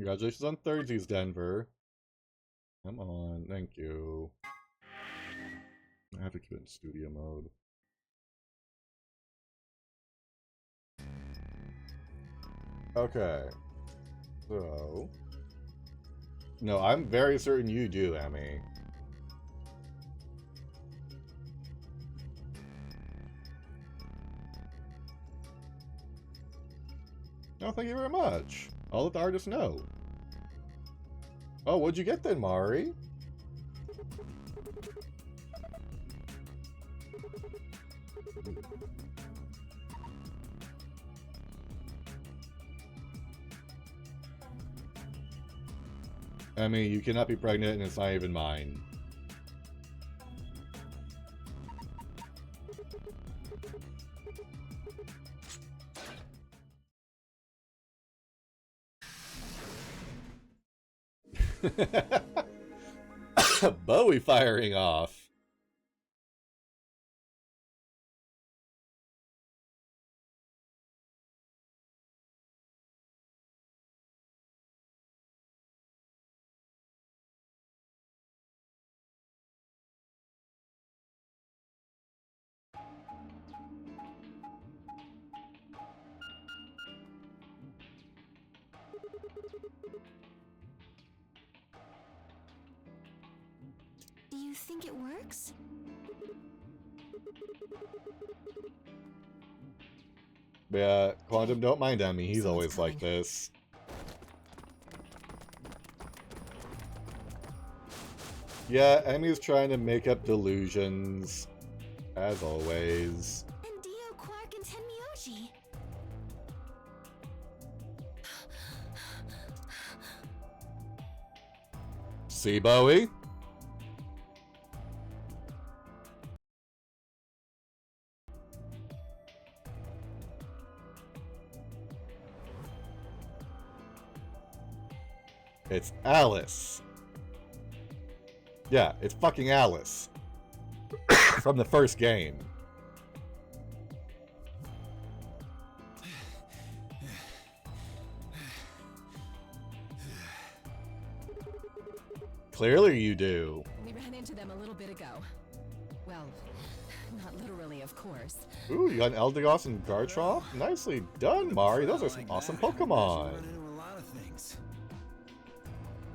Congratulations on Thursdays, Denver. Come on, thank you. I have to keep it in studio mode. Okay. So... No, I'm very certain you do, Emmy. No, thank you very much. I'll let the artist know. Oh, what'd you get then, Mari? I mean, you cannot be pregnant and it's not even mine. Bowie firing off. Do you think it works? Yeah, Quantum, don't mind Emmy. He's always like this. Yeah, Emmy's trying to make up delusions, as always. And Dio, Quark, and Tenmyoji. See, Bowie? It's Alice. Yeah, it's fucking Alice. From the first game. Clearly you do. We ran into them a little bit ago. Well, not literally, of course. Ooh, you got an Eldegoss and Garchomp? Nicely done, Mari. Those are some awesome Pokemon.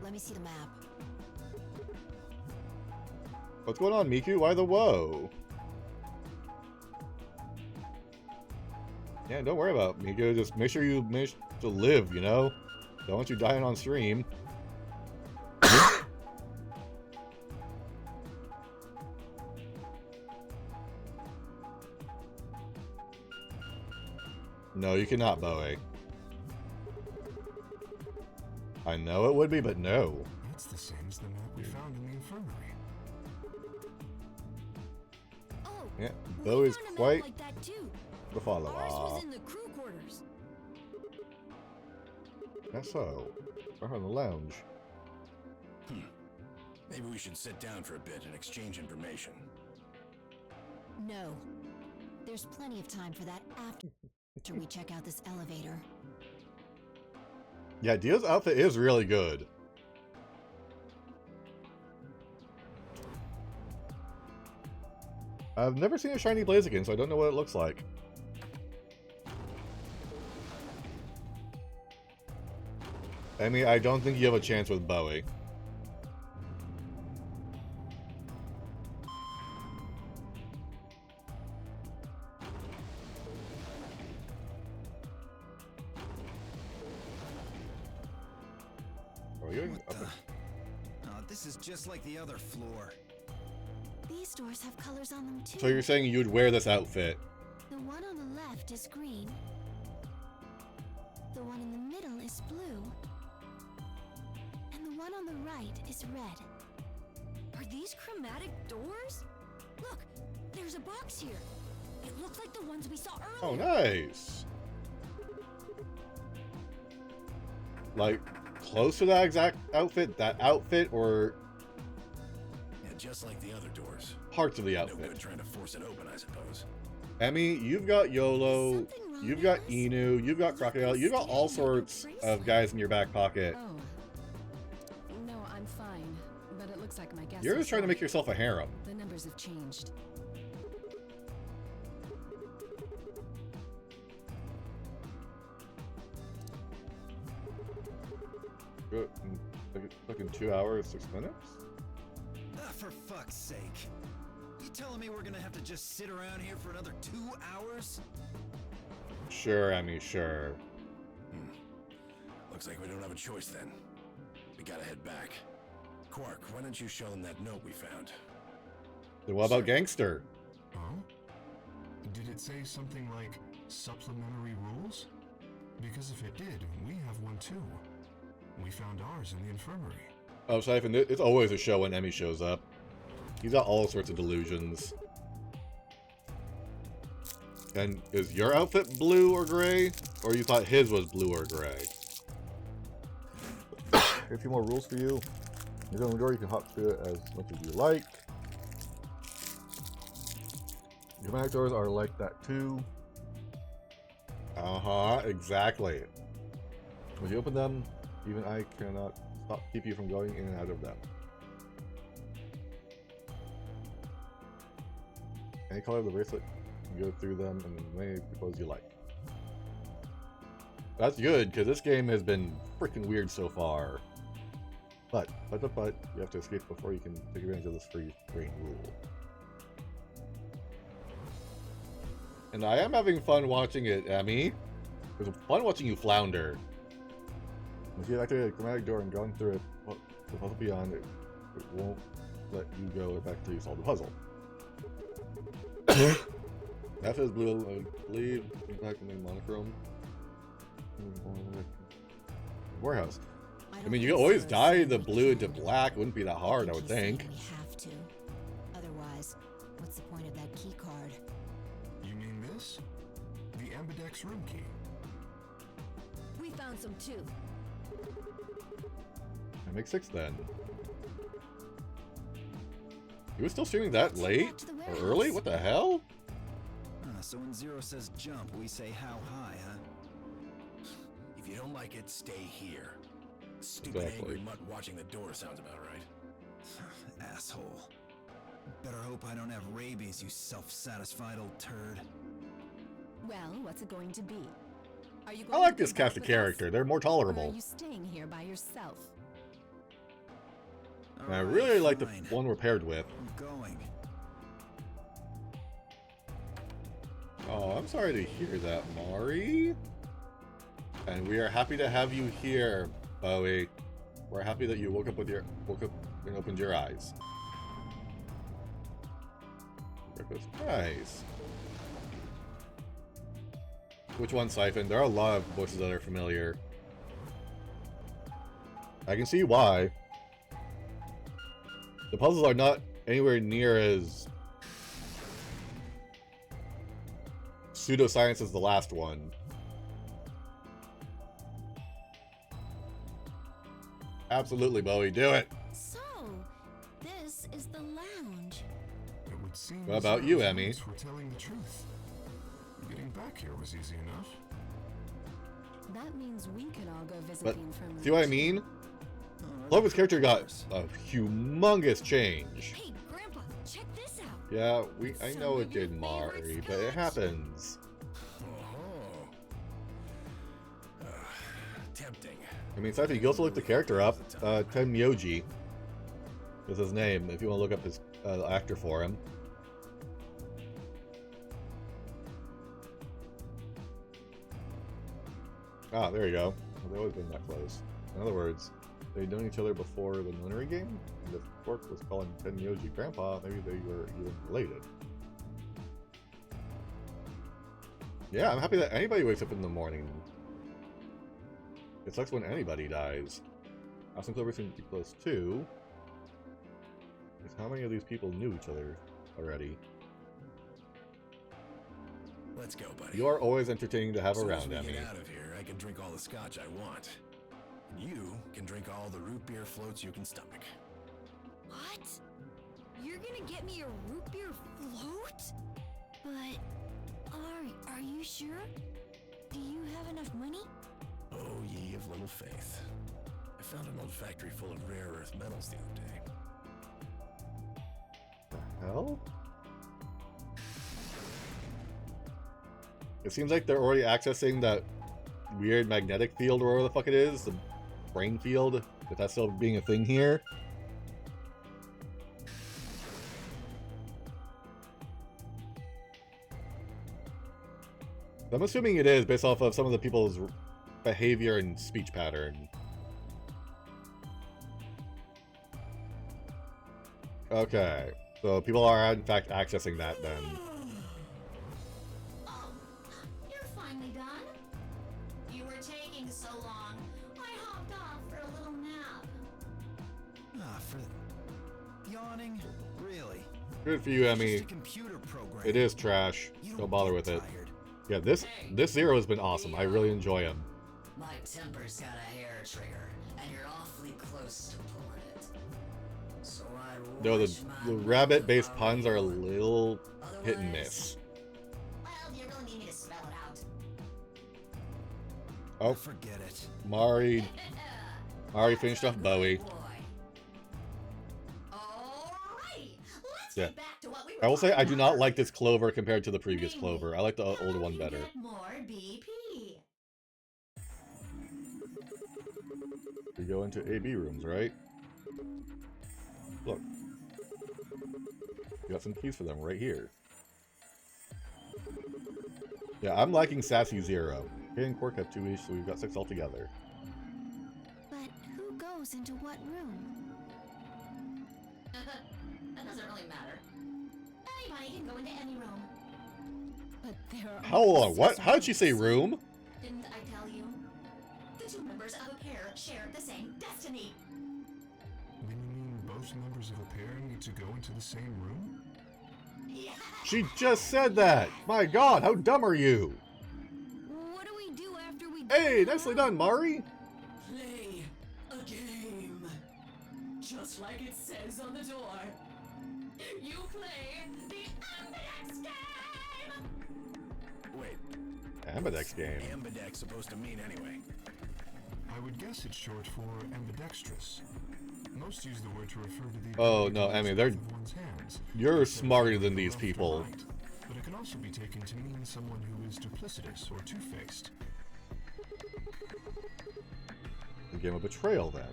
Let me see the map. What's going on, Miku? Why the whoa? Yeah, don't worry about it, Miku. Just make sure you manage to live, you know? Don't want you dying on stream. No, you cannot, Bowie. I know it would be, but no. It's the same as the map we found in the infirmary. Oh, Yeah, we Bowie's found a map quite like that too. the follow Ours up. was in the crew quarters. That's so. We're on the lounge. Maybe we should sit down for a bit and exchange information. No. There's plenty of time for that after we check out this elevator. Yeah, Dio's outfit is really good. I've never seen a shiny Blaziken, so I don't know what it looks like. I mean, I don't think you have a chance with Bowie. This is just like the other floor. These doors have colors on them too. So you're saying you'd wear this outfit? The one on the left is green. The one in the middle is blue. And the one on the right is red. Are these chromatic doors? Look, there's a box here. It looks like the ones we saw earlier. Oh, nice. Like, close to that exact outfit? That outfit, or Yeah, just like the other doors. parts of the No outfit? good trying to force it open, I suppose. Emmy, you've got YOLO Something You've got Us? Inu, you've got Crocodile, you've got all sorts of guys in your back pocket. Oh. No, I'm fine. But it looks like my guess You're was just trying to make right. yourself a harem. The numbers have changed. Good. Looking 2 hours, 6 minutes? Ah, for fuck's sake. You telling me we're gonna have to just sit around here for another 2 hours? Sure, Emmy, sure. Looks like we don't have a choice then. We gotta head back. Quark, why don't you show them that note we found? Then what about Gangster? Oh? Did it say something like supplementary rules? Because if it did, we have one too. We found ours in the infirmary. Oh, Siphon, it's always a show when Emmy shows up. He's got all sorts of delusions. And is your outfit blue or gray? Or you thought his was blue or gray? A few more rules for you. You're on the door, you can hop through it as much as you like. Dramatic doors are like that too. Uh-huh, exactly. When you open them, even I cannot keep you from going in and out of them. Any color of the bracelet, you go through them in as many people as you like. That's good, because this game has been freaking weird so far. But, you have to escape before you can take advantage of this free reign rule. And I am having fun watching it, Emmy. It's fun watching you flounder. If you activate a chromatic door and gone through it, well, the puzzle beyond it, it won't let you go back until you solve the puzzle. That is blue, I believe. Impact in the monochrome. Warehouse. I mean, you can always dye the blue into black. It wouldn't be that hard, I would think. We have to. Otherwise, what's the point of that key card? You mean this? The Ambidex room key. We found some too. That makes 6 then. You were still streaming that late? Or early? What the hell? So when Zero says jump, we say how high, huh? If you don't like it, stay here. Stupid Exactly. angry mutt watching the door sounds about right. Asshole. Better hope I don't have rabies, you self-satisfied old turd. Well, what's it going to be? Are you I going like to this go back cast of with us, character. They're more or are tolerable. you staying here by yourself? And I Alright, really like the fine. one we're paired with. I'm going. Oh, I'm sorry to hear that, Mari. And we are happy to have you here, Bowie. We're happy that you woke up and opened your eyes. Breakfast. Nice. Which one, Siphon? There are a lot of voices that are familiar. I can see why. The puzzles are not anywhere near as pseudoscience as the last one. Absolutely, Bowie, do it. So, this is the lounge. It would seem What as about though you, those Emmy? notes were telling the truth. Getting back here was easy enough. That means we could all go visit But the infirmary. see what I mean? Clover's character got a humongous change. Hey, Grandpa, check this out. Yeah, I Some know of it your did, Mari, favorite but it scotch. happens. Oh. Tempting. I mean, Siphon, you can also look the character up. Tem Myoji is his name, if you want to look up his actor for him. Ah, there you go. Well, they've always been that close. In other words, they'd known each other before the nunnery game, and if Quark was calling Tem Myoji Grandpa, maybe they were even related. Yeah, I'm happy that anybody wakes up in the morning. It sucks when anybody dies. Austin Clover seems to be close too. Because how many of these people knew each other already? Let's go, buddy. You are always entertaining to have As soon as around, we Emmy. get out of here, I can drink all the scotch I want. And you can drink all the root beer floats you can stomach. What? You're gonna get me a root beer float? But are you sure? Do you have enough money? Oh, ye of little faith. I found an old factory full of rare earth metals the other day. The hell? It seems like they're already accessing that weird magnetic field or whatever the fuck it is, the brain field, if that's still being a thing here. I'm assuming it is based off of some of the people's behavior and speech pattern. Okay, so people are in fact accessing that then. Oh, you're finally done. You were taking so long. I hopped off for a little nap. Ah, for yawning? Really? Good for you, It's Emmy. just a computer program. It is trash. You Don't bother get with it. tired. Yeah, this Zero has been awesome. I really enjoy him. My temper's got a hair trigger, and you're awfully close to pulling it. So I Though wish the my rabbit-based mouth puns are a were open. little hit and Otherwise- miss. Well, you're gonna need me to spell it out. Oh, Forget it. Mari finished off Bowie. Alrighty, let's Yeah. get back to what we were I will say I talking do not about. like this Clover compared to the previous Clover. I like the How older do one you better. get more BP? We go into AB rooms, right? Look. We got some keys for them right here. Yeah, I'm liking Sassy Zero. Kay and Quark have 2 each, so we've got 6 altogether. But who goes into what room? That doesn't really matter. Anybody can go into any room. But there are Hold only on, what? 6 How did she say rooms. room? Didn't I tell you? The two members of a pair share the same destiny. Then you mean both members of a pair need to go into the same room? Yeah. She just said that! My god, how dumb are you? What do we do after we Hey, nicely done, Mari! Play a game. Just like it says on the door. You play the Ambidex game! Wait, Ambidex game. ambidex supposed to mean anyway? I would guess it's short for ambidextrous. Most use the word to refer to the Oh, ability no, to Emmy, use they're- both of one's hands. You're Instead of smarter going than from these left to people. right. But it can also be taken to mean someone who is duplicitous or two-faced. The game of betrayal, then.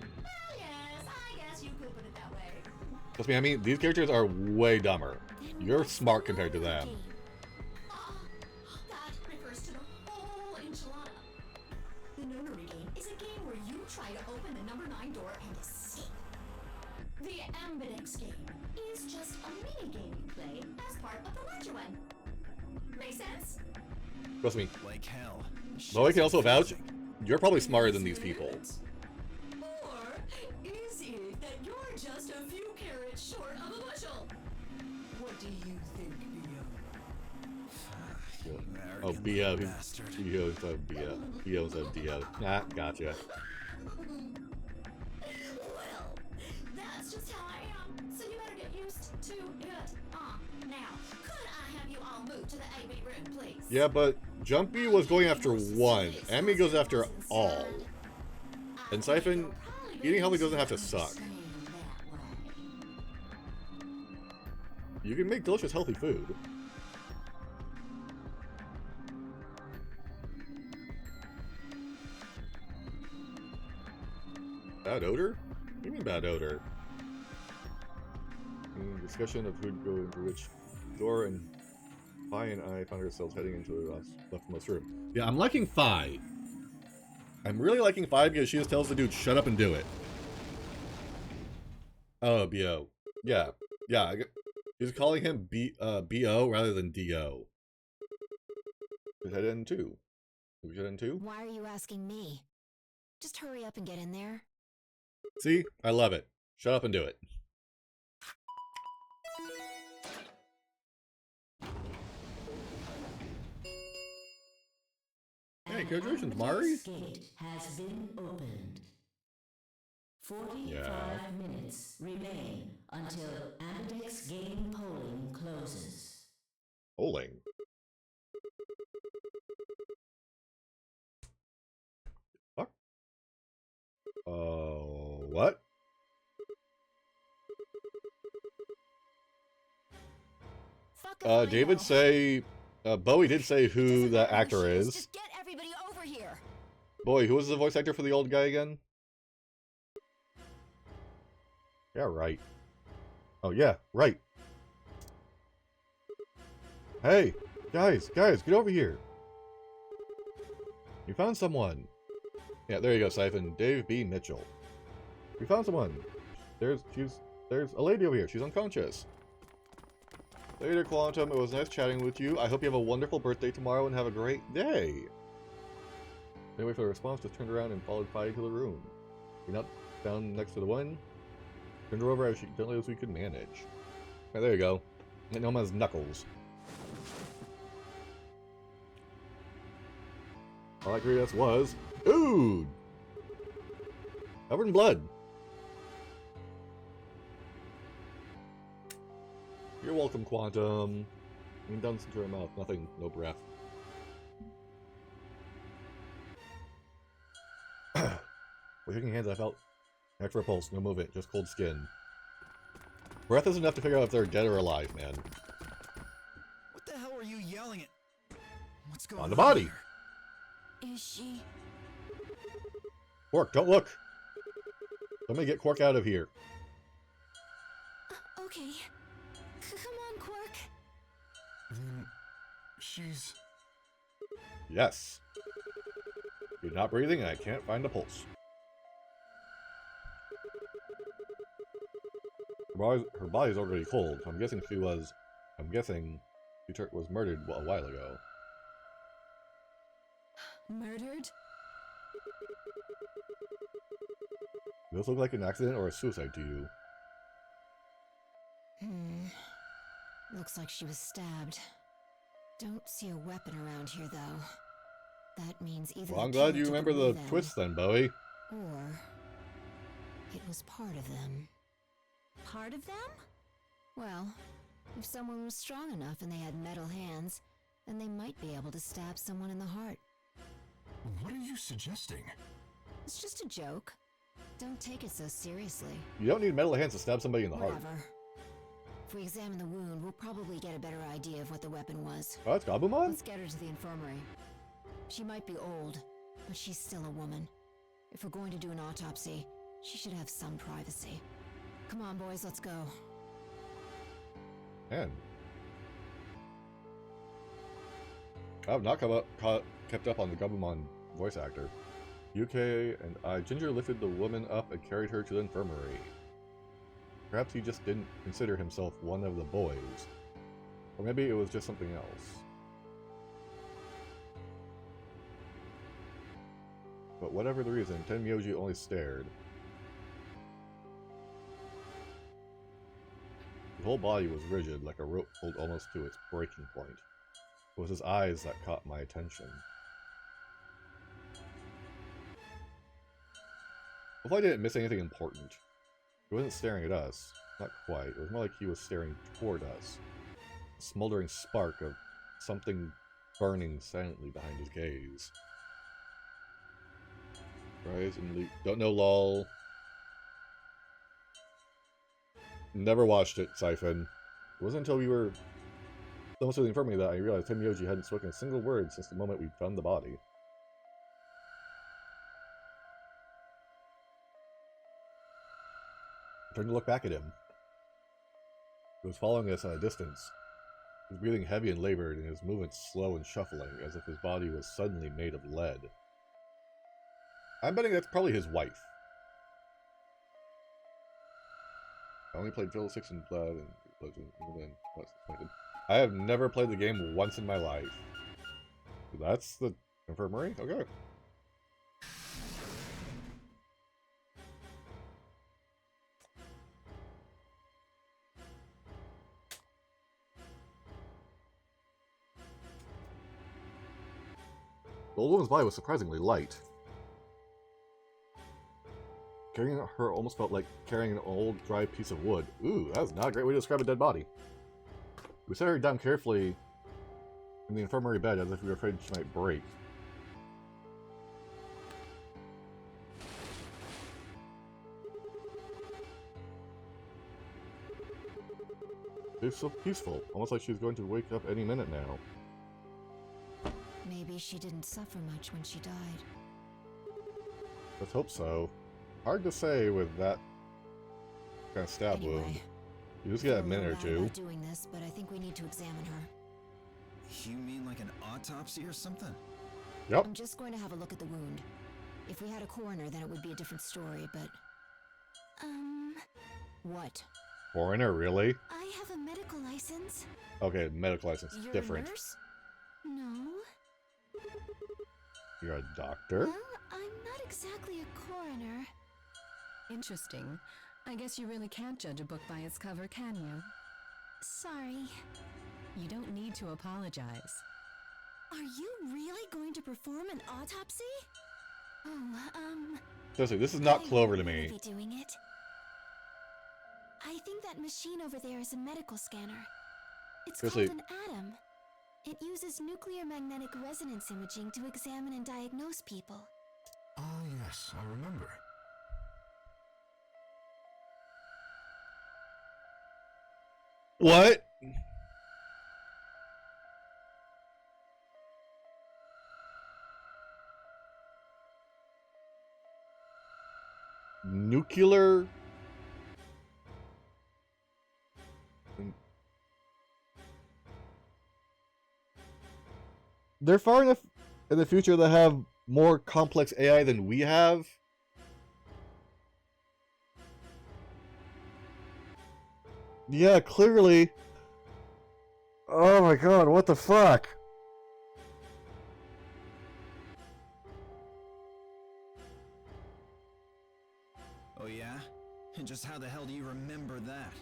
Yes, I guess you could put it that way. Trust me, I mean, these characters are way dumber. Then You're what's smart the compared to nonary them. game? That refers to the whole enchilada. The nonary game is a game where you try to open the number 9 door and escape. The Ambidex game is just a mini game you play as part of the larger one. Make sense? Trust me, Like hell. Bowie can also vouch. confusing. You're probably smarter than these people. Or is it that you're just a few carrots short of a bushel? What do you think, Bio? Oh, Arrogant BO. little bastard. BO instead of BO. BO instead of DO. Ah, gotcha. Well, that's just how I am. So you better get used to it. Now, could I have you all move to the AB room, please? Yeah, but Jumpy was going after one. Emmy goes after all. And Siphon, eating healthy doesn't have to suck. You can make delicious healthy food. Bad odor? What do you mean bad odor? Discussion of who'd go into which door, and Phi and I found ourselves heading into the leftmost room. Yeah, I'm liking Phi. I'm really liking Phi because she just tells the dude, shut up and do it. Oh, B.O. Yeah. Yeah. He's calling him B.O. rather than D.O. We head in too. We head in too? Why are you asking me? Just hurry up and get in there. See? I love it. Shut up and do it. Hey, congratulations, Mari. Gate has been opened. 45 Yeah. minutes remain until Ambidex game polling closes. Polling. What? Fuck if I David know. say, Bowie did say who Doesn't the matter who actor she is. Just get everybody over here. Bowie, who was the voice actor for the old guy again? Yeah, right. Oh, yeah, right. Hey, guys, get over here. You found someone. Yeah, there you go, Siphon. Dave B. Mitchell. We found someone. There's a lady over here. She's unconscious. Later, Quantum. It was nice chatting with you. I hope you have a wonderful birthday tomorrow and have a great day. Then wait for the response. Just turned around and followed Pi to the room. We knelt down next to the woman. Turned her over as gently as we could manage. Yeah, there you go. And known as Knuckles. All I greeted us was, ooh, covered in blood. You're welcome, Quantum. Lean down into her mouth. Nothing. No breath. With shaking hands, I felt extra pulse. No movement. Just cold skin. Breath is enough to figure out if they're dead or alive, man. What the hell are you yelling at? What's going on? On the body. Here? Is she? Quark, don't look. Somebody get Quark out of here. Okay. Come on, Quark. Then she's... Yes. You're not breathing and I can't find a pulse. Her body's already cold. I'm guessing she was murdered a while ago. Murdered? Does this look like an accident or a suicide to you? Looks like she was stabbed. Don't see a weapon around here, though. That means either Well, I'm the glad killer you took remember it the with them, twist then, Bowie. or it was part of them. Part of them? Well, if someone was strong enough and they had metal hands, then they might be able to stab someone in the heart. What are you suggesting? It's just a joke. Don't take it so seriously. You don't need metal hands to stab somebody in the heart. Whatever. If we examine the wound, we'll probably get a better idea of what the weapon was. Oh, that's Gabumon? Let's get her to the infirmary. She might be old, but she's still a woman. If we're going to do an autopsy, she should have some privacy. Come on, boys, let's go. Man. I've not kept up on the Gabumon voice actor. UK and I gingerly lifted the woman up and carried her to the infirmary. Perhaps he just didn't consider himself one of the boys. Or maybe it was just something else. But whatever the reason, Tenmyoji only stared. His whole body was rigid, like a rope pulled almost to its breaking point. It was his eyes that caught my attention. Hopefully I didn't miss anything important. He wasn't staring at us. Not quite. It was more like he was staring toward us. A smoldering spark of something burning silently behind his gaze. Rise and leap. Don't know, lol. Never watched it, Siphon. It wasn't until we were almost to the infirmary that I realized Tenmyoji hadn't spoken a single word since the moment we found the body. I turned to look back at him. He was following us at a distance. He was breathing heavy and labored, and his movements slow and shuffling, as if his body was suddenly made of lead. I'm betting that's probably his wife. I only played Fiddle 6 and Blood and Legend. I have never played the game once in my life. That's the infirmary? Okay. The old woman's body was surprisingly light. Carrying her almost felt like carrying an old, dry piece of wood. Ooh, that's not a great way to describe a dead body. We set her down carefully in the infirmary bed as if we were afraid she might break. It's so peaceful, almost like she's going to wake up any minute now. Maybe she didn't suffer much when she died. Let's hope so. Hard to say with that kind of stab wound. Anyway, You just get a feel minute or little bad two. about doing this, but I think we need to examine her. You mean like an autopsy or something? Yep. I'm just going to have a look at the wound. If we had a coroner, then it would be a different story, but... What? Foreigner, really? I have a medical license. Okay, medical license. You're Different. a nurse? No. You're a doctor? Well, I'm not exactly a coroner. Interesting. I guess you really can't judge a book by its cover, can you? Sorry. You don't need to apologize. Are you really going to perform an autopsy? Oh, Seriously, this is not I Clover to will me. be doing it. I think that machine over there is a medical scanner. It's Seriously. called an ATOM. It uses nuclear magnetic resonance imaging to examine and diagnose people. Ah, yes, I remember. What? Nuclear? They're far enough in the future to have more complex AI than we have. Yeah, clearly. Oh my god, what the fuck? Oh yeah? And just how the hell do you remember that?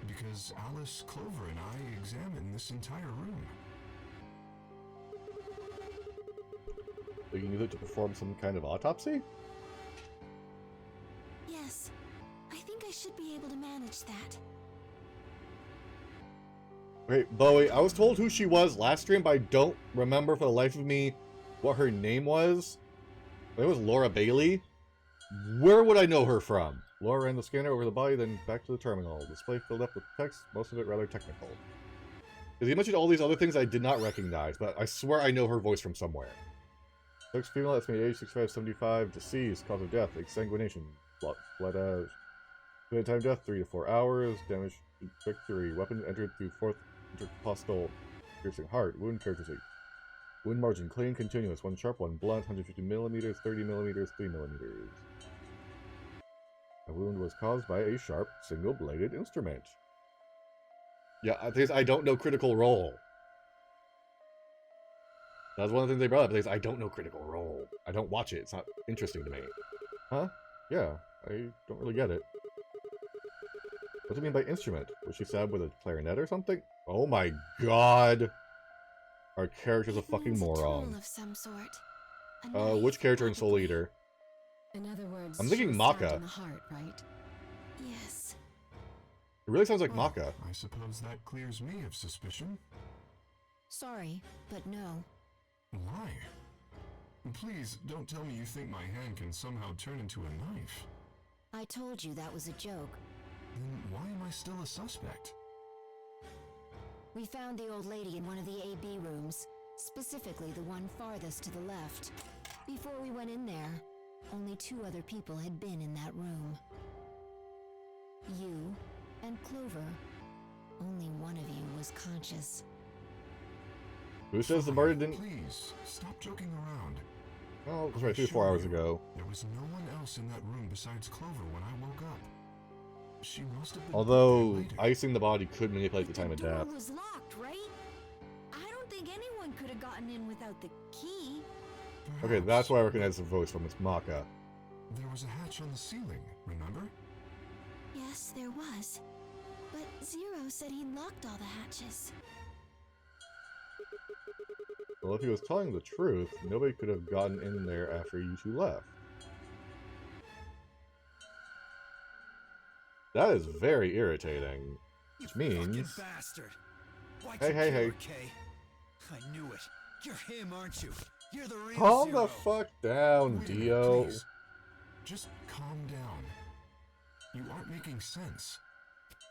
Because Alice, Clover, and I examined this entire room. So you need it to perform some kind of autopsy? Yes, I think I should be able to manage that. Wait, Bowie, I was told who she was last stream, but I don't remember for the life of me what her name was. It was Laura Bailey. Where would I know her from? Laura ran the scanner over the body, then back to the terminal. Display filled up with text, most of it rather technical. Because he mentioned all these other things I did not recognize, but I swear I know her voice from somewhere. Sex female, estimated age 65-75, deceased, cause of death, exsanguination, blood out. Time death 3 to 4 hours, damage victory, weapon entered through fourth intercostal, piercing heart, wound characteristic. Wound margin, clean, continuous, 1 sharp, 1 blunt, 150 millimeters, 30 millimeters, 3 millimeters. The wound was caused by a sharp, single-bladed instrument. Yeah, I don't know Critical Role. That's one of the things they brought up, because I don't know Critical Role. I don't watch it, it's not interesting to me. Huh? Yeah, I don't really get it. What do you mean by instrument? Was she stabbed with a clarinet or something? Oh my god! Our character's a It fucking means a moron. tool of some sort. A knife, Which character in Soul probably. Eater? In other words, I'm thinking she was stabbed Maka. in the heart, right? Yes. It really sounds like Well, Maka. I suppose that clears me of suspicion. Sorry, but no. Why? Please, don't tell me you think my hand can somehow turn into a knife. I told you that was a joke. Then why am I still a suspect? We found the old lady in one of the AB rooms, specifically the one farthest to the left. Before we went in there, only 2 other people had been in that room. You and Clover. Only one of you was conscious. Who says the murder didn't... Please, stop joking around. Oh, that's right, 3 to 4 hours ago. There was no one else in that room besides Clover when I woke up. She must have been Although, there later. icing the body could manipulate the But time of door death. was locked, right? I don't think anyone could have gotten in without the key. Okay, Perhaps. that's why I recognize the voice from. It's Maka. There was a hatch on the ceiling, remember? Yes, there was. But Zero said he locked all the hatches. Well, if he was telling the truth, nobody could have gotten in there after you 2 left. That is very irritating. You Which means... fucking bastard! Why'd Hey, you hey, kill hey. her, Kay? I knew it. You're him, aren't you? You're the real Calm Zero. the fuck down, Wait a minute, Dio. please. Just calm down. You aren't making sense.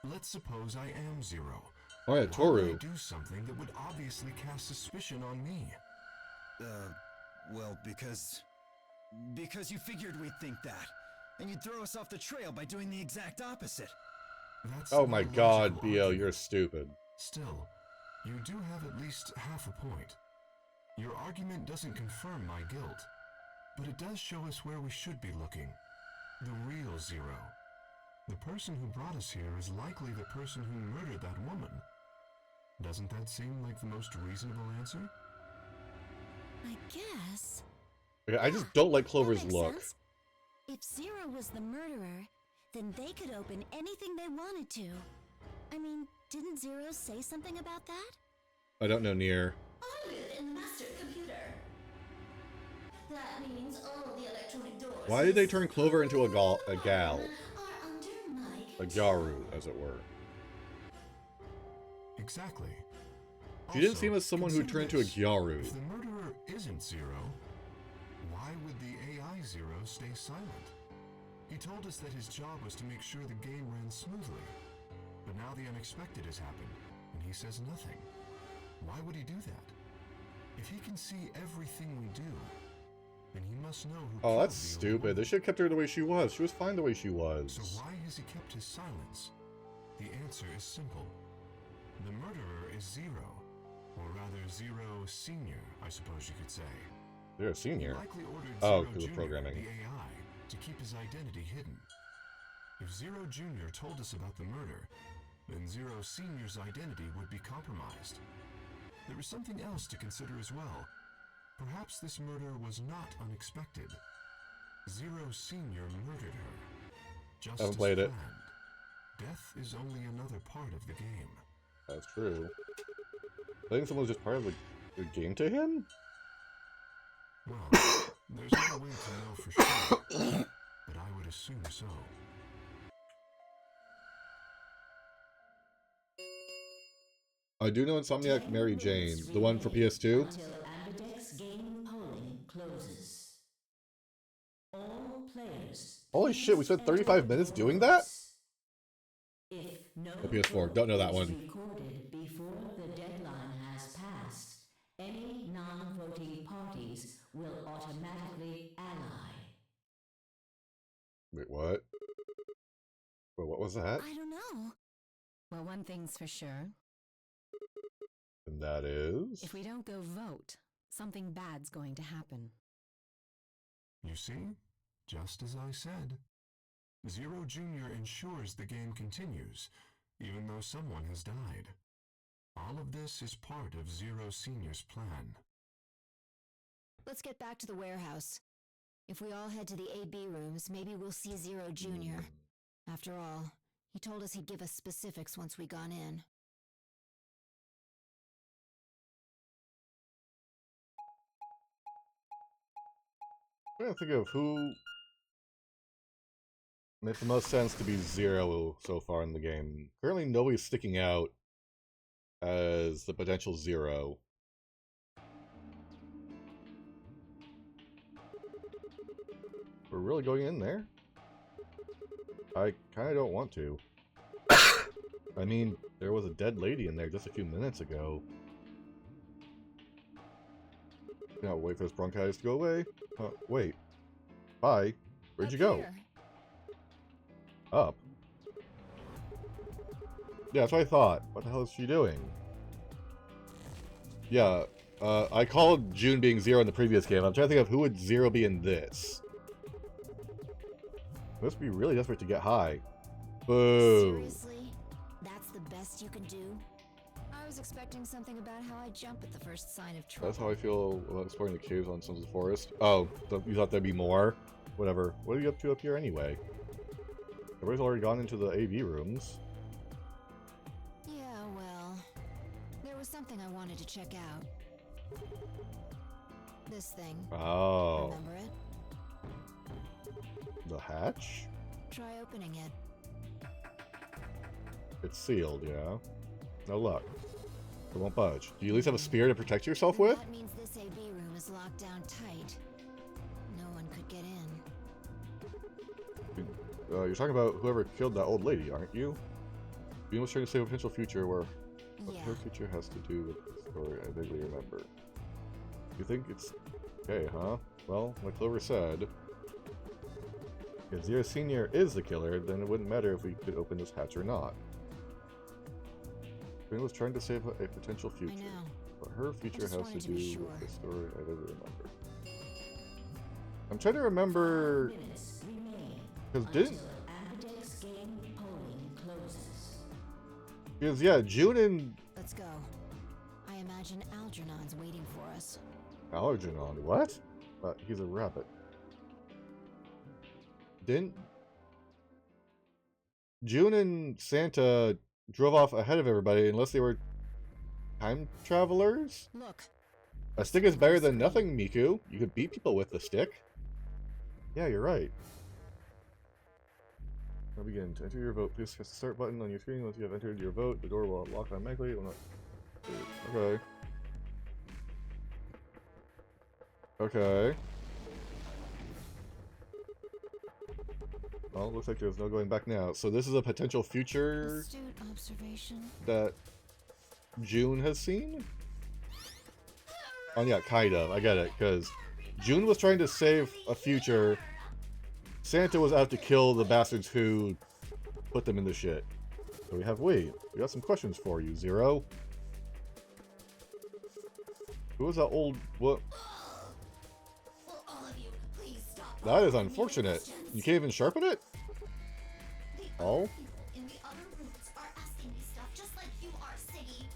Let's suppose I am Zero. Oh yeah, Why would I Toru. do something that would obviously cast suspicion on me? Well, because you figured we'd think that. And you'd throw us off the trail by doing the exact opposite. That's Oh not my a god, logical Dio, argument. you're stupid. Still, you do have at least half a point. Your argument doesn't confirm my guilt, but it does show us where we should be looking. The real Zero. The person who brought us here is likely the person who murdered that woman. Doesn't that seem like the most reasonable answer? I guess. Okay, I just don't like That Clover's makes look. sense. If Zero was the murderer, then they could open anything they wanted to. I mean, didn't Zero say something about that? I don't know, Nier. I live in the master computer. That means all the electronic doors. Why did they turn Clover into a gal? are under my A Gyaru, as it were. Exactly. She didn't Also, seem as someone who consider turned into a this. Gyaru. If the murderer isn't Zero, why would the AI Zero stay silent? He told us that his job was to make sure the game ran smoothly. But now the unexpected has happened, and he says nothing. Why would he do that? If he can see everything we do, then he must know who Oh, killed that's the old stupid. woman. They should have kept her the way she was. She was fine the way she So was. why has he kept his silence? The answer is simple. The murderer is Zero, or rather Zero Senior, I suppose you could say. You're a He senior. likely ordered Oh, Zero 'cause of Jr., programming. the AI, to keep his identity hidden. If Zero Jr. told us about the murder, then Zero Senior's identity would be compromised. There is something else to consider as well. Perhaps this murder was not unexpected. Zero Senior murdered her. Just Haven't as played it. planned. Death is only another part of the game. That's true. I think someone was just part of the game to him? Well, there's no way to know for sure, but I would assume so. I do know Insomniac Mary Jane, the one for PS2. Until Ambidex game polling closes. All players. Holy shit, we spent 35 minutes doing that? If no The PS4, don't know that vote is one. recorded before the deadline has passed, any non-voting parties will automatically ally. Wait, what? Wait, what was that? I don't know. Well, one thing's for sure. And that is... If we don't go vote, something bad's going to happen. You see? Just as I said. Zero Jr. ensures the game continues, even though someone has died. All of this is part of Zero Senior's plan. Let's get back to the warehouse. If we all head to the AB rooms, maybe we'll see Zero Jr. After all, he told us he'd give us specifics once we gone in. I'm trying to think of who makes the most sense to be Zero so far in the game. Currently, nobody's sticking out as the potential Zero. We're really going in there? I kind of don't want to. I mean, there was a dead lady in there just a few minutes ago. Now wait for this bronchitis to go away. Wait. Bye. Where'd you go? Here. Up. Yeah, that's what I thought. What the hell is she doing? Yeah, I called June being Zero in the previous game. I'm trying to think of who would Zero be in this. Must be really desperate to get high. Boo. Seriously? That's the best you can do? I was expecting something about how I jump at the first sign of trouble. That's how I feel about exploring the caves on Sons of the Forest. Oh, you thought there'd be more? Whatever. What are you up to up here anyway? Everybody's already gone into the AV rooms. Yeah, well, there was something I wanted to check out. This thing. Oh. Remember it? The hatch? Try opening it. It's sealed, yeah. No luck. It won't budge. Do you at least have a spear to protect yourself with? That means this AB room is was locked down tight. No one could get in. You're talking about whoever killed that old lady, aren't you? Bean was trying to save a potential future where what Yeah. her future has to do with the story I vaguely remember. You think it's okay, huh? Well, like Clover said, if Zero Senior is the killer, then it wouldn't matter if we could open this hatch or not. Bean was trying to save a potential future. I know. What her future just has wanted to to do be with the sure. story I vaguely remember. I'm trying to remember, Minutes remain because until didn't Ambidex game polling closes. because yeah, June and Let's go. I imagine Algernon's waiting for us. Algernon, what? He's a rabbit. Didn't June and Santa drove off ahead of everybody unless they were time travelers? Look. A stick is better than nothing, Miku. You could beat people with the stick. Yeah, you're right. Now begin. To enter your vote, please press the start button on your screen. Once you have entered your vote, the door will lock automatically. It will not... Okay. Okay. Well, looks like there's no going back now. So this is a potential future Astute observation. that June has seen? Oh yeah, kind of. I get it, because June was trying to save a future. Santa was out to kill the bastards who put them in the shit. So we got some questions for you, Zero. Who was that old... What? Will all of you please stop That is asking me unfortunate. questions? You can't even sharpen it? The Oh? other people in the other rooms are asking me stuff just like you are, Siggy.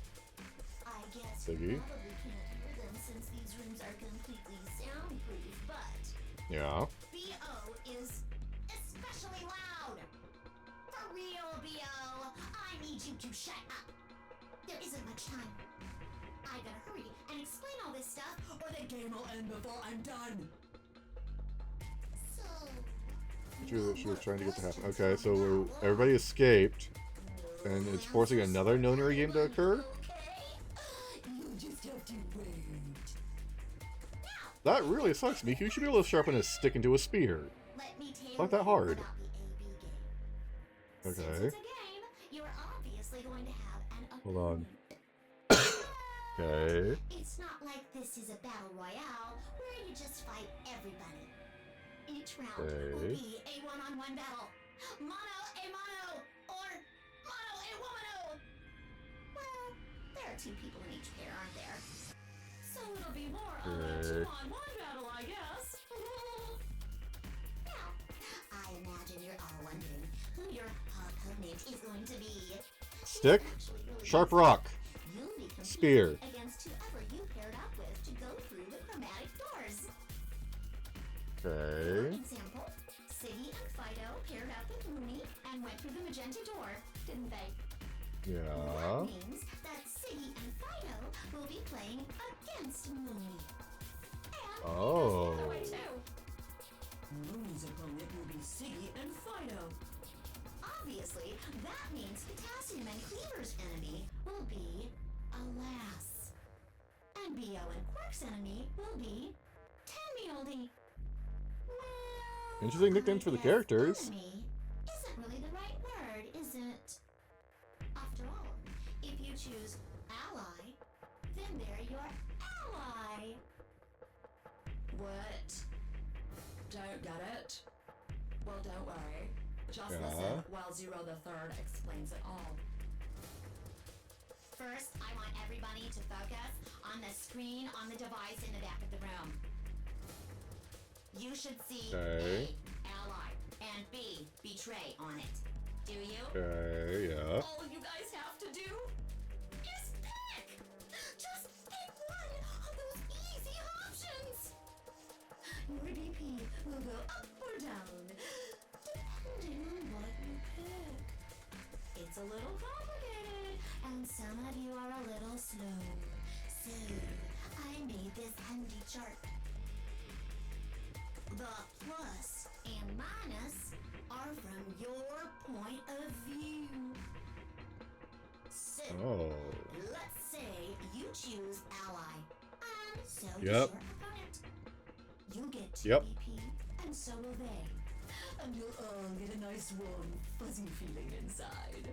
I guess Siggy? you probably can't hear them since these rooms are completely soundproof, but Yeah. BO is especially loud. For real, BO. I need you to shut up. There isn't much time. I gotta hurry and explain all this stuff, or the game will end before I'm done. So. She was trying to get to happen. Okay, so everybody escaped, and it's forcing another Nonary game to occur? You just have to wait. That really sucks, Miku. You should be able to sharpen a stick into a spear. Let me tell Not that you hard. about the AB game. Since Okay. it's a game, you're obviously going to have an Hold on. opponent. Okay. It's not like this is a battle royale where you just fight everybody. Each round will Okay. be a one-on-one battle. Mono a mono or mono a womano. Well, there are two people in each pair, aren't there? So it'll be more of a Okay. two-on-one battle, I guess. Now, I imagine you're all wondering who your opponent is going to be. Stick, Actually, really sharp easy. rock, You'll be competing spear. against whoever you paired up with to go through the chromatic doors. For Okay. example, Siggy and Fido paired up with Mooney and went through the magenta door, didn't they? Yeah. That means that Siggy and Fido will be playing against Mooney. And Oh. the other way too. Mooney's opponent will be Siggy and Fido. Obviously, that means Potassium and Cleaver's enemy will be Alas. And BO and Quark's enemy will be Tenmioldy. Well, Interesting nicknames for the I guess characters. enemy isn't really the right word, is it? After all, if you choose ally, then they're your ally. What? Don't get it? Well, don't worry. Just Yeah. listen while Zero the Third explains it all. First, I want everybody to focus on the screen on the device in the back of the room. You should see Okay. A, ally, and B, betray on it. Do you? Okay, yeah. All you guys have to do is pick! Just pick one of those easy options! Your DP will go up or down, depending on what you pick. It's a little complicated, and some of you are a little slow. So, I made this handy chart. The plus and minus are from your point of view. So, Oh. let's say you choose ally, and so does Yep. your opponent. Yep. 2BP, and so will they. And you'll all get a nice warm, fuzzy feeling inside.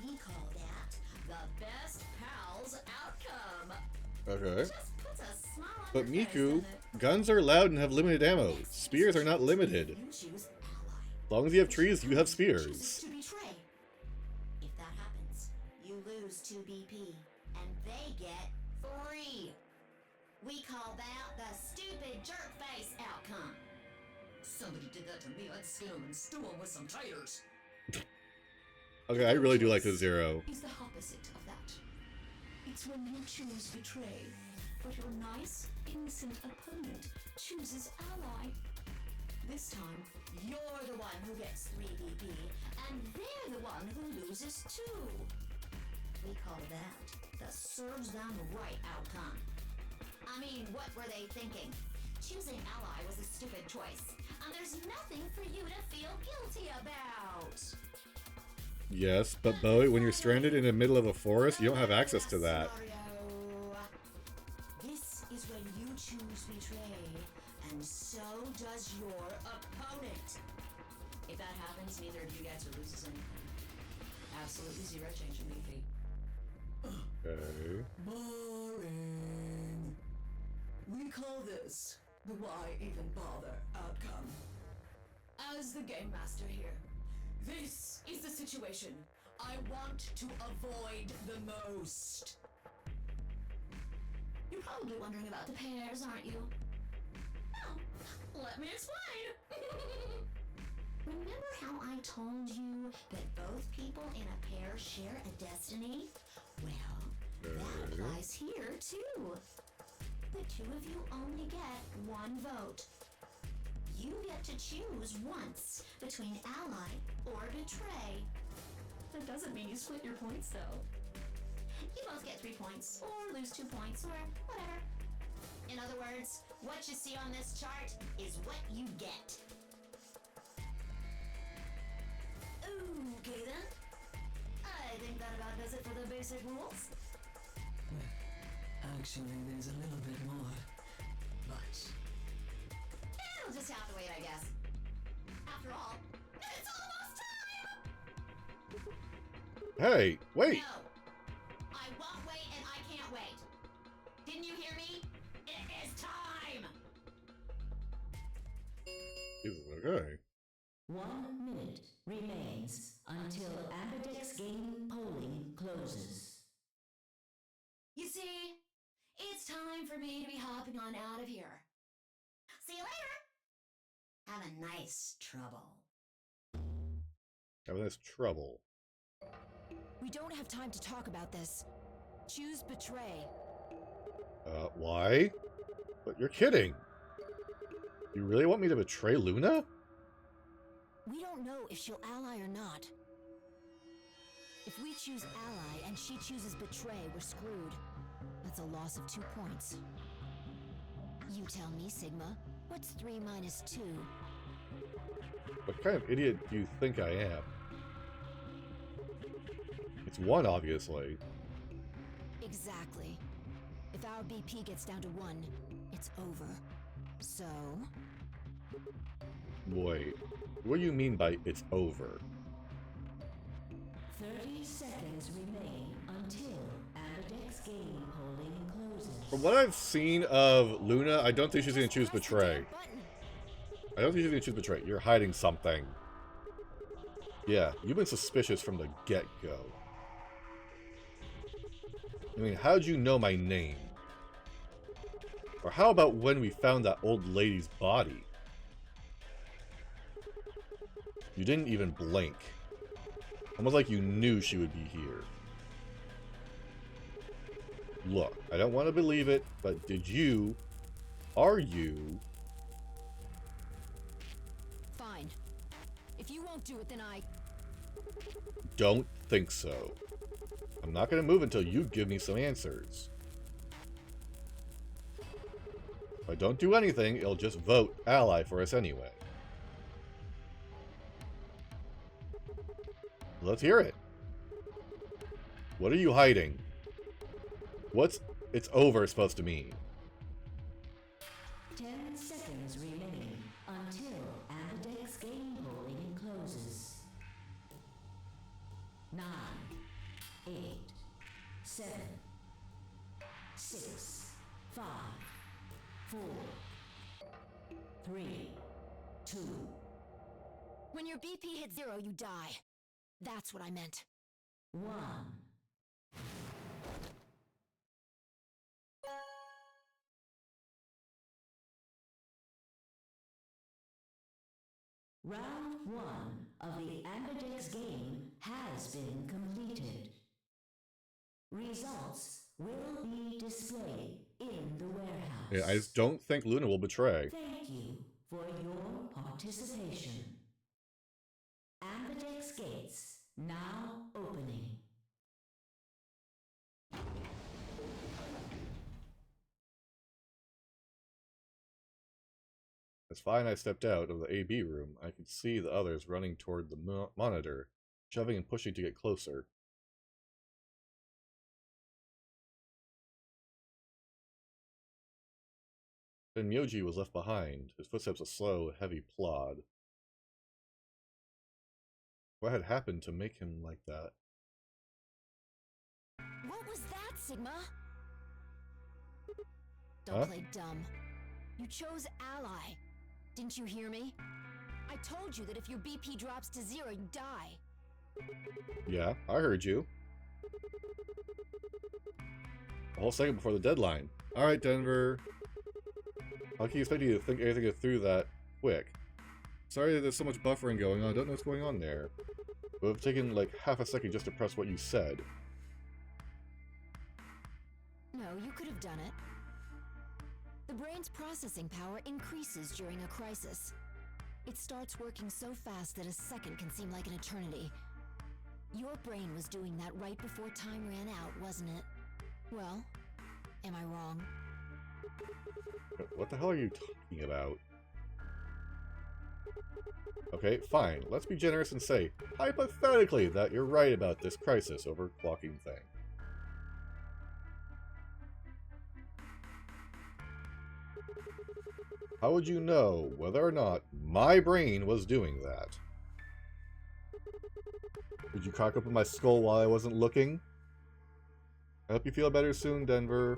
We call that the best pals outcome. Okay. Just puts a smile on But your face, Miku, doesn't it? guns are loud and have limited ammo. Spears are not limited. You choose ally. As long as you have trees, you have Chooses spears. to betray. If that happens, you lose 2 BP, and they get 3. We call that the stupid jerk face outcome. Somebody did that to me, I'd skin them and stew them with some taters. Okay, I really do like the Zero. Is the opposite of that. It's when you choose betray, but your nice, innocent opponent chooses ally. This time, you're the one who gets 3 BP, and they're the one who loses 2. We call that the serves them right outcome. I mean, what were they thinking? Choosing ally was a stupid choice, and there's nothing for you to feel guilty about. Yes, but Bowie, when you're stranded in the middle of a forest, you don't have access to that. This is when you choose betray, and so does your opponent. If that happens, neither of you gets or loses anything. Absolutely zero change in BP. Okay. Boring. We call this the why even bother outcome. As the game master here, this is the situation I want to avoid the most. You're probably wondering about the pairs, aren't you? Well, let me explain. Remember how I told you that both people in a pair share a destiny? Well, that applies here too. The two of you only get 1 vote. You get to choose once between ally or betray. That doesn't mean you split your points though. You both get 3 points, or lose 2 points, or whatever. In other words, what you see on this chart is what you get. Okay then. I think that about does it for the basic rules. Actually, there's a little bit more. But it'll just have to wait, I guess. After all, it's almost time! Hey, wait! No! I won't wait and I can't wait. Didn't you hear me? It is time! Okay. 1 minute remains until Ambidex game polling closes. You see, it's time for me to be hopping on out of here. See you later! Have a nice trouble. Having this trouble. We don't have time to talk about this. Choose betray. Why? But you're kidding. You really want me to betray Luna? We don't know if she'll ally or not. If we choose ally and she chooses betray, we're screwed. That's a loss of 2 points. You tell me, Sigma. What's 3 minus 2? What kind of idiot do you think I am? It's 1, obviously. Exactly. If our BP gets down to 1, it's over. So... Wait, what do you mean by it's over? 30 seconds remain until Ambidex game polling closes. From what I've seen of Luna, I don't think she's gonna choose Press the betray. damn button. I don't think she's gonna choose betray. You're hiding something. Yeah, you've been suspicious from the get-go. I mean, how'd you know my name? Or how about when we found that old lady's body? You didn't even blink. Almost like you knew she would be here. Look, I don't want to believe it, but are you... Fine. If you won't do it, then I... Don't think so. I'm not going to move until you give me some answers. If I don't do anything, it'll just vote ally for us anyway. Let's hear it. What are you hiding? What's it's over supposed to mean? 10 seconds 7, 6, 5, 4, 3, 2. When your BP hits 0, you die. That's what I meant. 1. Round 1 of the Ambidex game has been completed. Results will be displayed in the warehouse. Yeah, I just don't think Luna will betray. Thank you for your participation. Ambidex gates now opening. As fine I stepped out of the AB room, I could see the others running toward the monitor, shoving and pushing to get closer. Then Myoji was left behind, his footsteps a slow, heavy plod. What had happened to make him like that? What was that, Sigma? Huh? Don't play dumb. You chose ally. Didn't you hear me? I told you that if your BP drops to 0, you die. Yeah, I heard you. A whole second before the deadline. Alright, Denver. How can you expect you to think anything through that quick? Sorry that there's so much buffering going on. I don't know what's going on there. It would have taken like half a second just to press what you said. No, you could have done it. The brain's processing power increases during a crisis. It starts working so fast that a second can seem like an eternity. Your brain was doing that right before time ran out, wasn't it? Well, am I wrong? What the hell are you talking about? Okay, fine. Let's be generous and say, hypothetically, that you're right about this crisis overclocking thing. How would you know whether or not my brain was doing that? Did you cock open my skull while I wasn't looking? I hope you feel better soon, Denver.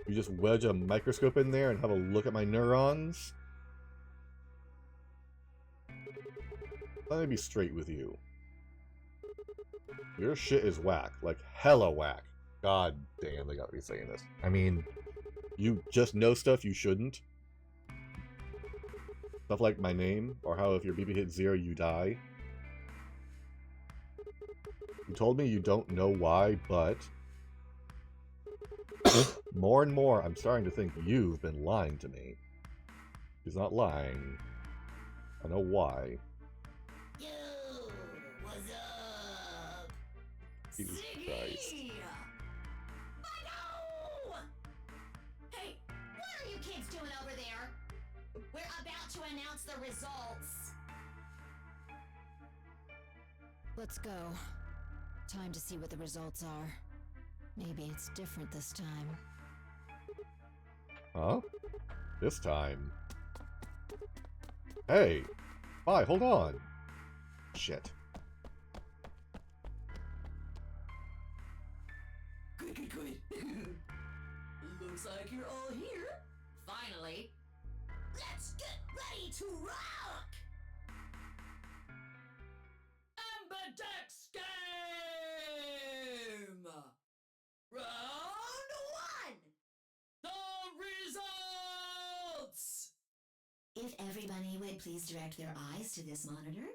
You just wedge a microscope in there and have a look at my neurons? Let me be straight with you. Your shit is whack. Like, hella whack. God damn, they got me saying this. I mean, you just know stuff you shouldn't. Stuff like my name, or how if your BP hits 0, you die. You told me you don't know why, but... more and more, I'm starting to think you've been lying to me. He's not lying. I know why. Yo, what's up? Jesus Christ. No! Hey, what are you kids doing over there? We're about to announce the results. Let's go. Time to see what the results are. Maybe it's different this time. Huh? This time. Hey! Hi, hold on! Shit. Good. Looks like you're all here. Finally. Let's get ready to rock! Ambidex game! Round 1! The results! If everybody would please direct their eyes to this monitor.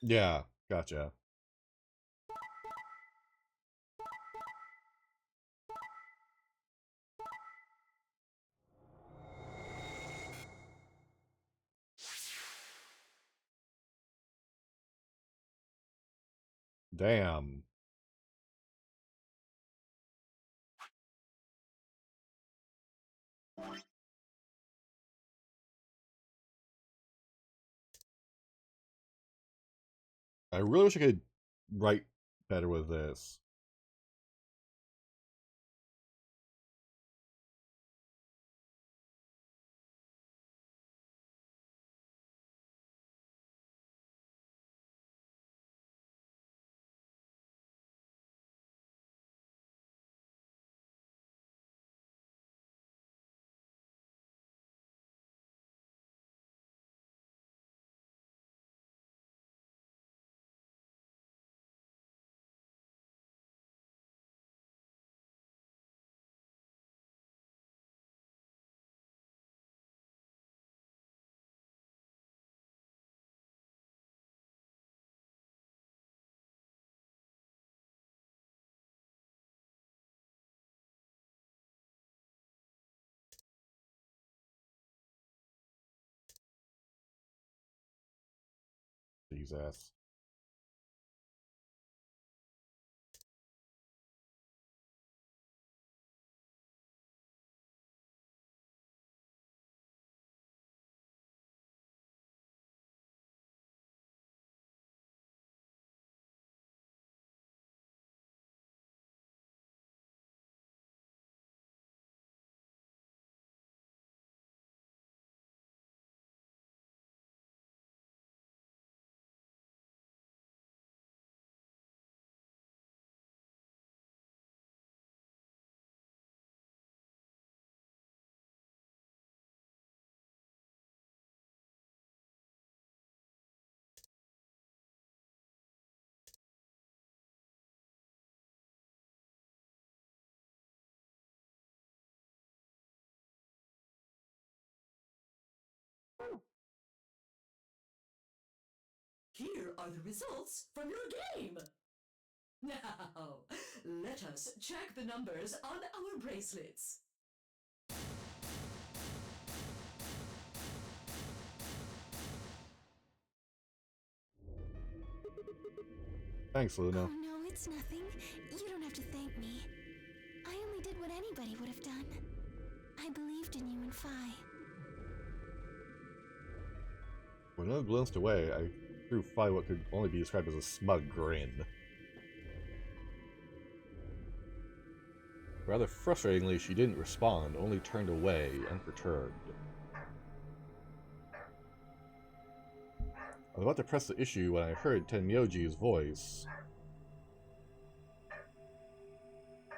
Yeah, gotcha. Damn. I really wish I could write better with this. Jesus. Here are the results from your game. Now, let us check the numbers on our bracelets. Thanks, Luna. Oh no, it's nothing. You don't have to thank me. I only did what anybody would have done. I believed in you and Phi. When Luna glanced away, I threw Phi what could only be described as a smug grin. Rather frustratingly, she didn't respond, only turned away, unperturbed. I was about to press the issue when I heard Tenmyoji's voice.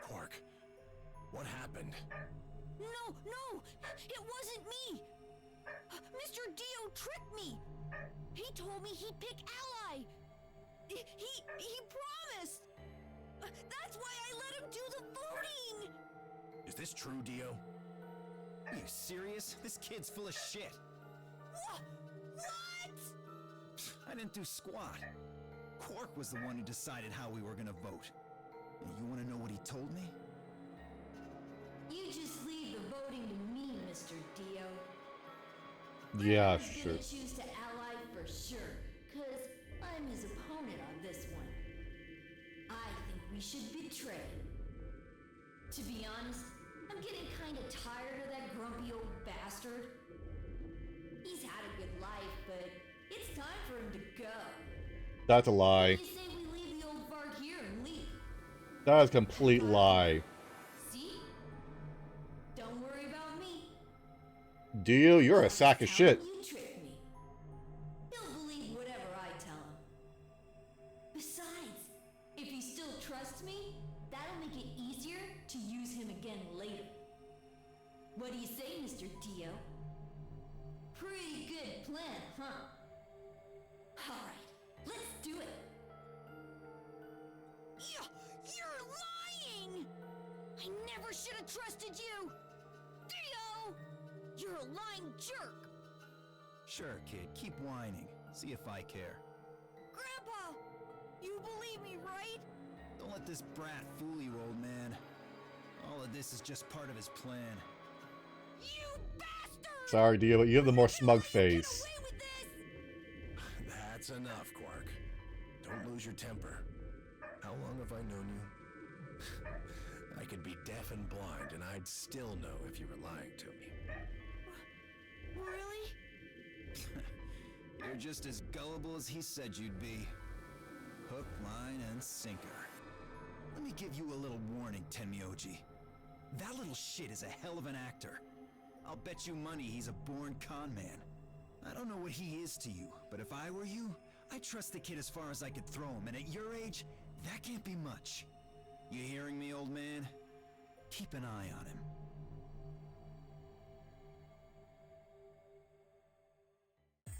Quark, what happened? No, no! It wasn't me! Mr. Dio tricked me! He told me he'd pick Ally! He promised! That's why I let him do the voting! Is this true, Dio? Are you serious? This kid's full of shit. What? I didn't do squat. Quark was the one who decided how we were gonna vote. And you wanna know what he told me? You just leave the voting to me, Mr. Dio. Yeah, I'm sure. gonna choose to ally for sure, cause I'm his opponent on this one. I think we should betray. To be honest, I'm getting kinda tired of that grumpy old bastard. He's had a good life, but it's time for him to go. That's a lie. What do you say we leave the old fart here and leave? That is a complete lie. See? Don't worry about me. Dio, you're a sack of Tell shit. him you tricked me. He'll believe whatever I tell him. Besides, if he still trusts me, that'll make it easier to use him again later. What do you say, Mr. Dio? Pretty good plan, huh? Alright, let's do it. You're lying! I never should have trusted you! Dio! You're a lying jerk! Sure, kid, keep whining. See if I care. Grandpa! You believe me, right? Don't let this brat fool you, old man. All of this is just part of his plan. You bastard! Sorry, Dio, but you have the more smug face. Get away with this! That's enough, Quark. Don't lose your temper. How long have I known you? I could be deaf and blind, and I'd still know if you were lying to me. Really? You're just as gullible as he said you'd be. Hook, line, and sinker. Let me give you a little warning, Tenmyoji. That little shit is a hell of an actor. I'll bet you money he's a born con man. I don't know what he is to you, but if I were you, I'd trust the kid as far as I could throw him, and at your age, that can't be much. You hearing me, old man? Keep an eye on him.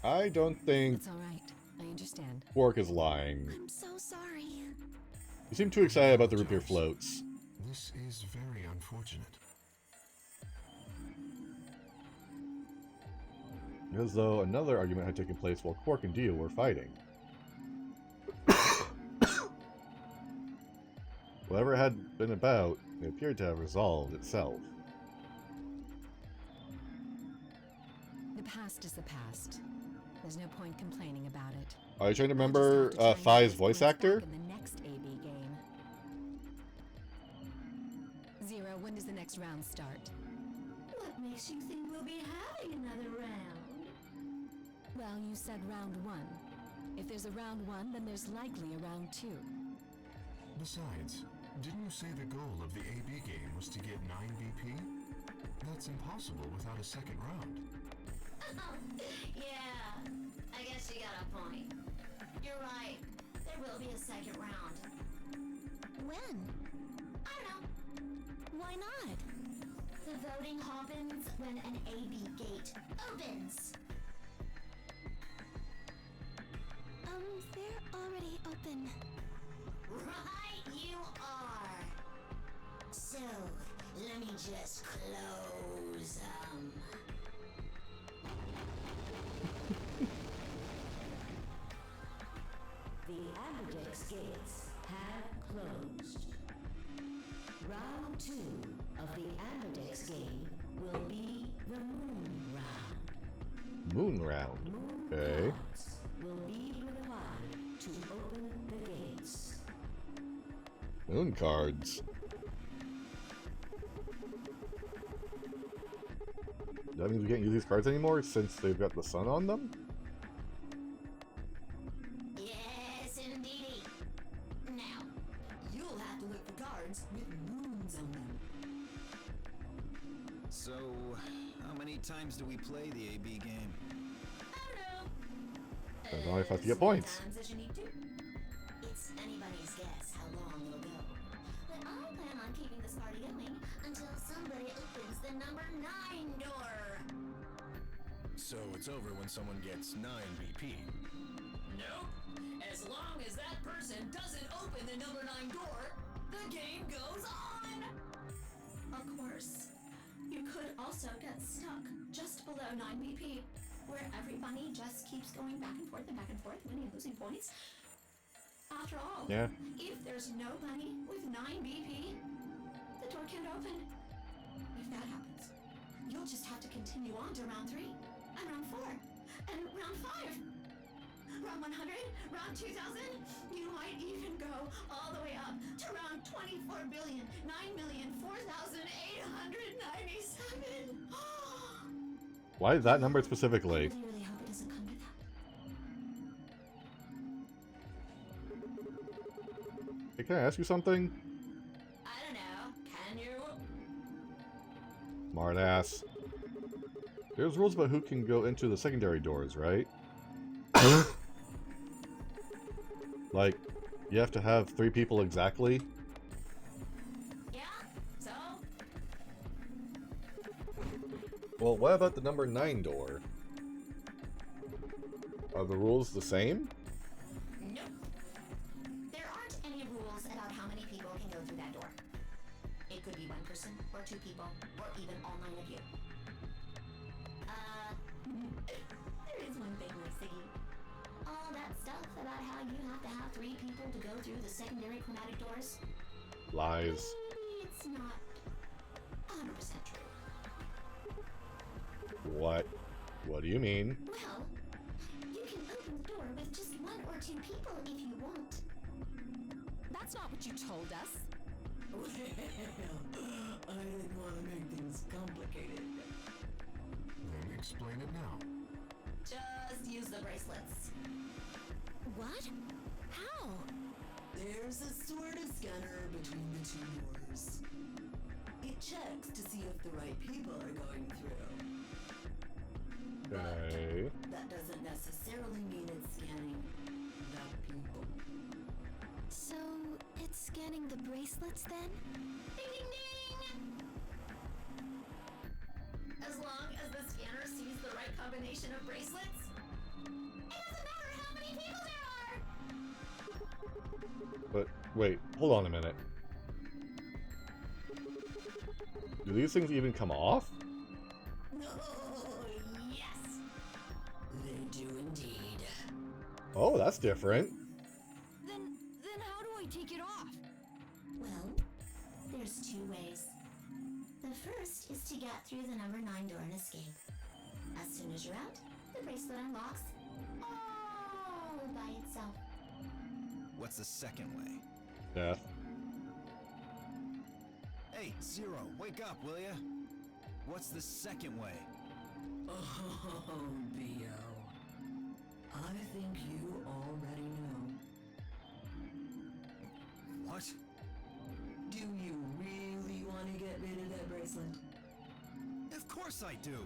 I don't think It's all right. I understand. Quark is lying. I'm so sorry. You seem too excited about the root beer floats. This is very unfortunate. As though another argument had taken place while Quark and Dio were fighting. Whatever it had been about, it appeared to have resolved itself. The past is the past. There's no point complaining about it. Are you trying to I'll just remember have to try and Fi's get these voice points actor? back in the next AB game. Zero, when does the next round start? What makes you think we'll be having another round? Well, you said round 1. If there's a round 1, then there's likely a round 2. Besides, didn't you say the goal of the AB game was to get 9 BP? That's impossible without a second round. Yeah, I guess you got a point. You're right. There will be a second round. When? I don't know. Why not? The voting happens when an AB gate opens. They're already open. Right you are. So, let me just close them. The Amberdex gates have closed. Round 2 of the Amberdex game will be the Moon Round. Moon round. Moon Okay. cards will be required to open the gates. Moon cards. That means we can't use these cards anymore since they've got the sun on them? Yes, indeedy. Now, You'll have to look for cards with moons on them. So, how many times do we play the AB game? I don't know. Depends on if I have to get points. Times as you need to. It's anybody's guess how long it'll go. But I plan on keeping this party going until somebody opens the number 9 door. So it's over when someone gets 9 BP. Nope. As long as that person doesn't open the number 9 door, the game goes on. Of course, you could also get stuck just below 9 BP, where every bunny just keeps going back and forth, winning and losing points. After all, Yeah. if there's no bunny with 9 BP, the door can't open. If that happens, you'll just have to continue on to round 3, and round 4, and round 5. Round 100, round 2000, you might even go all the way up to round 24,9,004,897. Why that number specifically? I really hope it doesn't come to that. Hey, can I ask you something? I don't know. Can you? Smartass. There's rules about who can go into the secondary doors, right? Like, you have to have 3 people exactly? Yeah? So? Well, what about the number 9 door? Are the rules the same? Nope. There aren't any rules about how many people can go through that door. It could be 1 person, or 2 people, or even all 9 of you. There is one thing, Siggy. All that stuff about how you have to have 3 people to go through the secondary chromatic doors, Lies. it's not 100% true. What? What do you mean? Well, you can open the door with just 1 or 2 people if you want. That's not what you told us. Well, I didn't want to make things complicated. Then explain it now. Just use the bracelets. What? How? There's a sort of scanner between the 2 doors. It checks to see if the right people are going through. Okay. But that doesn't necessarily mean it's scanning the people. So, it's scanning the bracelets then? Ding ding ding! As long as the scanner sees the right combination of bracelets, it doesn't matter how many people there are! But, wait, hold on a minute. Do these things even come off? Oh, yes! They do indeed. Oh, that's different. Then how do I take it off? Well, there's 2 ways. The first is to get through the number 9 door and escape. As soon as you're out, the bracelet unlocks, by itself. What's the second way? Death. Hey, Zero, wake up, will ya? What's the second way? Oh, B.O. I think you already know. What? Do you really want to get rid of that bracelet? Of course I do.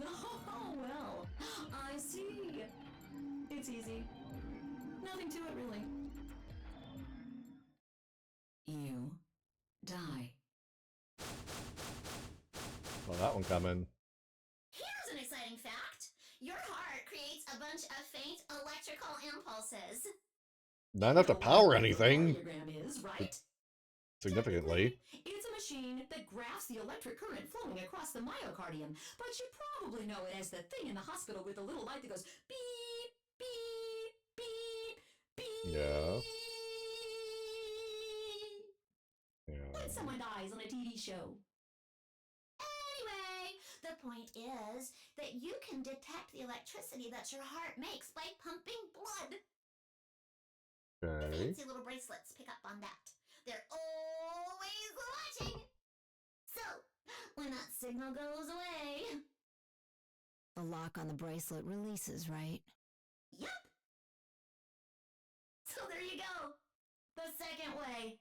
Oh, well, I see. It's easy. Nothing to it, really. You die. Well, that one coming. Here's an exciting fact. Your heart creates a bunch of faint electrical impulses. Not enough to power anything. Cardiogram is, right? Significantly. It's a machine that graphs the electric current flowing across the myocardium, but you probably know it as the thing in the hospital with the little light that goes beep, beep, beep, beep. Yeah. Yeah. When someone dies on a TV show. Anyway, the point is that you can detect the electricity that your heart makes by pumping blood. The Okay. fancy little bracelets pick up on that. They're always watching. So, when that signal goes away... The lock on the bracelet releases, right? Yup. So there you go. The second way.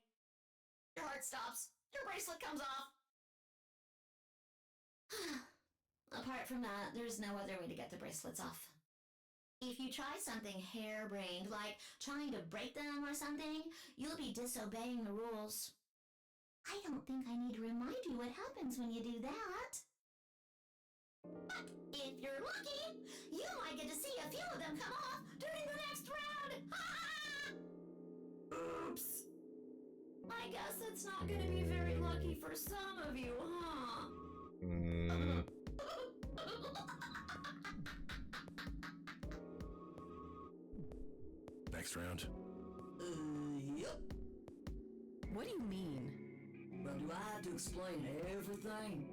Your heart stops. Your bracelet comes off. Apart from that, there's no other way to get the bracelets off. If you try something harebrained, like trying to break them or something, you'll be disobeying the rules. I don't think I need to remind you what happens when you do that. But if you're lucky, you might get to see a few of them come off during the next round. Oops. I guess it's not going to be very lucky for some of you, huh? Next round. Yep. What do you mean? Well, do I have to explain everything?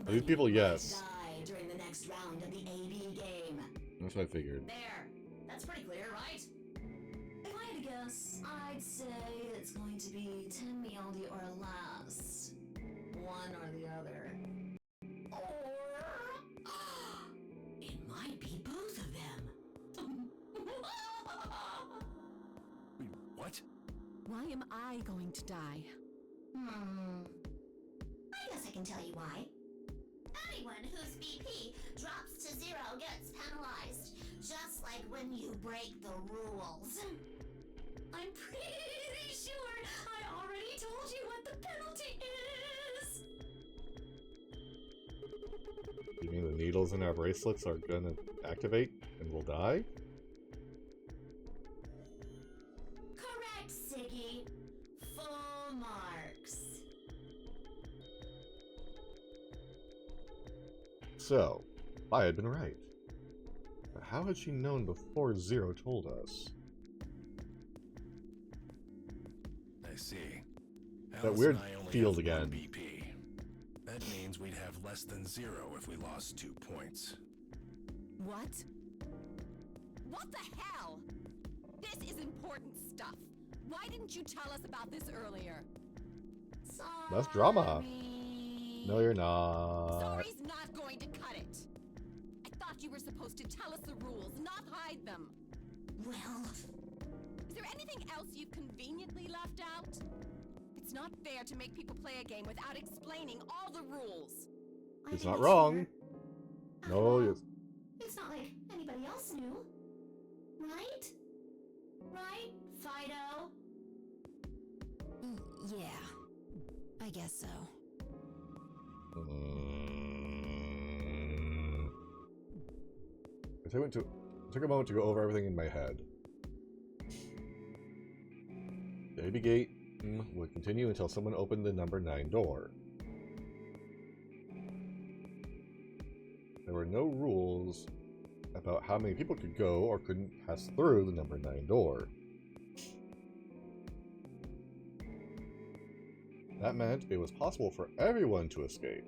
These people, yes. Die during the next round of the AB game. That's what I figured. There. That's pretty clear, right? If I had to guess, I'd say it's going to be 10 Miyaldi or less. One or the other. Or... It might be both of them. Wait, what? Why am I going to die? I guess I can tell you why. Anyone whose BP drops to 0 gets penalized, just like when you break the rules. I'm pretty sure I already told you what the penalty is. You mean the needles in our bracelets are gonna activate and we'll die? Correct, Siggy. Full marks. So, I had been right. But how had she known before Zero told us? I see. That Alice weird and I only field have one again. BP. That means we'd have less than 0 if we lost 2 points. What? What the hell? This is important stuff. Why didn't you tell us about this earlier? Sorry. That's drama. No, you're not. Sorry's not going to cut it. I thought you were supposed to tell us the rules, not hide them. Well, Is there anything else you've conveniently left out? It's not fair to make people play a game without explaining all the rules. I It's think not wrong. fair. No, After all, it's... It's not like anybody else knew. Right? Right, Fido? Yeah, I guess so. It took a moment to go over everything in my head. The baby gate would continue until someone opened the number 9 door. There were no rules about how many people could go or couldn't pass through the number 9 door. That meant it was possible for everyone to escape.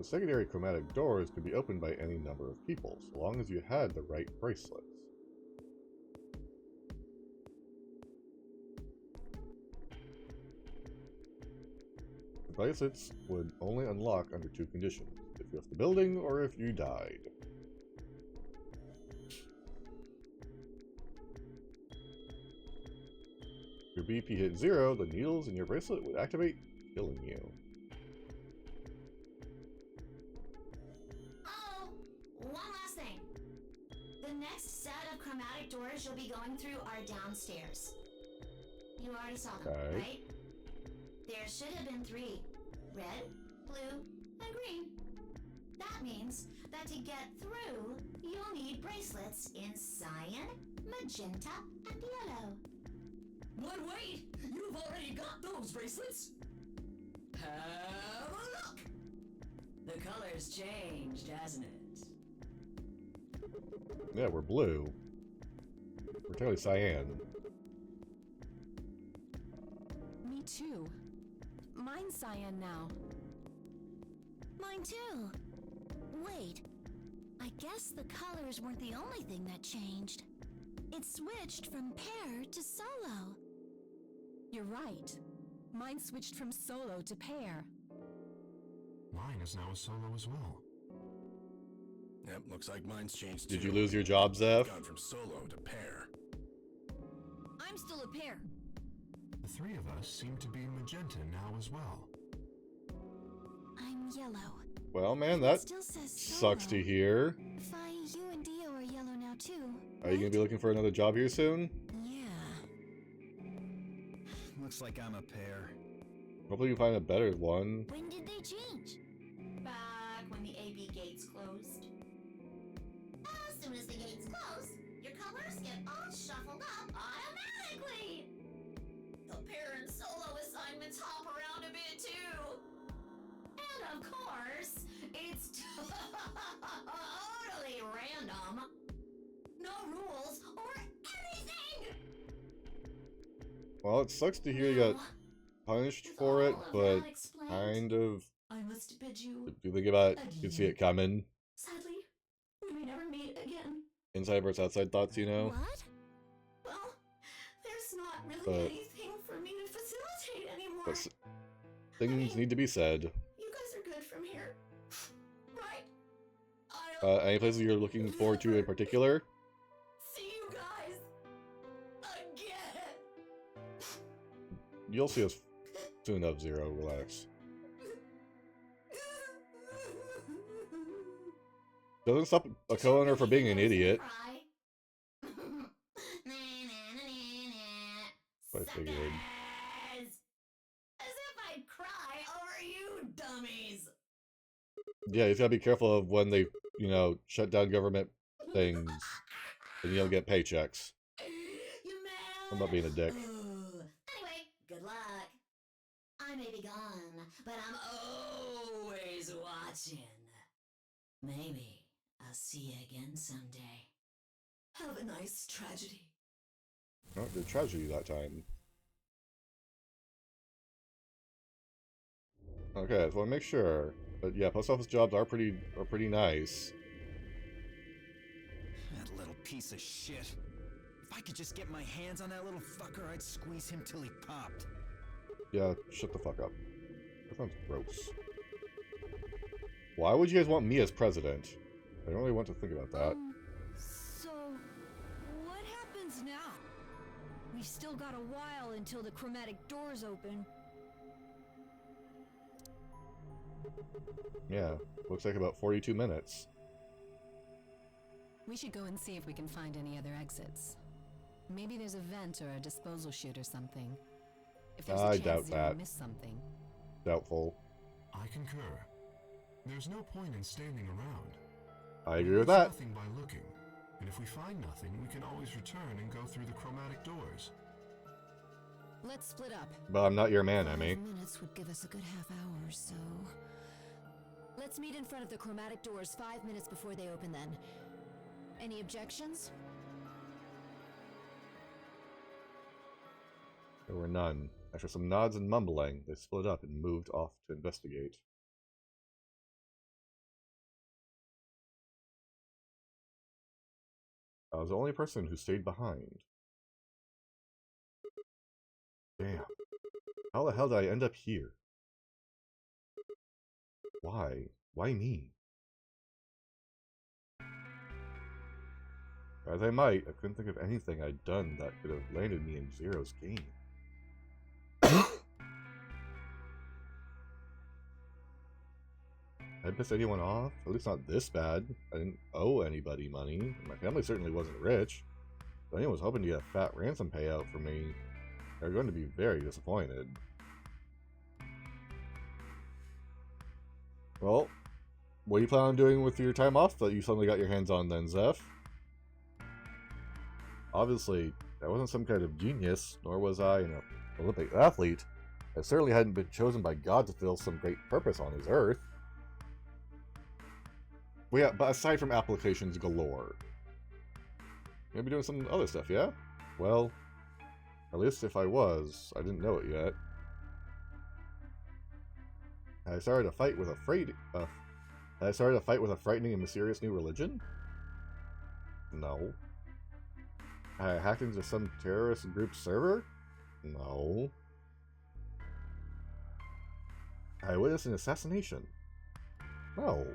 The secondary chromatic doors could be opened by any number of people, so long as you had the right bracelets. The bracelets would only unlock under two conditions: if you left the building or if you died. If your BP hit 0, the needles in your bracelet would activate, killing you. Oh, one last thing. The next set of chromatic doors you'll be going through are downstairs. You already saw them, Okay. right? There should have been 3. Red, blue, and green. That means that to get through, you'll need bracelets in cyan, magenta, and yellow. But wait! You've already got those bracelets! Have a look! The color's changed, hasn't it? Yeah, we're blue. We're totally cyan. Me too. Mine's cyan now. Mine too. Wait. I guess the colors weren't the only thing that changed. It switched from pair to solo. You're right. Mine switched from solo to pair. Mine is now a solo as well. Yep, looks like mine's changed Did too. you lose your job, Zeph? Gone from solo to pair. I'm still a pair. The 3 of us seem to be magenta now as well. I'm yellow. Well, man, It that still says sucks solo. to hear. Fi, you and Dio are yellow now too. Are you going to be looking for another job here soon? Yeah. Looks like I'm a pair. Hopefully you find a better one. When did they change? Back when the AB gates closed. As soon as the gates close, your colors get all shuffled up automatically. The pair and solo assignments hop around a bit too. And of course, it's totally random. No rules or anything. Well, it sucks to hear you got punished for it, All of but that explained, kind of. I must bid you If you think about it, you can see it coming. sadly, we may never meet again. Inside versus outside thoughts, you know? What? Well, there's not really But- anything for me to facilitate anymore. But things need to be said. You guys are good from here, right? Any places you're looking forward to in particular? See you guys again. You'll see us soon enough, Zero. Relax. Doesn't stop a co-owner from being an idiot. I figured. As if I'd cry over you dummies. Yeah, you gotta be careful of when they, you know, shut down government things and you don't get paychecks. You mad? I'm not being a dick. Ooh. Anyway, good luck. I may be gone, but I'm always watching. Maybe I'll see you again someday. Have a nice tragedy. Not good tragedy that time. Okay, I just want to make sure. But yeah, post office jobs are pretty nice. That little piece of shit. If I could just get my hands on that little fucker, I'd squeeze him till he popped. Yeah, shut the fuck up. That sounds gross. Why would you guys want me as president? I don't really want to think about that. So, what happens now? We've still got a while until the chromatic doors open. Yeah, looks like about 42 minutes. We should go and see if we can find any other exits. Maybe there's a vent or a disposal chute or something. If there's a I chance doubt Zero that. missed something. Doubtful. I concur. There's no point in standing around. I We agree with lose that. Nothing by looking, and if we find nothing, we can always return and go through the chromatic doors. Let's split up. But I'm not your man, Emmy. 5 minutes would give us a good half hour, so... Let's meet in front of the chromatic doors 5 minutes before they open then. Any objections? There were none. After some nods and mumbling, they split up and moved off to investigate. I was the only person who stayed behind. Damn. How the hell did I end up here? Why? Why me? As I might, I couldn't think of anything I'd done that could have landed me in Zero's game. I pissed anyone off? At least not this bad. I didn't owe anybody money. My family certainly wasn't rich. If anyone was hoping to get a fat ransom payout from me, they're going to be very disappointed. Well, what do you plan on doing with your time off that you suddenly got your hands on then, Zeph? Obviously, I wasn't some kind of genius, nor was I an Olympic athlete. I certainly hadn't been chosen by God to fulfill some great purpose on his earth. Well, yeah, but aside from applications galore, maybe doing some other stuff, yeah? Well, at least if I was, I didn't know it yet. I started a fight with a frightening and mysterious new religion? No. I hacked into some terrorist group server? No. I witnessed an assassination? No.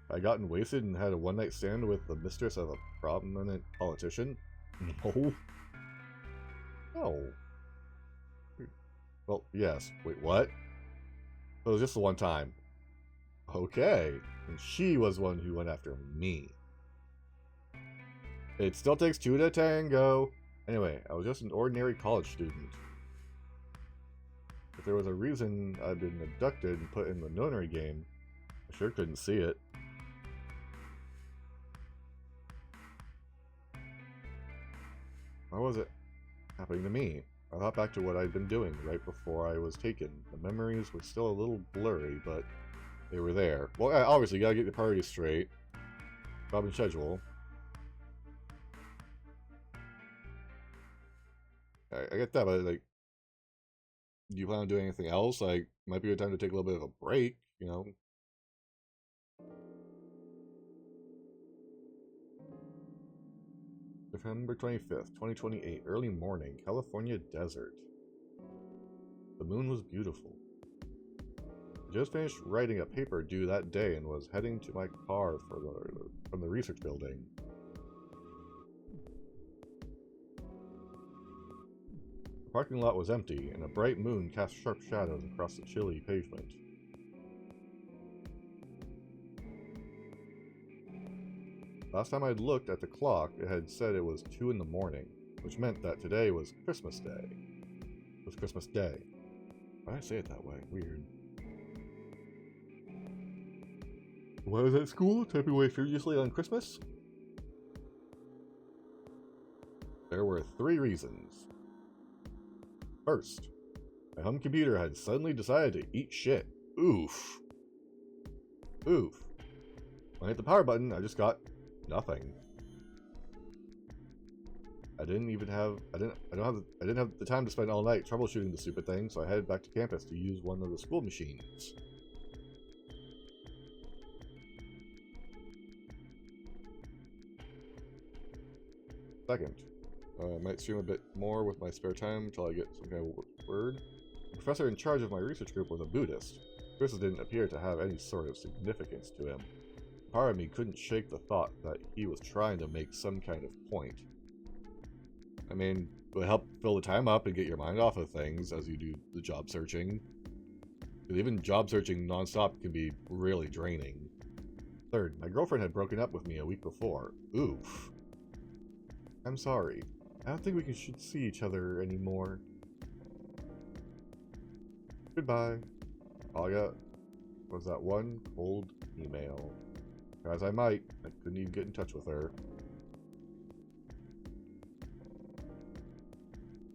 I gotten wasted and had a one-night stand with the mistress of a prominent politician? No. No. Well, yes. Wait, what? It was just the one time. Okay. And she was the one who went after me. It still takes two to tango. Anyway, I was just an ordinary college student. If there was a reason I'd been abducted and put in the nonary game, I sure couldn't see it. Why was it happening to me? I thought back to what I'd been doing right before I was taken. The memories were still a little blurry, but they were there. Well, obviously, you gotta get the priorities straight. Job and schedule. I get that, but, like, do you plan on doing anything else? Like, might be a good time to take a little bit of a break, you know? November 25th, 2028, early morning, California desert. The moon was beautiful. I just finished writing a paper due that day and was heading to my car from the research building. The parking lot was empty, and a bright moon cast sharp shadows across the chilly pavement. Last time I'd looked at the clock, it had said it was 2 in the morning, which meant that today was Christmas Day. It was Christmas Day. Why did I say it that way? Weird. Why was I at school, typing away furiously on Christmas? There were 3 reasons. First, my home computer had suddenly decided to eat shit. Oof. Oof. When I hit the power button, I just got nothing. I didn't have the time to spend all night troubleshooting the stupid thing, so I headed back to campus to use one of the school machines. Second, I might stream a bit more with my spare time until I get some kind of word. The professor in charge of my research group was a Buddhist. This didn't appear to have any sort of significance to him. Part of me couldn't shake the thought that he was trying to make some kind of point. I mean, it would help fill the time up and get your mind off of things as you do the job searching. Because even job searching non-stop can be really draining. Third, my girlfriend had broken up with me a week before. Oof. I'm sorry. I don't think we should see each other anymore. Goodbye. All I got was that one cold email. As I might, I couldn't even get in touch with her.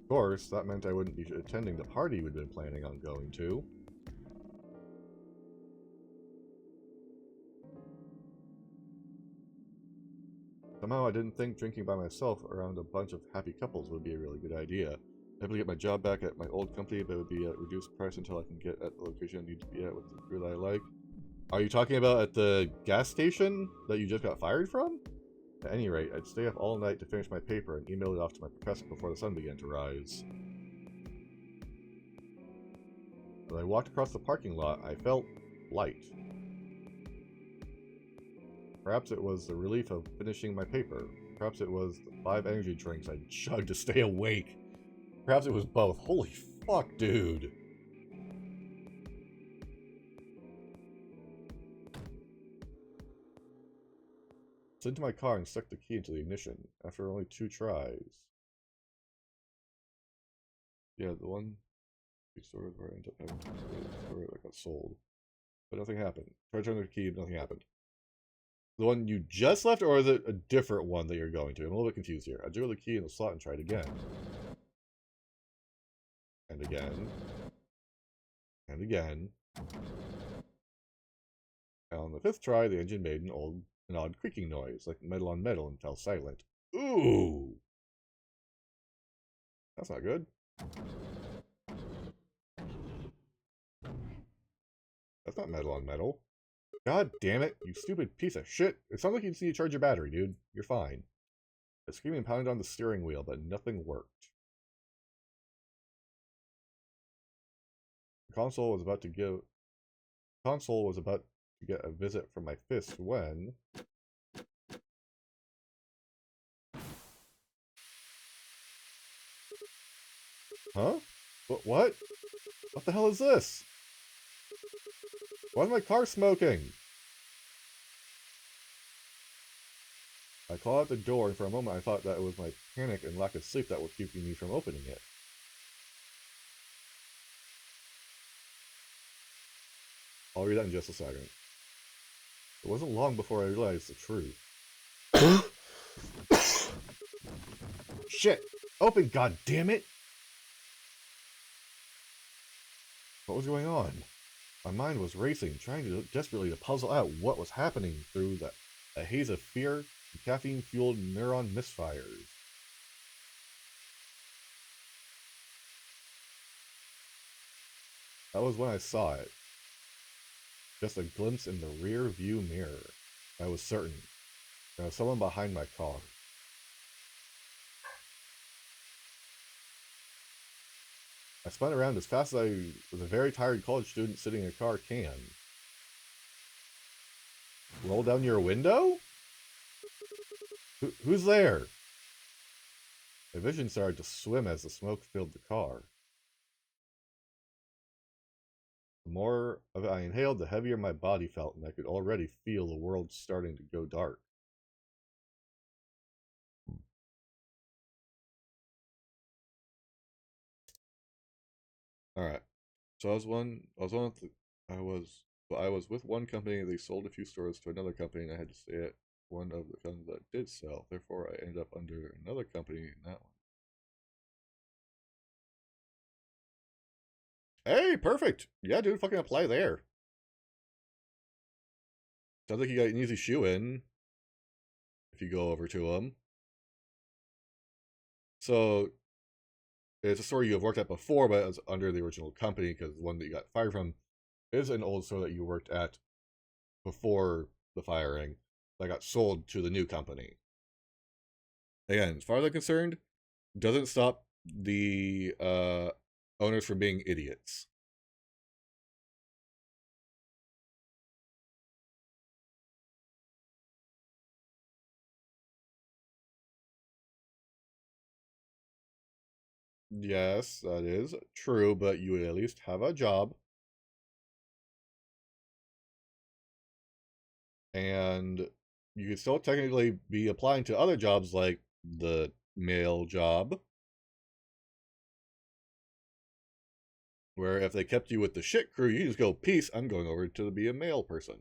Of course, that meant I wouldn't be attending the party we'd been planning on going to. Somehow I didn't think drinking by myself around a bunch of happy couples would be a really good idea. I'm able to get my job back at my old company, but it would be at a reduced price until I can get at the location I need to be at with the crew that I like. Are you talking about at the gas station that you just got fired from? At any rate, I'd stay up all night to finish my paper and email it off to my professor before the sun began to rise. As I walked across the parking lot, I felt light. Perhaps it was the relief of finishing my paper. Perhaps it was the 5 energy drinks I chugged to stay awake. Perhaps it was both. Holy fuck, dude. I slid into my car and stuck the key into the ignition, after only 2 tries. Yeah, the one stores where I ended up having to store that got sold. But nothing happened. Tried to turn the key, nothing happened. The one you just left, or is it a different one that you're going to? I'm a little bit confused here. I drew the key in the slot and tried again. And again. And again. And on the 5th try, the engine made an odd creaking noise, like metal on metal, and fell silent. Ooh! That's not good. That's not metal on metal. God damn it, you stupid piece of shit. It sounds like you just need to charge your battery, dude. You're fine. I screamed and pounded on the steering wheel, but nothing worked. The console was about to get a visit from my fist when... Huh? What? What the hell is this? Why is my car smoking? I clawed out the door, and for a moment I thought that it was my panic and lack of sleep that were keeping me from opening it. I'll read that in just a second. It wasn't long before I realized the truth. Shit! Open, goddammit! What was going on? My mind was racing, trying desperately to puzzle out what was happening through a haze of fear and caffeine-fueled neuron misfires. That was when I saw it. Just a glimpse in the rear view mirror. I was certain. There was someone behind my car. I spun around as fast as I was a very tired college student sitting in a car can. Roll down your window? Who's there? My vision started to swim as the smoke filled the car. The more of it I inhaled, the heavier my body felt, and I could already feel the world starting to go dark. Alright. So I was with one company, they sold a few stores to another company, and I had to stay at one of the companies that did sell. Therefore, I ended up under another company in that one. Hey, perfect! Yeah, dude, fucking apply there. Sounds like you got an easy shoe-in if you go over to them. So, it's a store you have worked at before, but it was under the original company, because the one that you got fired from is an old store that you worked at before the firing that got sold to the new company. Again, as far as I'm concerned, doesn't stop the owners from being idiots. Yes, that is true, but you would at least have a job. And you could still technically be applying to other jobs like the mail job, where if they kept you with the shit crew, you just go, peace, I'm going over to be a mail person.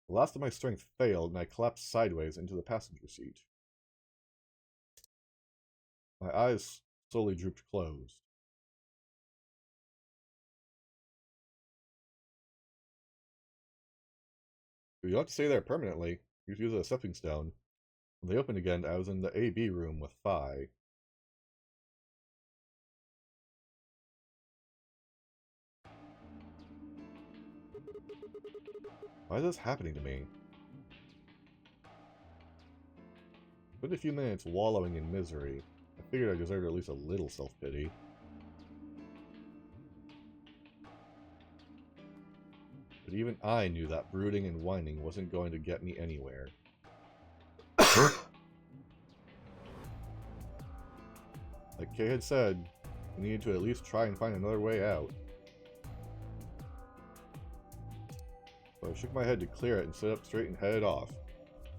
The last of my strength failed, and I collapsed sideways into the passenger seat. My eyes slowly drooped closed. You don't have to stay there permanently. You can use it as a stepping stone. When they opened again, I was in the AB room with Phi. Why is this happening to me? Spent a few minutes wallowing in misery. I figured I deserved at least a little self-pity. But even I knew that brooding and whining wasn't going to get me anywhere. Like Kay had said, we needed to at least try and find another way out. So I shook my head to clear it and stood up straight and headed off.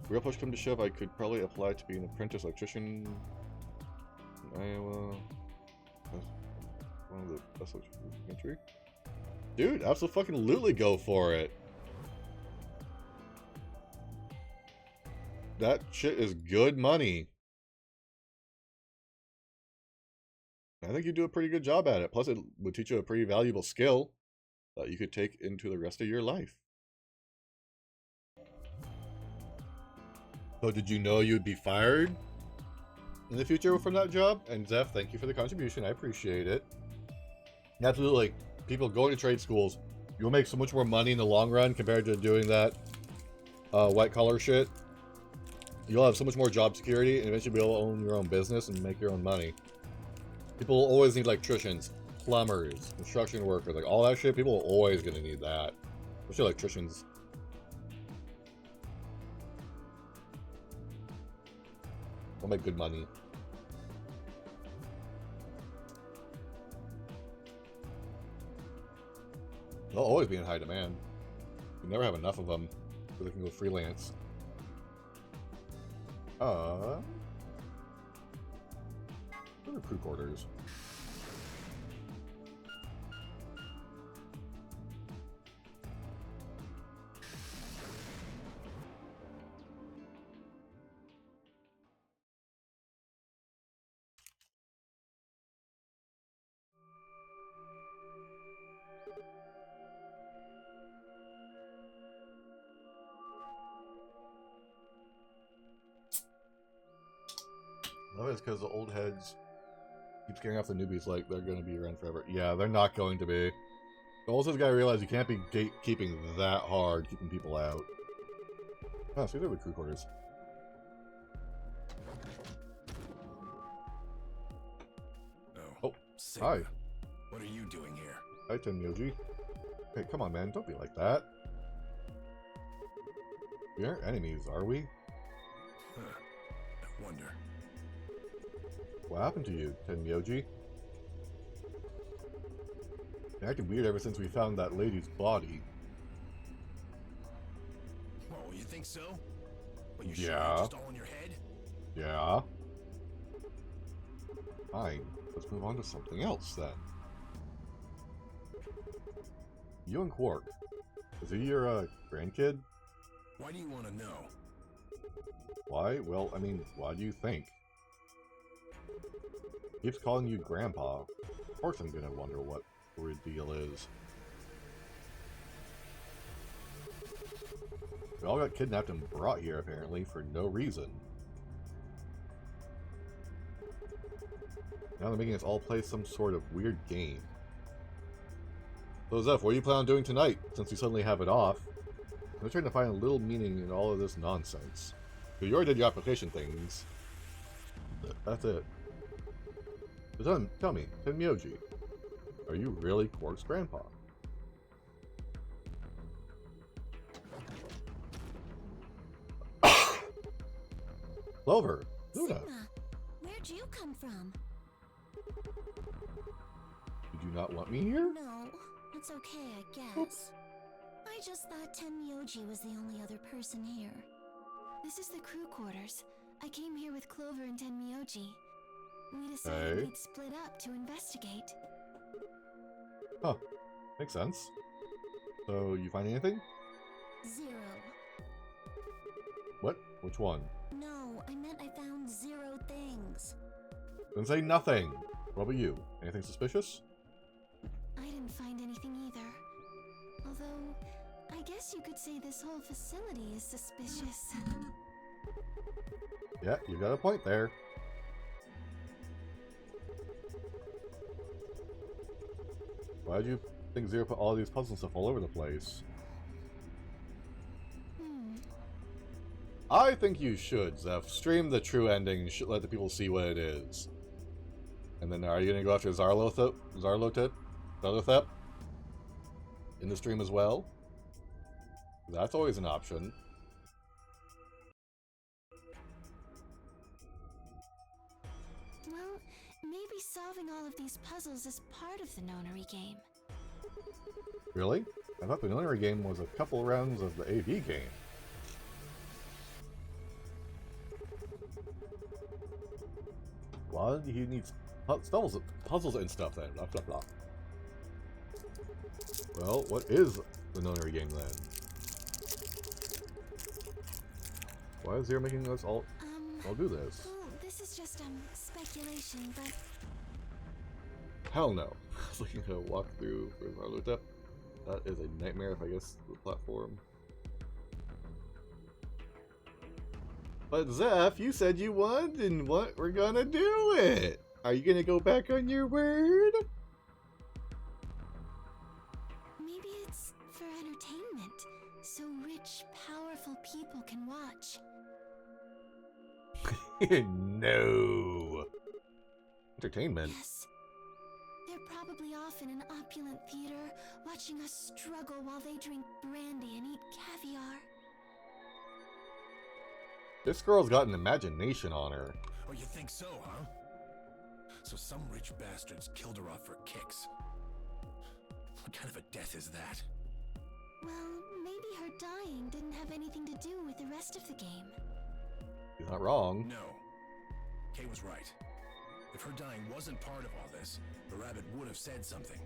Real push come to shove, I could probably apply to be an apprentice electrician in Iowa. That's one of the best electricians in the country. Dude, absolutely go for it. That shit is good money. I think you do a pretty good job at it. Plus, it would teach you a pretty valuable skill that you could take into the rest of your life. So did you know you'd be fired in the future from that job? And Zeph, thank you for the contribution. I appreciate it. Absolutely. People going to trade schools, you'll make so much more money in the long run compared to doing that white collar shit. You'll have so much more job security and eventually be able to own your own business and make your own money. People will always need electricians, plumbers, construction workers, like all that shit. People are always going to need that. Especially electricians. They'll make good money. They'll always be in high demand. You never have enough of them, so they can go freelance. What are crew quarters? Love it because the old heads keep scaring off the newbies like they're going to be around forever. Yeah, they're not going to be. The old heads gotta realize you can't be gatekeeping that hard, keeping people out. Oh, so they're the crew quarters. Oh, hi. What are you doing here? Hi, Tenyoji. Hey, come on, man. Don't be like that. We aren't enemies, are we? Huh. I wonder. What happened to you, Tenyoji? You're acting weird ever since we found that lady's body. Oh, you think so? But you sure Yeah. it's just all in your head? Yeah. Fine. Let's move on to something else, then. You and Quark. Is he your, grandkid? Why do you want to know? Why? Well, I mean, why do you think? Keeps calling you Grandpa. Of course I'm gonna wonder what the weird deal is. We all got kidnapped and brought here, apparently, for no reason. Now they're making us all play some sort of weird game. So Zeph, what do you plan on doing tonight, since you suddenly have it off? I'm trying to find a little meaning in all of this nonsense. You already did your application things. That's it. But tell me, Tenyoji, are you really Quark's grandpa? Clover, Luna, Sigma, where'd you come from? did you not want me here? No, it's okay, I guess. I just thought Tenyoji was the only other person here. This is the crew quarters. I came here with Clover and Tenmyoji. We decided Hey. we'd split up to investigate. Huh, makes sense. So, you find anything? 0. What? Which one? No, I meant I found 0 things. Then say nothing. What about you? Anything suspicious? I didn't find anything either. Although, I guess you could say this whole facility is suspicious. Yeah, you got a point there. Why did you think Zero put all these puzzle stuff all over the place? I think you should, Zeph. Stream the true ending. Let the people see what it is. And then are you going to go after Zarlothep in the stream as well? That's always an option. Well, maybe solving all of these puzzles is part of the nonary game. Really? I thought the nonary game was a couple rounds of the AV game. Why do you need puzzles and stuff then? Blah, blah, blah. Well, what is the nonary game then? Why is Zero making us all do this? Well, this is just speculation, but Hell no. I was looking at a walkthrough for Zarlothep. That is a nightmare if I guess the platform. But Zeph, you said you wanted and what we're gonna do it. Are you gonna go back on your word? maybe it's for entertainment, so rich, powerful people can watch. No. Entertainment? Yes. They're probably off in an opulent theater, watching us struggle while they drink brandy and eat caviar. This girl's got an imagination on her. Oh, you think so, huh? So some rich bastards killed her off for kicks. What kind of a death is that? Well, maybe her dying didn't have anything to do with the rest of the game. You're not wrong. No. Kay was right. If her dying wasn't part of all this, the rabbit would have said something.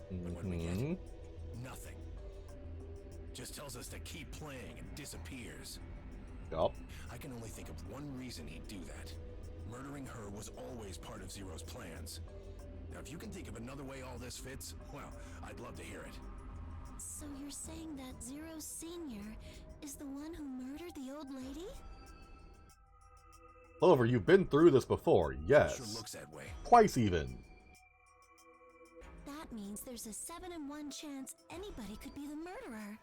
But what we get? Nothing. Just tells us to keep playing and disappears. Yup. I can only think of one reason he'd do that. Murdering her was always part of Zero's plans. Now, if you can think of another way all this fits, well, I'd love to hear it. So you're saying that Zero Senior is the one who murdered the old lady? Clover, you've been through this before, yes. Sure looks that way. Twice even. That means there's a 7 in 1 chance anybody could be the murderer.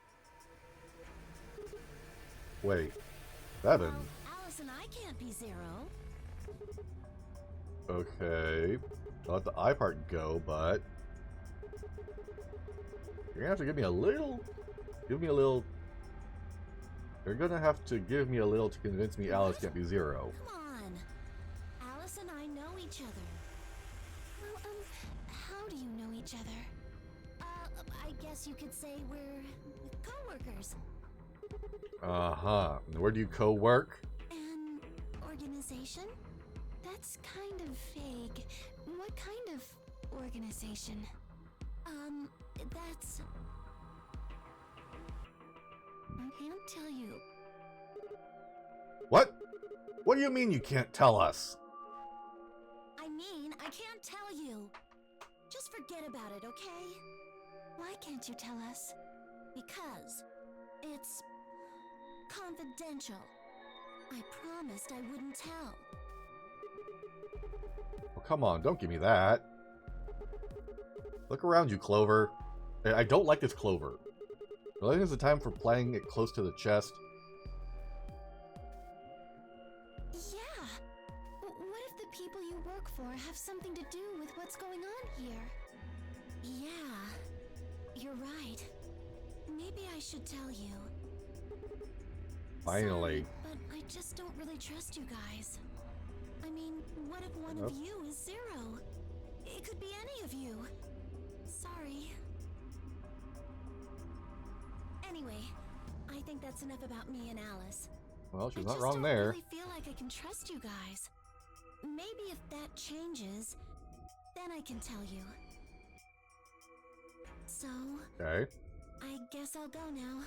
Wait. 7? Well, Alice and I can't be Zero. Okay. I'll let the I part go, but you're gonna have to give me a little. You're gonna have to give me a little to convince me Alice can't be Zero. Come on. Alice and I know each other. Well, how do you know each other? I guess you could say we're co-workers. Uh-huh. And where do you co-work? An organization? That's kind of vague. What kind of organization? That's... I can't tell you. What? What do you mean you can't tell us? I mean, I can't tell you. Just forget about it, okay? Why can't you tell us? Because it's confidential. I promised I wouldn't tell. Oh, come on, don't give me that. Look around you, Clover. I don't like this Clover. I think it's the time for playing it close to the chest. Yeah. What if the people you work for have something to do with what's going on here? Yeah. You're right. Maybe I should tell you. Finally. Sorry, but I just don't really trust you guys. I mean, what if one of you is Zero? It could be any of you. Sorry. Anyway, I think that's enough about me and Alice. Well, she's I not wrong just there. don't really feel like I can trust you guys. Maybe if that changes, then I can tell you. So, Okay. I guess I'll go now.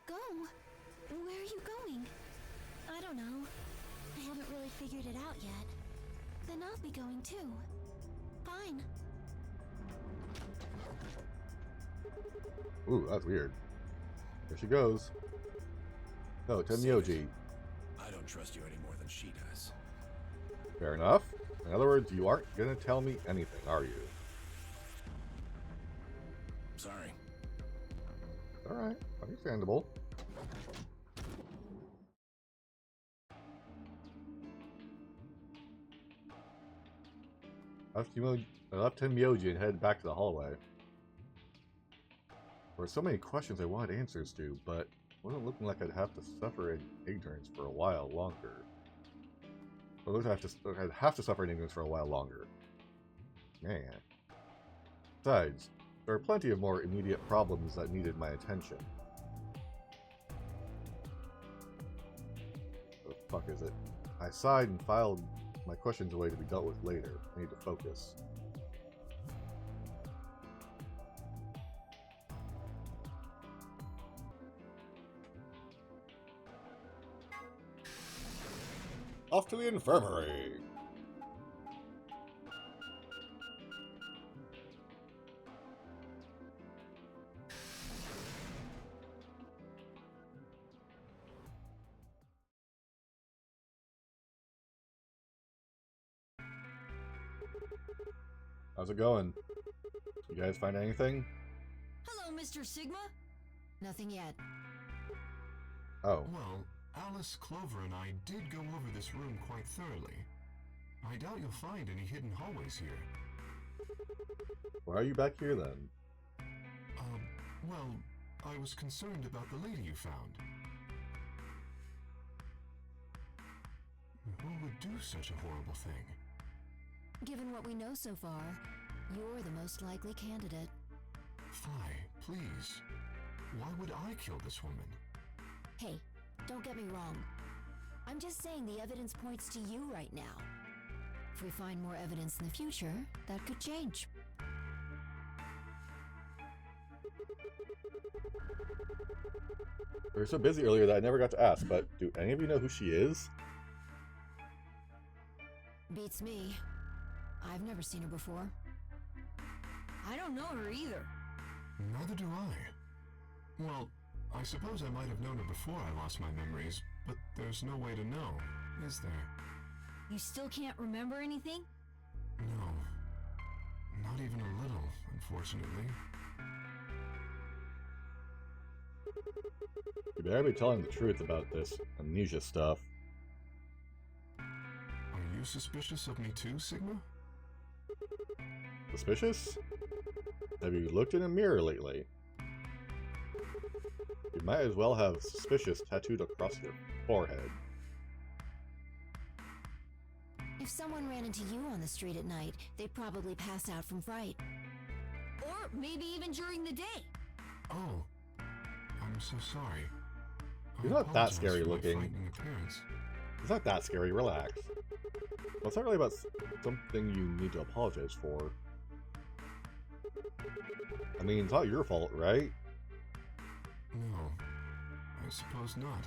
Go? Where are you going? I don't know. I haven't really figured it out yet. Then I'll be going too. Fine. Ooh, that's weird. There she goes. Oh, Tenmyoji. I don't trust you any more than she does. Fair enough. In other words, you aren't gonna tell me anything, are you? Sorry. Alright, understandable. I left Tenmyoji and headed back to the hallway. There were so many questions I wanted answers to, but it wasn't looking like I'd have to suffer in ignorance for a while longer. Or it looked like I'd have to suffer in ignorance for a while longer. Man. Besides, there are plenty of more immediate problems that needed my attention. What the fuck is it? I sighed and filed my questions away to be dealt with later. I need to focus. Off to the infirmary! How's it going? You guys find anything? Hello, Mr. Sigma? Nothing yet. Oh. Well, Alice, Clover, and I did go over this room quite thoroughly. I doubt you'll find any hidden hallways here. Why are you back here then? Well, I was concerned about the lady you found. Who would do such a horrible thing? Given what we know so far, you're the most likely candidate. Fly, please. Why would I kill this woman? Hey, don't get me wrong. I'm just saying the evidence points to you right now. If we find more evidence in the future, that could change. We were so busy earlier that I never got to ask, but do any of you know who she is? Beats me. I've never seen her before. I don't know her either. Neither do I. Well, I suppose I might have known her before I lost my memories, but there's no way to know, is there? You still can't remember anything? No. Not even a little, unfortunately. You better be telling the truth about this amnesia stuff. Are you suspicious of me too, Sigma? Suspicious? Have you looked in a mirror lately? You might as well have suspicious tattooed across your forehead. If someone ran into you on the street at night, they'd probably pass out from fright. Or maybe even during the day. Oh, I'm so sorry. You're not that scary looking. It's not that scary, relax. Well, it's not really about something you need to apologize for. I mean, it's not your fault, right? No, I suppose not.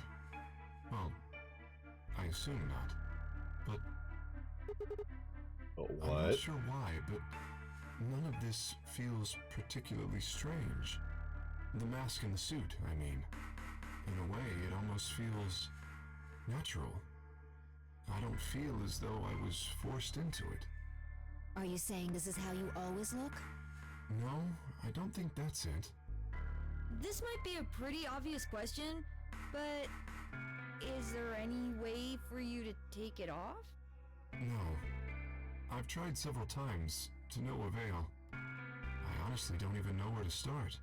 Well, I assume not. But I'm what? not sure why, but none of this feels particularly strange. The mask and the suit, I mean. In a way, it almost feels natural. I don't feel as though I was forced into it. Are you saying this is how you always look? No, I don't think that's it. This might be a pretty obvious question, but is there any way for you to take it off? No. I've tried several times, to no avail. I honestly don't even know where to start.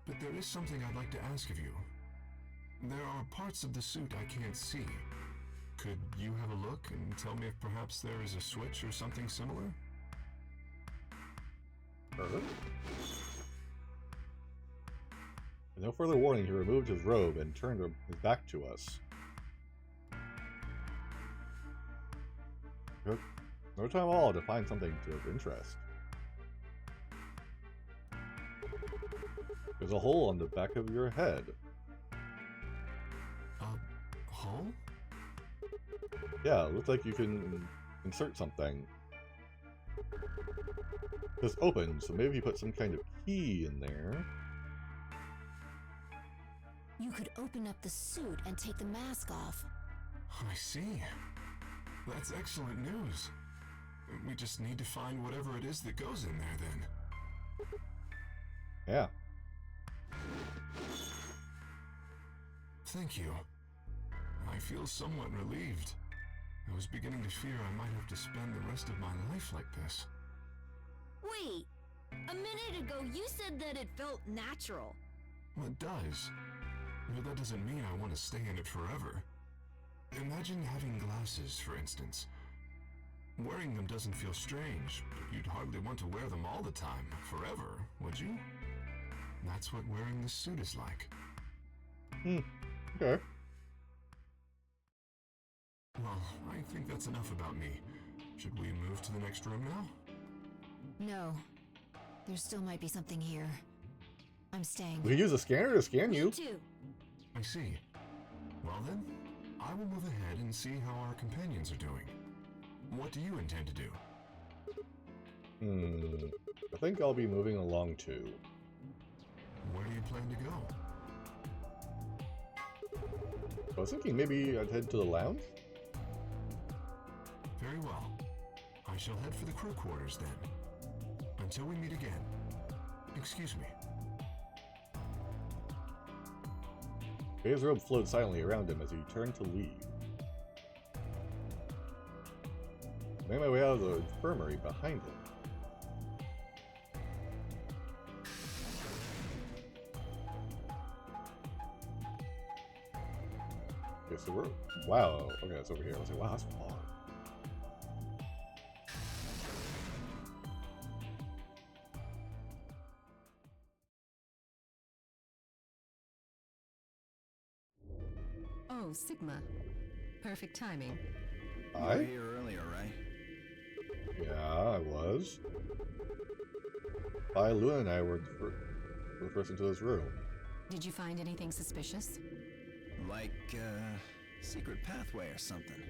But there is something I'd like to ask of you. There are parts of the suit I can't see. Could you have a look and tell me if perhaps there is a switch or something similar? With no further warning, he removed his robe and turned his back to us. Took no time at all to find something of interest. There's a hole on the back of your head. A hole? Yeah, it looks like you can insert something. It's open, so maybe you put some kind of key in there. You could open up the suit and take the mask off. I see. That's excellent news. We just need to find whatever it is that goes in there, then. Yeah. Thank you. I feel somewhat relieved. I was beginning to fear I might have to spend the rest of my life like this. Wait, a minute ago you said that it felt natural. Well, it does. But that doesn't mean I want to stay in it forever. Imagine having glasses, for instance. Wearing them doesn't feel strange, but you'd hardly want to wear them all the time, forever, would you? That's what wearing this suit is like. Okay. Well, I think that's enough about me. Should we move to the next room now? No. There still might be something here. I'm staying. We can use a scanner to scan you. Me too. I see. Well then, I will move ahead and see how our companions are doing. What do you intend to do? I think I'll be moving along too. Where do you plan to go? I was thinking maybe I'd head to the lounge? Very well. I shall head for the crew quarters then. Until we meet again. Excuse me. His robe flowed silently around him as he turned to leave. I made my way out of the infirmary behind him. Okay, so we're... Wow. Okay, it's over here. I was like, wow, that's long. Oh, Sigma. Perfect timing. You were here earlier, right? Yeah, I was. Luna and I were the first into this room. Did you find anything suspicious? Like, secret pathway or something.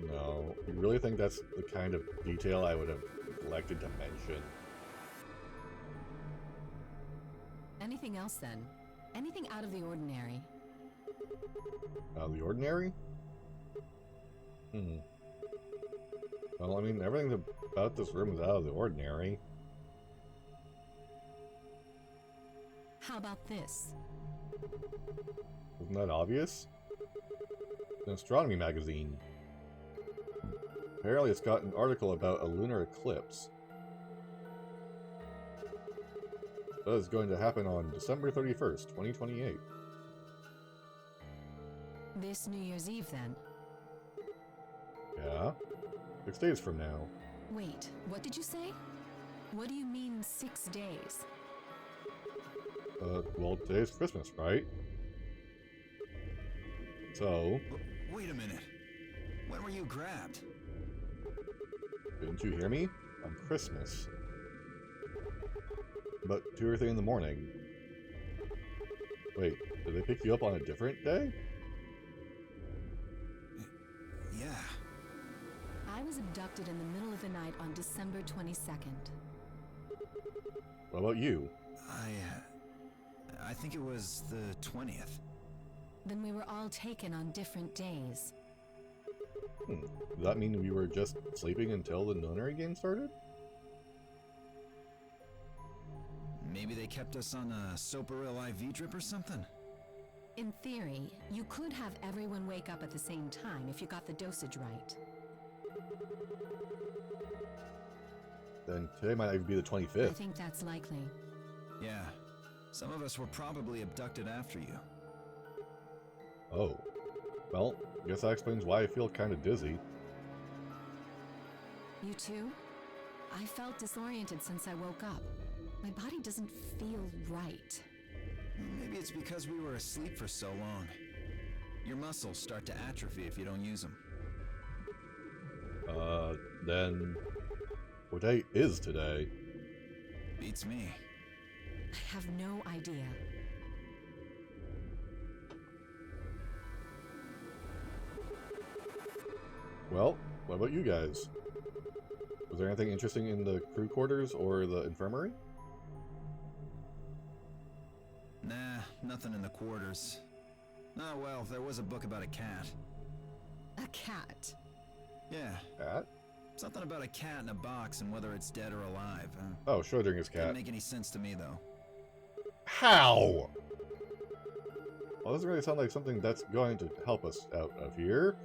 No. You really think that's the kind of detail I would have elected to mention? Anything else then? Anything out of the ordinary? Out of the ordinary? Well, I mean, everything about this room is out of the ordinary. How about this? Isn't that obvious? It's an astronomy magazine. Apparently it's got an article about a lunar eclipse. That is going to happen on December 31st, 2028. This New Year's Eve then? Yeah? 6 days from now. Wait, what did you say? What do you mean 6 days? Well, today's Christmas, right? So... Wait a minute. When were you grabbed? Didn't you hear me? On Christmas. About 2 or 3 in the morning. Wait, did they pick you up on a different day? Yeah. I was abducted in the middle of the night on December 22nd. What about you? I think it was the 20th. Then we were all taken on different days. Does that mean we were just sleeping until the nunnery game started? Maybe they kept us on a Soparil IV drip or something? In theory, you could have everyone wake up at the same time if you got the dosage right. Then today might even be the 25th. I think that's likely. Yeah. Some of us were probably abducted after you. Oh. Well, I guess that explains why I feel kind of dizzy. You too? I felt disoriented since I woke up. My body doesn't feel right. Maybe it's because we were asleep for so long. Your muscles start to atrophy if you don't use them. Then... What day is today? Beats me. I have no idea. Well, what about you guys? Was there anything interesting in the crew quarters or the infirmary? Nah, nothing in the quarters. Oh well, there was a book about a cat. A cat? Yeah. Cat? Something about a cat in a box and whether it's dead or alive. Oh, Schrodinger's cat. Didn't make any sense to me though. How? Well, doesn't really sound like something that's going to help us out of here.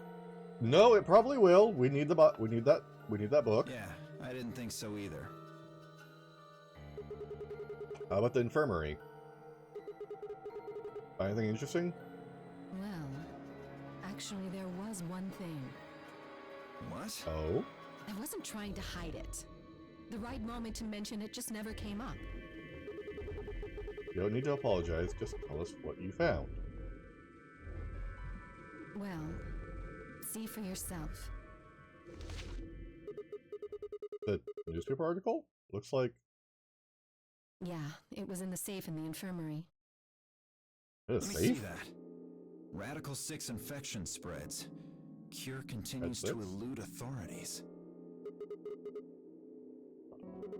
No, it probably will. We need the we need that book. Yeah, I didn't think so either. How about the infirmary? Anything interesting? Well, actually there was one thing. What? Oh? I wasn't trying to hide it. The right moment to mention it just never came up. You don't need to apologize. Just tell us what you found. Well, see for yourself. The newspaper article? Looks like... Yeah, it was in the safe in the infirmary. Is Let it me see safe? that. Radical 6 infection spreads. Cure continues to elude authorities.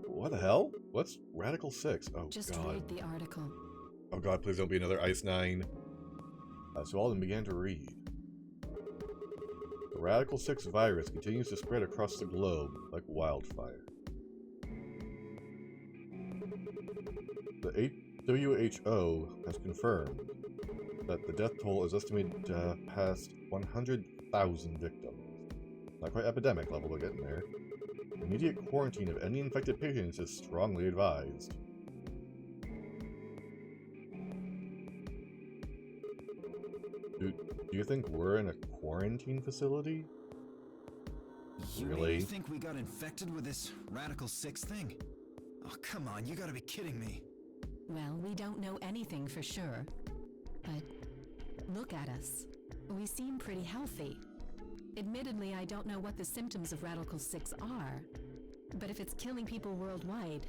What the hell? What's Radical 6? Oh, Just God. read the article. Oh, God, please don't be another Ice 9. So Alden began to read. The Radical 6 virus continues to spread across the globe like wildfire. The WHO has confirmed that the death toll is estimated to have passed 100,000 victims. Not quite epidemic level, but getting there. Immediate quarantine of any infected patients is strongly advised. Do you think we're in a quarantine facility? You Really? really think we got infected with this Radical 6 thing? Oh, come on, you gotta be kidding me. Well, we don't know anything for sure. But look at us. We seem pretty healthy. Admittedly, I don't know what the symptoms of Radical 6 are. But if it's killing people worldwide,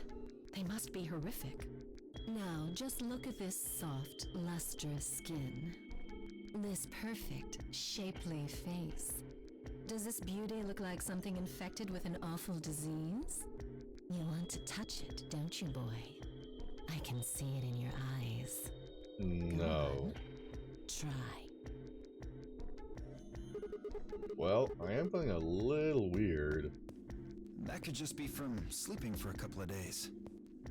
they must be horrific. Now, just look at this soft, lustrous skin. This perfect, shapely face. Does this beauty look like something infected with an awful disease? You want to touch it, don't you, boy? I can see it in your eyes. No. Go on. Try. Well, I am feeling a little weird. That could just be from sleeping for a couple of days.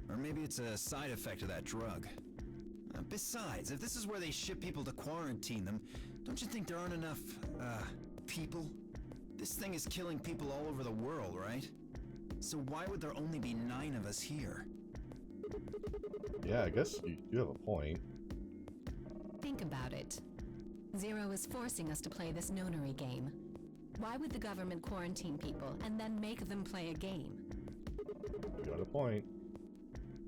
Or maybe it's a side effect of that drug. Besides, if this is where they ship people to quarantine them, don't you think there aren't enough, people? This thing is killing people all over the world, right? So why would there only be 9 of us here? Yeah, I guess you have a point. Think about it. Zero is forcing us to play this nonary game. Why would the government quarantine people and then make them play a game? You got a point.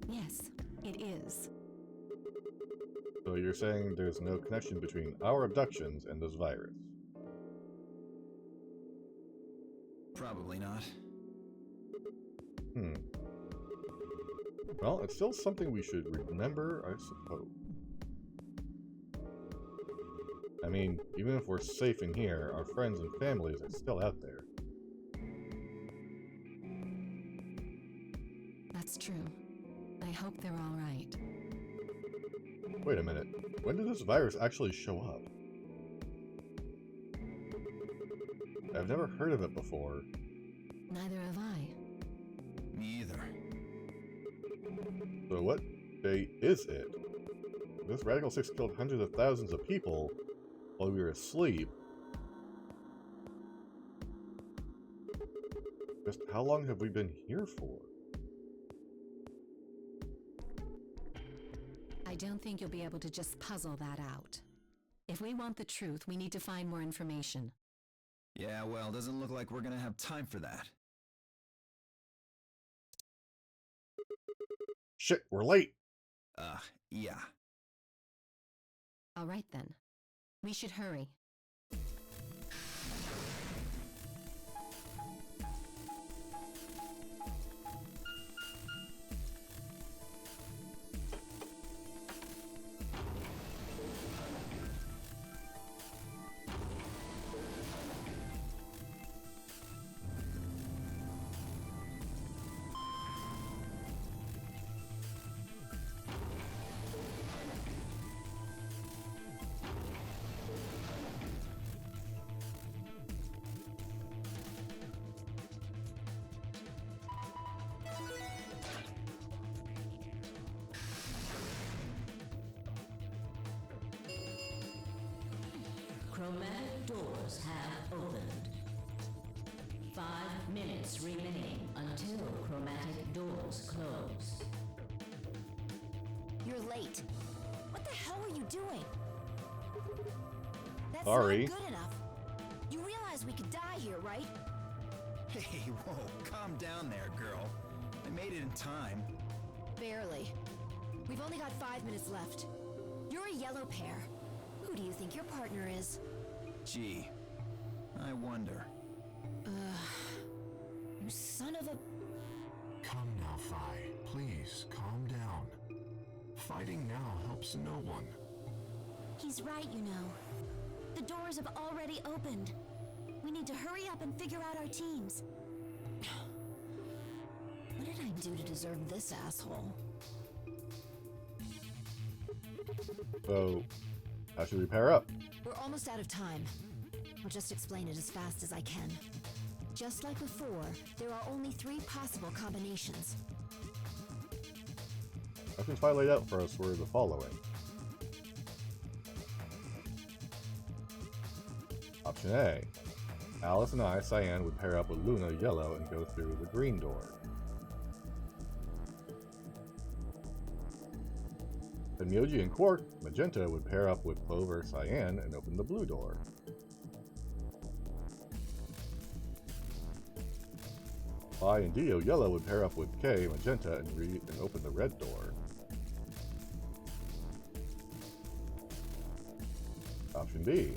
Yes, it is. So you're saying there's no connection between our abductions and this virus? Probably not. Well, it's still something we should remember, I suppose. I mean, even if we're safe in here, our friends and families are still out there. That's true. I hope they're all right. Wait a minute. When did this virus actually show up? I've never heard of it before. Neither have I. Me either. So what day is it? This Radical 6 killed hundreds of thousands of people while we were asleep. Just how long have we been here for? I don't think you'll be able to just puzzle that out. If we want the truth, we need to find more information. Yeah, well, doesn't look like we're gonna have time for that. Shit, we're late! Yeah. All right then. We should hurry. chromatic doors have opened. 5 minutes remain until chromatic doors close. You're late. What the hell are you doing? That's Sorry. not good enough. You realize we could die here, right? Hey, whoa, calm down there, girl. I made it in time. Barely. We've only got 5 minutes left. You're a yellow pair. Who do you think your partner is? Gee, I wonder. You son of a... Come now, Phi. Please, calm down. Fighting now helps no one. He's right, you know. The doors have already opened. We need to hurry up and figure out our teams. What did I do to deserve this asshole? So, how should we pair up? We're almost out of time. I'll just explain it as fast as I can. Just like before, there are only 3 possible combinations. Options Phi laid out for us were the following. Option A. Alice and I, Cyan, would pair up with Luna, Yellow, and go through the green door. Then Myoji and Quark, Magenta, would pair up with Clover, Cyan, and open the blue door. Phi and Dio, Yellow, would pair up with K, Magenta, and open the red door. Option B.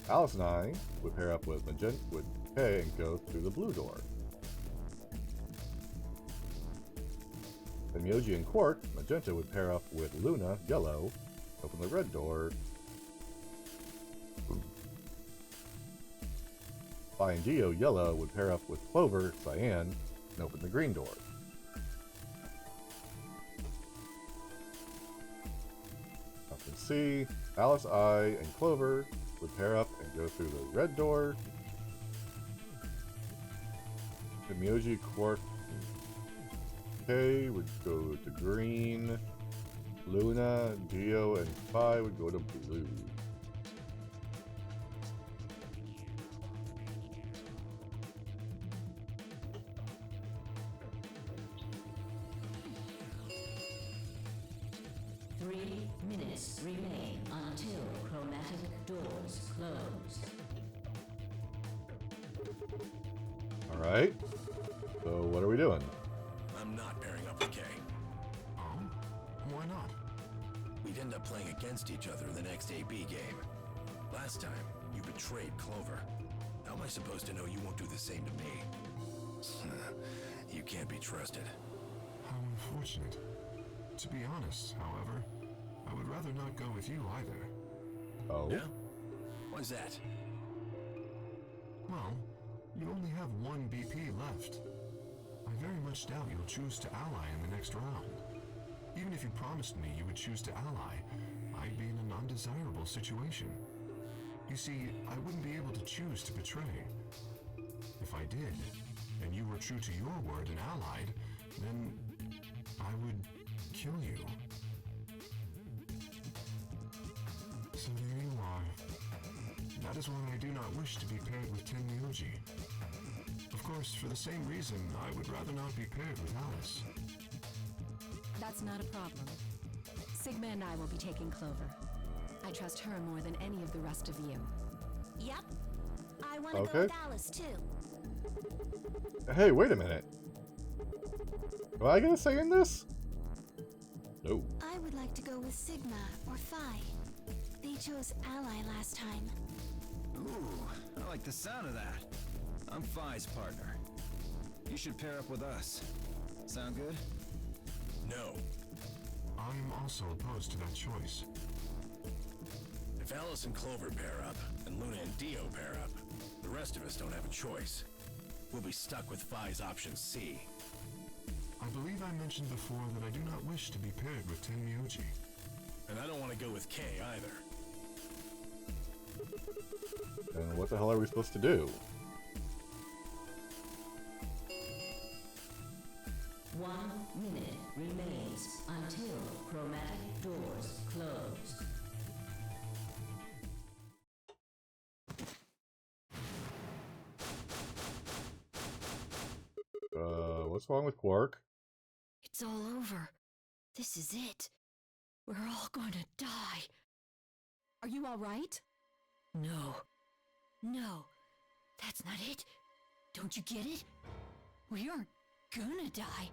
Alice and I would pair up with K and go through the blue door. Then Myoji and Quark, Magenta, would pair up with Luna, Yellow, open the red door. Phi and Dio, Yellow, would pair up with Clover, Cyan, and open the green door. Option C. Alice, I, and Clover would pair up and go through the red door. Myoji, Quark, K would go to green. Luna, Dio, and Phi would go to blue. Minutes remain until chromatic doors close. Alright. So what are we doing? I'm not pairing up with Kay. Oh? Why not? We'd end up playing against each other in the next AB game. Last time, you betrayed Clover. How am I supposed to know you won't do the same to me? You can't be trusted. How unfortunate. To be honest, however, I would rather not go with you either. Oh? Yeah? Why's that? Well, you only have 1 BP left. I very much doubt you'll choose to ally in the next round. Even if you promised me you would choose to ally, I'd be in an undesirable situation. You see, I wouldn't be able to choose to betray. If I did, and you were true to your word and allied, then I would kill you. So there you are. That is why I do not wish to be paired with Tenmyoji. Of course, for the same reason, I would rather not be paired with Alice. That's not a problem. Sigma and I will be taking Clover. I trust her more than any of the rest of you. Yep. I want to Okay. go with Alice, too. Hey, wait a minute. Am I gonna say in this? No. I would like to go with Sigma or Phi. They chose Ally last time. Ooh, I like the sound of that. I'm Phi's partner. You should pair up with us. Sound good? No. I'm also opposed to that choice. If Alice and Clover pair up, and Luna and Dio pair up, the rest of us don't have a choice. We'll be stuck with Phi's option C. I believe I mentioned before that I do not wish to be paired with Tenmyoji. And I don't want to go with Kay either. And what the hell are we supposed to do? 1 minute remains until chromatic doors close. What's wrong with Quark? It's all over. This is it. We're all gonna die. Are you all right? No. No. That's not it. Don't you get it? We aren't gonna die.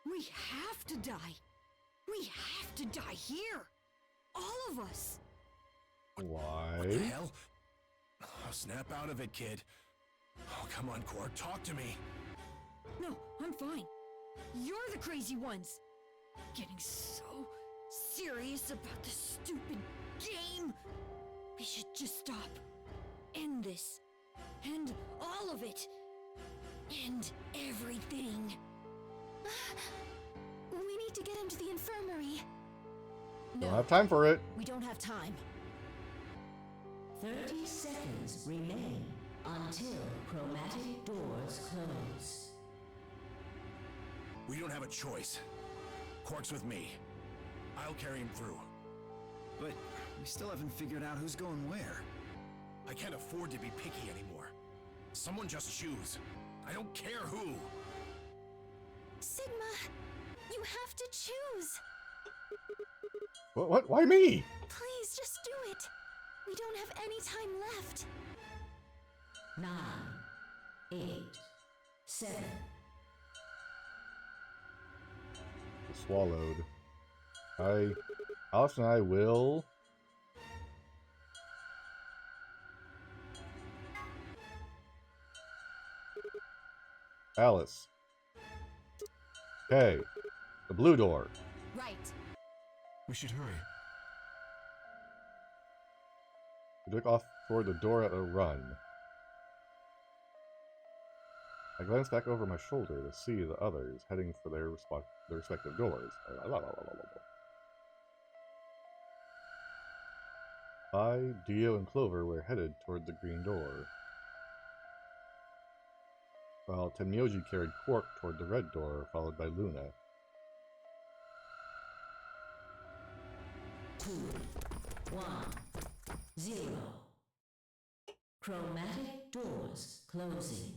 We have to die. We have to die here. All of us. Why? What the hell? Oh, snap out of it, kid. Oh, come on, Quark, talk to me. No, I'm fine. You're the crazy ones. Getting so serious about this stupid game. We should just stop. End this. End all of it. End everything. We need to get him to the infirmary. Don't have time for it. We don't have time. 30 seconds remain until chromatic doors close. We don't have a choice. Quark's with me. I'll carry him through. But we still haven't figured out who's going where. I can't afford to be picky anymore. Someone just choose. I don't care who. Sigma, you have to choose. What? Why me? Please, just do it. We don't have any time left. 9, 8, 7. Swallowed. Alice and I will. Alice. Okay. The blue door. Right. We should hurry. We took off toward the door at a run. I glanced back over my shoulder to see the others heading for their respective doors. I, Dio, and Clover were headed toward the green door, while Tenmyoji carried Quark toward the red door, followed by Luna. 2, 1, 0. Chromatic doors closing.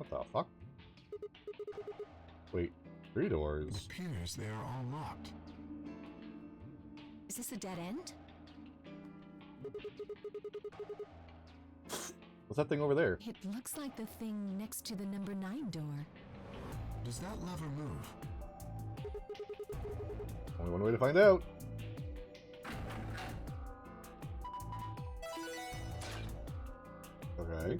What the fuck? Wait, 3 It doors. appears they are all locked. Is this a dead end? What's that thing over there? It looks like the thing next to the number 9 door. Does that lever move? Only one way to find out. Okay.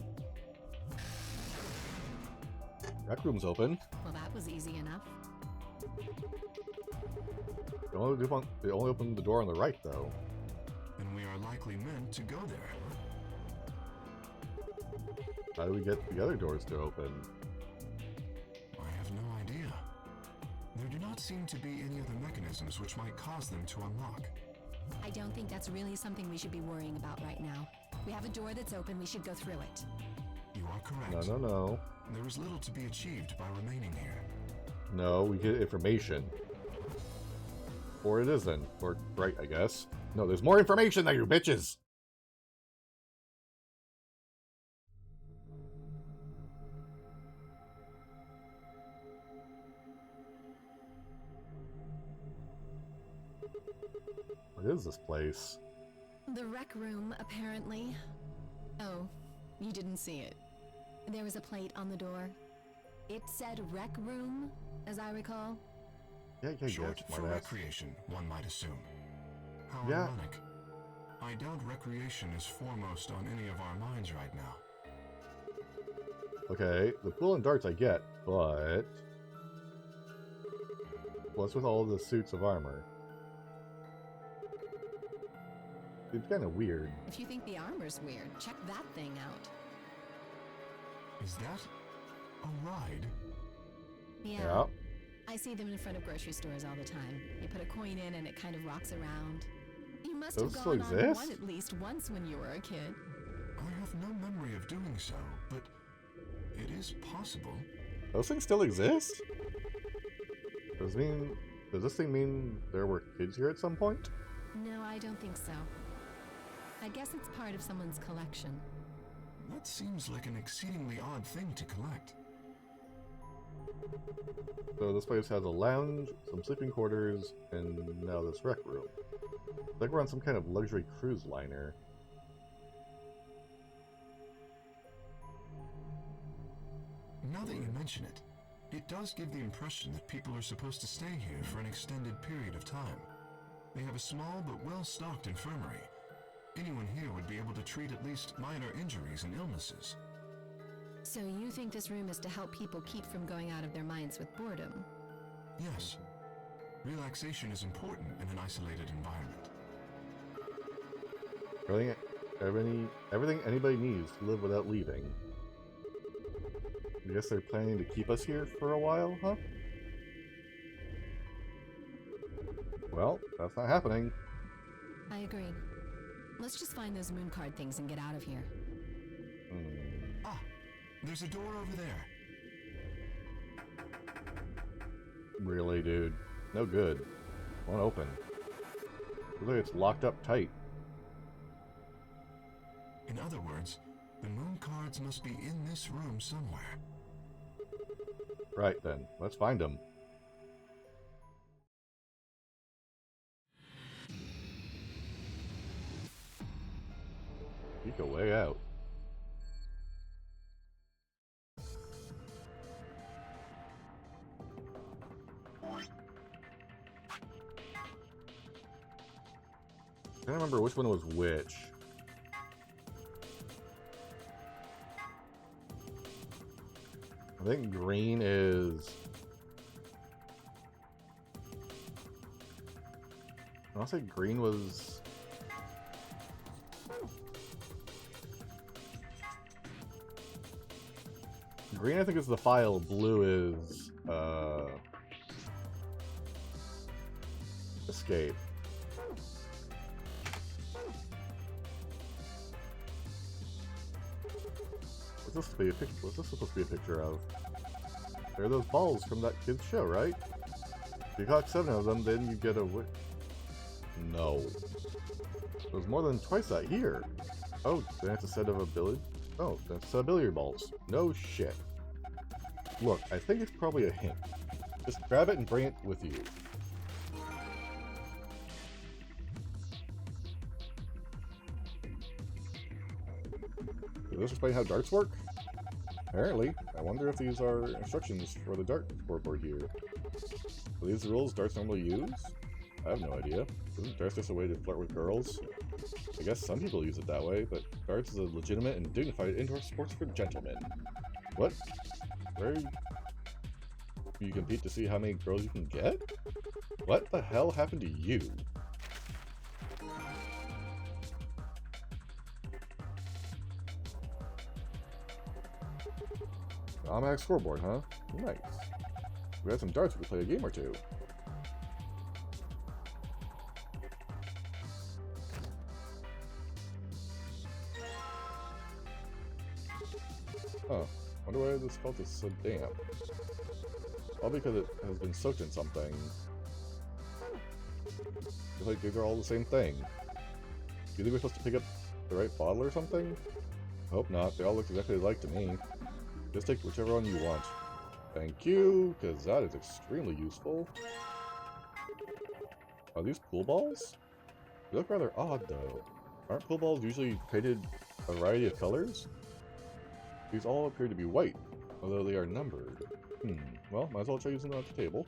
Rec room's open. Well, that was easy enough. They only opened the door on the right, though. Then we are likely meant to go there. How do we get the other doors to open? I have no idea. There do not seem to be any other mechanisms which might cause them to unlock. I don't think that's really something we should be worrying about right now. We have a door that's open, we should go through it. You are correct. No. There is little to be achieved by remaining here. No, we get information. Or it isn't. Or right, I guess. No, there's more information there, you bitches! What is this place? The rec room, apparently. Oh, you didn't see it. There was a plate on the door. It said rec room, as I recall. Yeah, Short for smartass. recreation, one might assume. How Yeah. ironic. I doubt recreation is foremost on any of our minds right now. Okay, the pool and darts I get, but what's with all the suits of armor? It's kind of weird. If you think the armor's weird, check that thing out. Is that a ride? Yeah. I see them in front of grocery stores all the time. You put a coin in and it kind of rocks around. You must Those have still gone on exist? one at least once when you were a kid. I have no memory of doing so, but it is possible. Those things still exist? Does this thing mean there were kids here at some point? No, I don't think so. I guess it's part of someone's collection. That seems like an exceedingly odd thing to collect. So this place has a lounge, some sleeping quarters, and now this rec room. It's like we're on some kind of luxury cruise liner. Now that you mention it, it does give the impression that people are supposed to stay here for an extended period of time. They have a small but well-stocked infirmary. Anyone here would be able to treat at least minor injuries and illnesses. So you think this room is to help people keep from going out of their minds with boredom? Yes. Relaxation is important in an isolated environment. Everything anybody needs to live without leaving. I guess they're planning to keep us here for a while, huh? Well, that's not happening. I agree. Let's just find those moon card things and get out of here. Ah, there's a door over there. Really, dude? No good. Won't open. Looks like it's locked up tight. In other words, the moon cards must be in this room somewhere. Right then, let's find them. Peek a way out. I can't remember which one was which. I think green is... I want to say green was... Green I think is the file, blue is... escape. What's this supposed to be a picture of? They're those balls from that kid's show, right? If you caught 7 of them, then you get a No. There's more than twice that here. Oh, then it's a set of that's a set of billiard balls. No shit. Look, I think it's probably a hint. Just grab it and bring it with you. Does this explain how darts work? Apparently. I wonder if these are instructions for the dart scoreboard here. Are these the rules darts normally use? I have no idea. Isn't darts just a way to flirt with girls? I guess some people use it that way, but darts is a legitimate and dignified indoor sports for gentlemen. What? Where you compete to see how many girls you can get? What the hell happened to you? Automatic scoreboard, huh? Nice. We had some darts, we could play a game or two. Huh. Wonder why this felt is so damp. All because it has been soaked in something. It's like these are all the same thing. Do you think we're supposed to pick up the right bottle or something? I hope not. They all look exactly alike to me. Just take whichever one you want. Thank you, because that is extremely useful. Are these pool balls? They look rather odd, though. Aren't pool balls usually painted a variety of colors? These all appear to be white, although they are numbered. Well, might as well try using them at the table.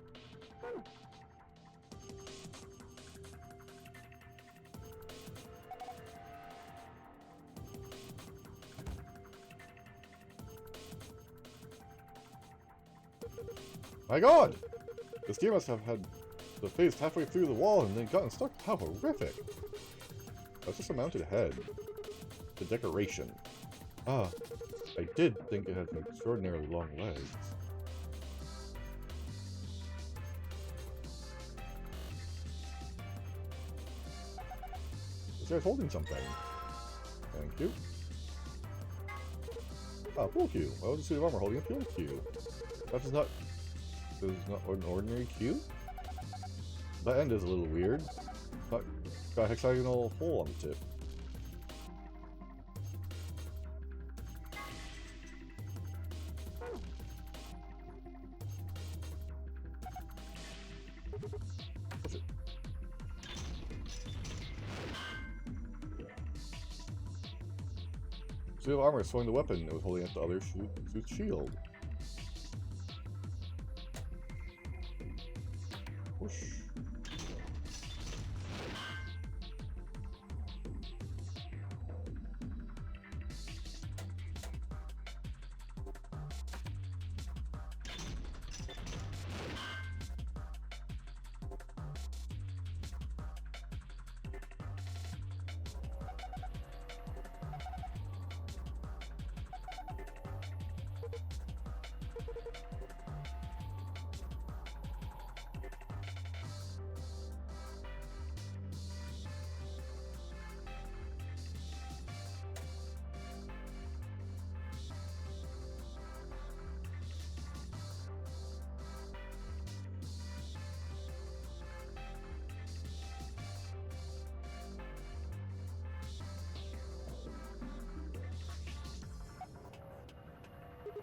My god! This deer must have had the face halfway through the wall and then gotten stuck. How horrific! That's just a mounted head. The decoration. Ah, I did think it had extraordinarily long legs. This guy's holding something. Thank you. Ah, fuel cube. Why was the suit of armor holding a fuel cube? That is not an ordinary cube? That end is a little weird. It's got a hexagonal hole on the tip. Push it. Suit of armor swung the weapon it was holding up the other suit's shield. Whoosh.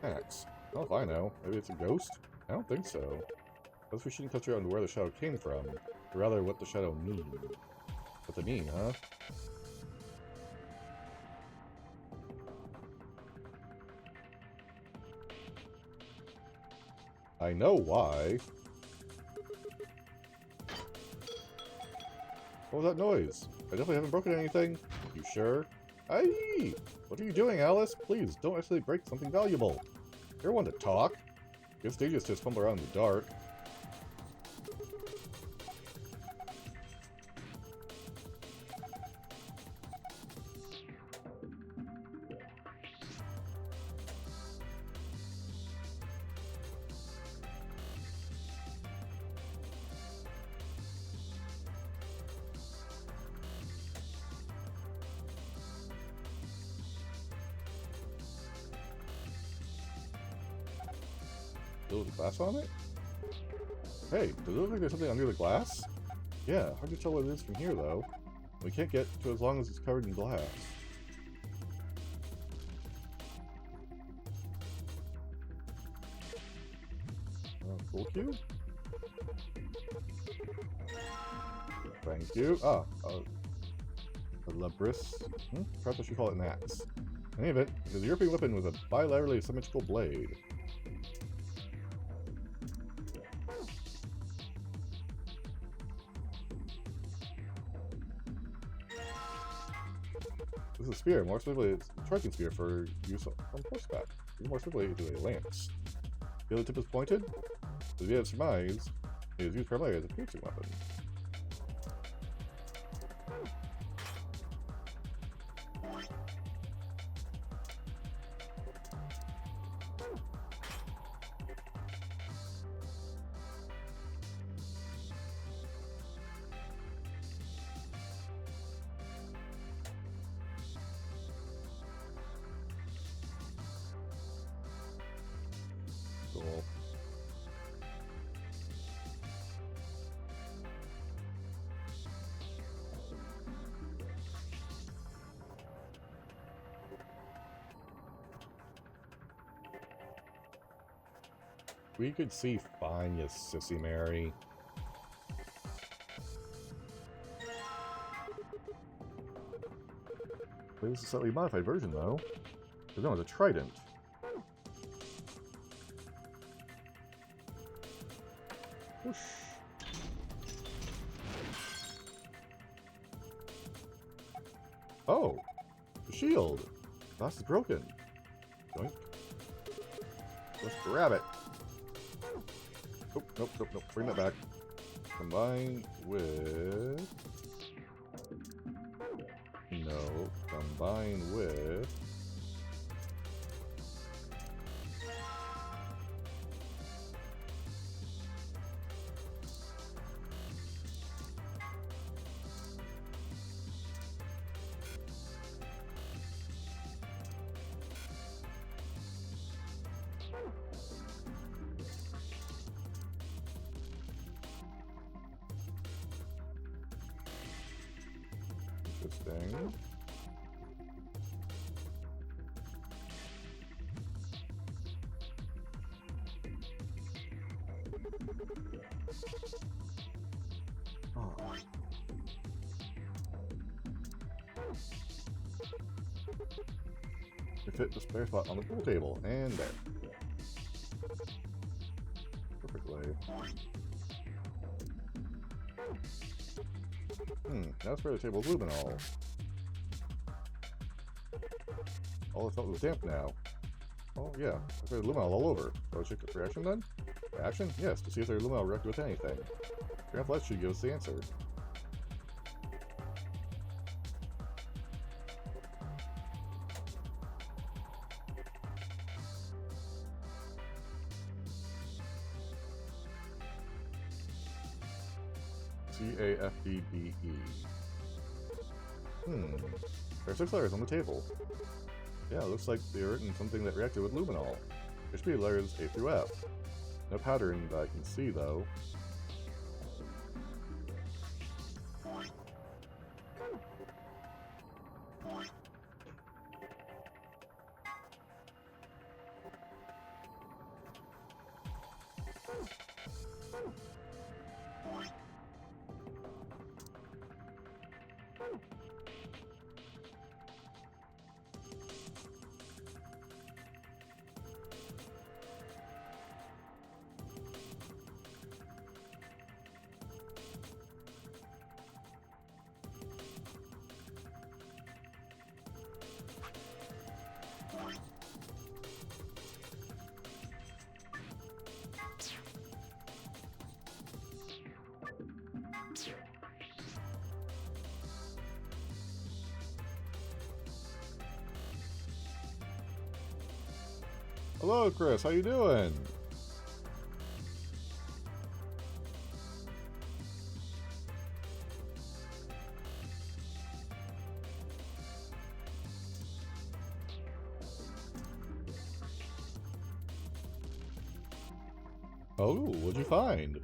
Axe. Oh, if I know. Maybe it's a ghost? I don't think so. Guess we shouldn't concentrate on where the shadow came from, but rather what the shadow means. What they mean, huh? I know why. What was that noise? I definitely haven't broken anything. You sure? Aye! What are you doing, Alice? Please, don't actually break something valuable. You're one to talk. Guess they just fumble around in the dark. Build a glass on it? Hey, does it look like there's something under the glass? Yeah, hard to tell what it is from here, though. We can't get to it as long as it's covered in glass. Full cube? Thank you. Ah, a labris. Perhaps I should call it an axe. In any event, it is a European weapon with a bilaterally symmetrical blade. This is a spear, more specifically it's a charging spear for use on horseback. More specifically, it is a lance. The other tip is pointed. As we have surmised, it is used primarily as a piercing weapon. Cool. We could see fine, you sissy Mary. This is a slightly modified version, though. There's no, it's a trident. Whoosh. Oh, the shield. Glass is broken. Doink. Let's grab it. Oh, nope, nope, nope. Bring that back. Combine with... No. Combine with... Interesting. Oh. You fit the spare spot on the pool table, and there. Perfectly. Now spare the table's luminol. All I felt was damp now. Oh yeah, I sprayed luminol all over. So I check the reaction then? Reaction? Yes, to see if their luminol reacted with anything. Graph Light should give us the answer. CAFDBE. There are 6 letters on the table. Yeah, it looks like they are written something that reacted with luminol. There should be letters A through F. No pattern that I can see, though. Hello, Chris. How you doing? Oh, what'd you find?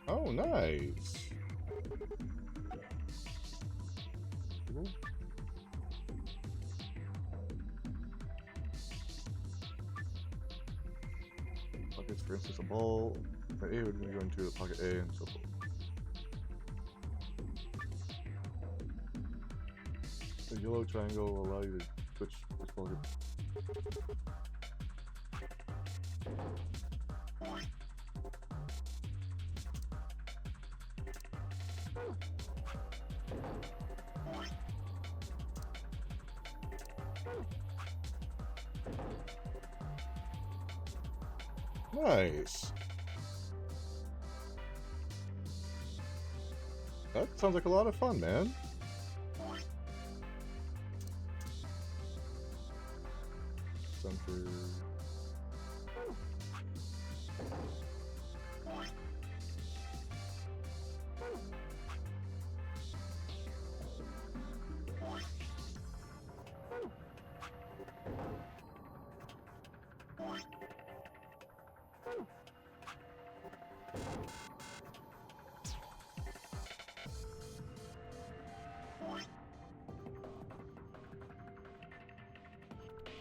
Oh, nice. Pockets, for instance, a ball. Right, A would go into the pocket A and so forth. The yellow triangle will allow you to switch which ball gets. Nice. That sounds like a lot of fun, man. Center.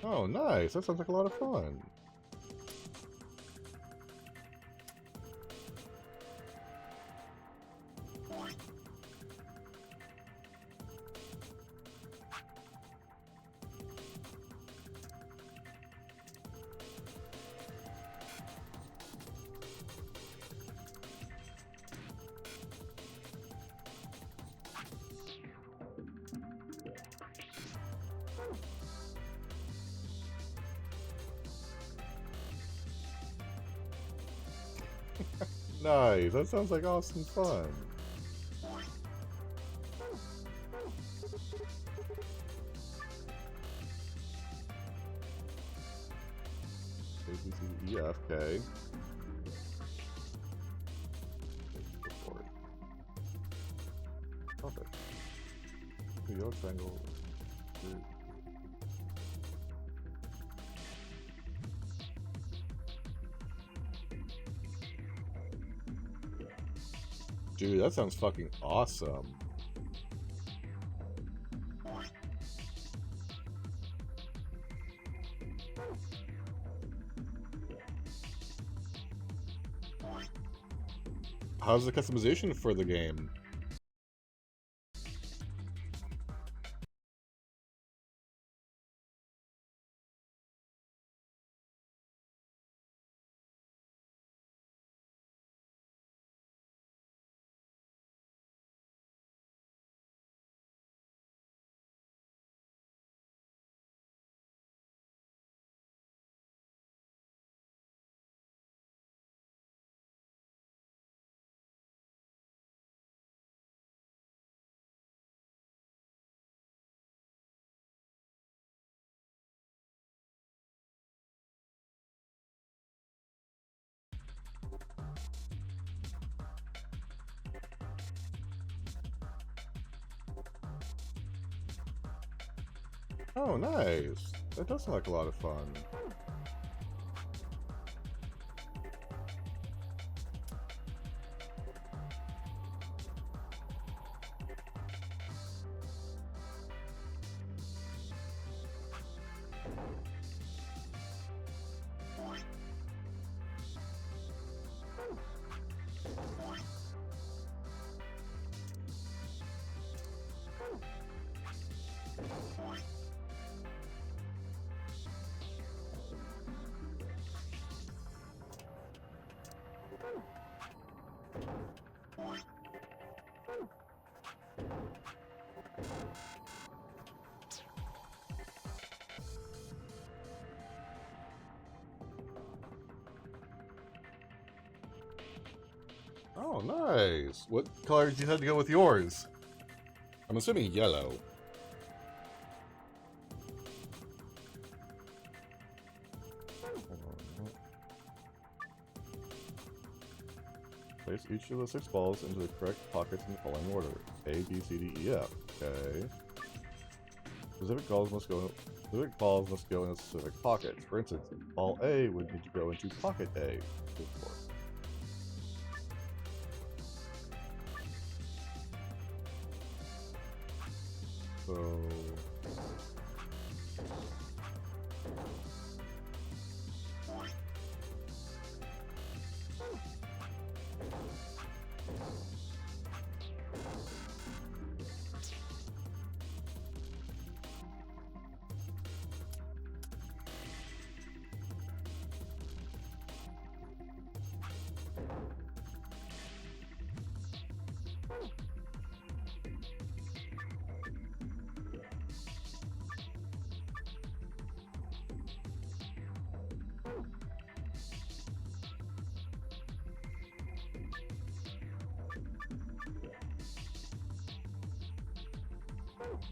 Oh, nice. That sounds like a lot of fun. Nice. That sounds like awesome fun. A, B, C, D, E, F, K. Perfect. Yellow triangle. Dude, that sounds fucking awesome. How's the customization for the game? Oh, nice. That does sound like a lot of fun. Oh, nice. What color did you decide to go with yours? I'm assuming yellow. Place each of the 6 balls into the correct pockets in the following order. A, B, C, D, E, F. Okay. Specific balls must go in a specific pocket. For instance, ball A would need to go into pocket A. So...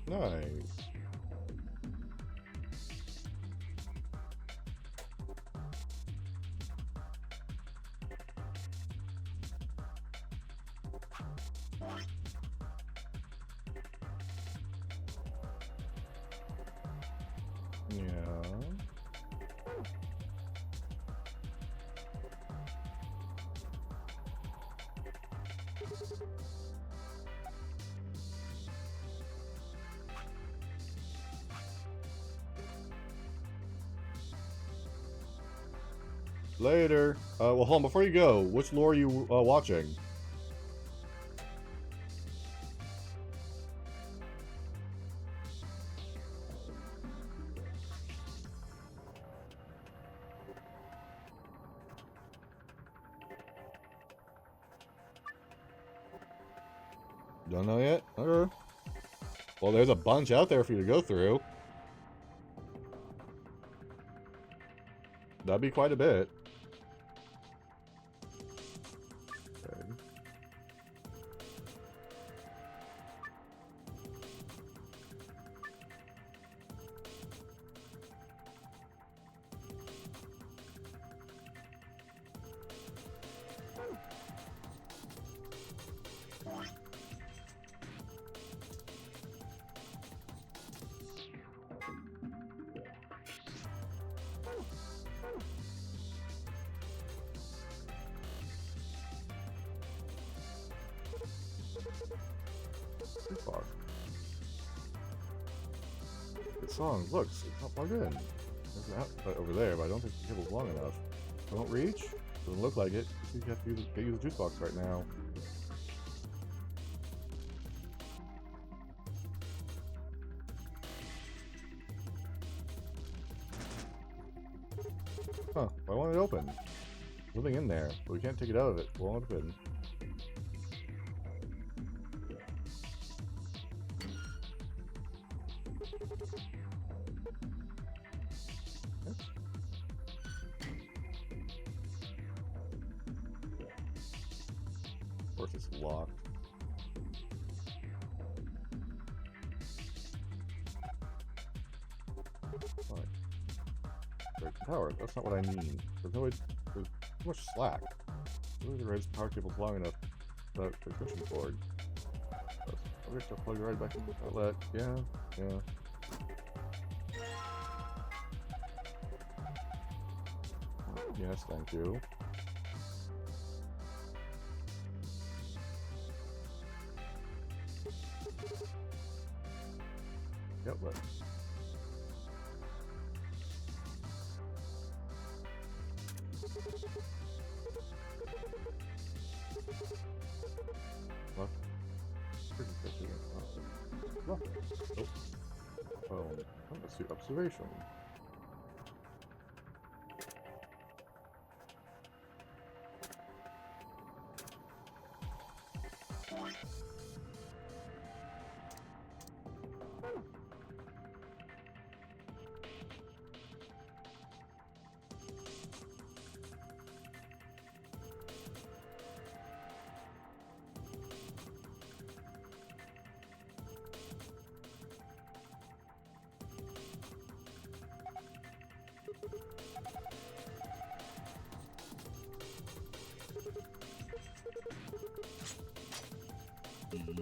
Nice. Yeah. Later. Well, hold on. Before you go, which lore are you watching? Don't know yet? Okay. Well, there's a bunch out there for you to go through. That'd be quite a bit. Okay. songs. Look, it's not plugged in. There's an outlet over there, but I don't think the cable's long enough. Don't reach? Doesn't look like it. You have to use the juice box right now. Huh, why won't it open? There's nothing in there, but we can't take it out of it. It won't open. Of course it's locked. Fine. Break the power. That's not what I mean. There's no way. There's too much slack. Really, the red's power cable's long enough without the extension cord. We have to plug it right back in the outlet. Yeah, yeah. Yes, thank you. Outlet. Left. Left. Oh. Let's do observation.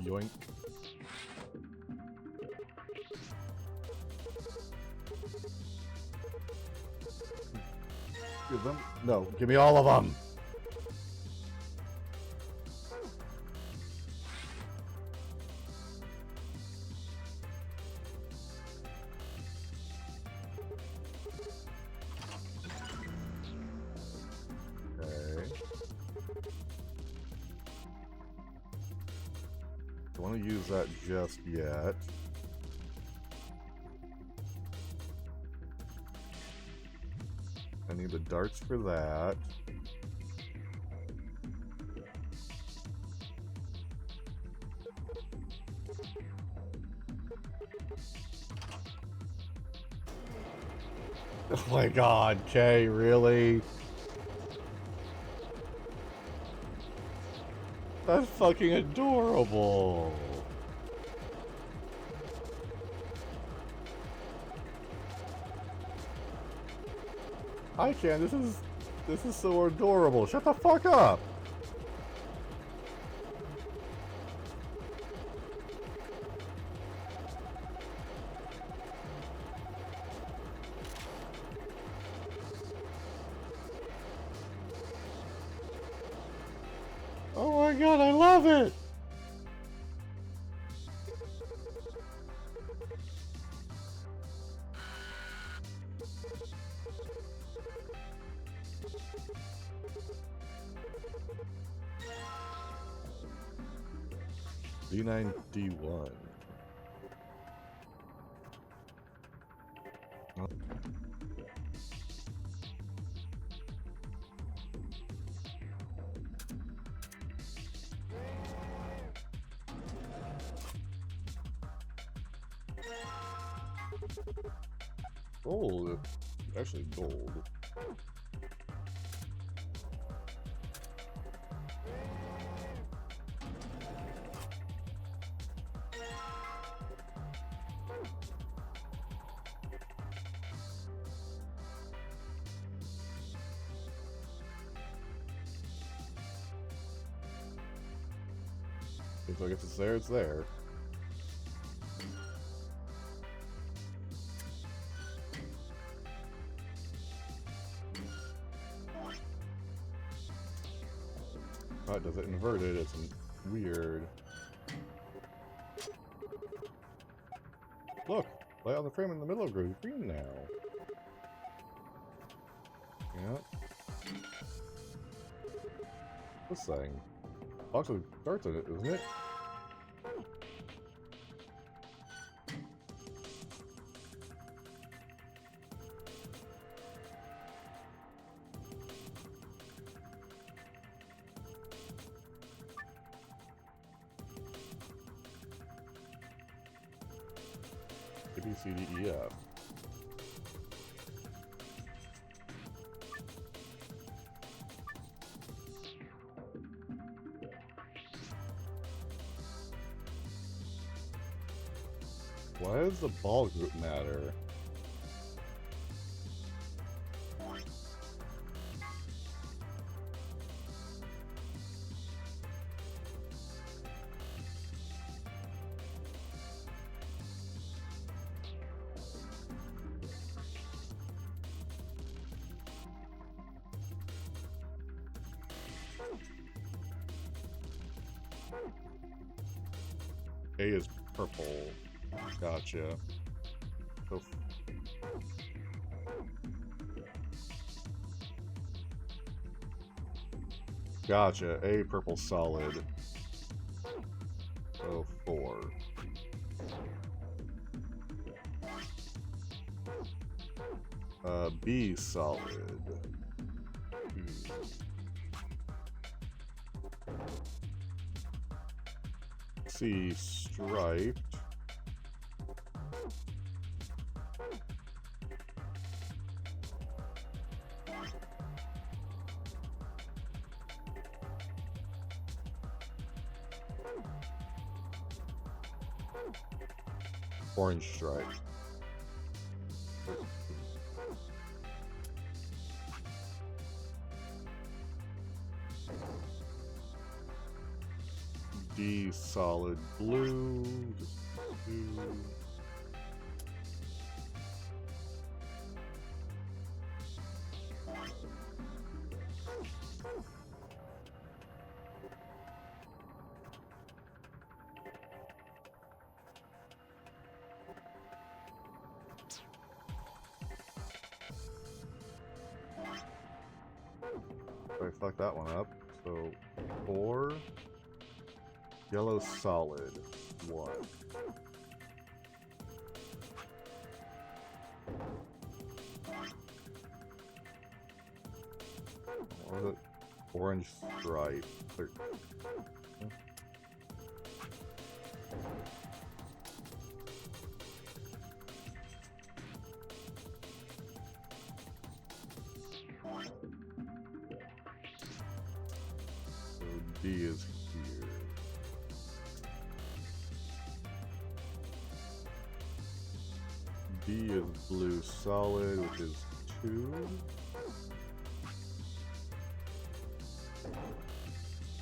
Yoink. Give them? No, give me all of them! Okay. Don't want to use that just yet. I need the darts for that. Oh my god, Kay, really? That's fucking adorable. Hi, Chan, this is so adorable. Shut the fuck up. Oh my god, I love it! D9D1. Gold. Actually, gold. Seems like if it's there, it's there. Oh, it does it inverted, it's weird. Look, Light on the frame in the middle of green now. Yeah. This thing. Box with darts in it, isn't it? A, B, C, D, E, F. Why does the ball group matter? A is purple. Gotcha. So gotcha. A purple solid. So 4. B solid. 2. C striped. Orange stripe. D solid blue. Just 2. I fucked that one up. So 4. Yellow solid. 1. What was it? Orange stripe. 13. So D is here. D is blue solid, which is 2.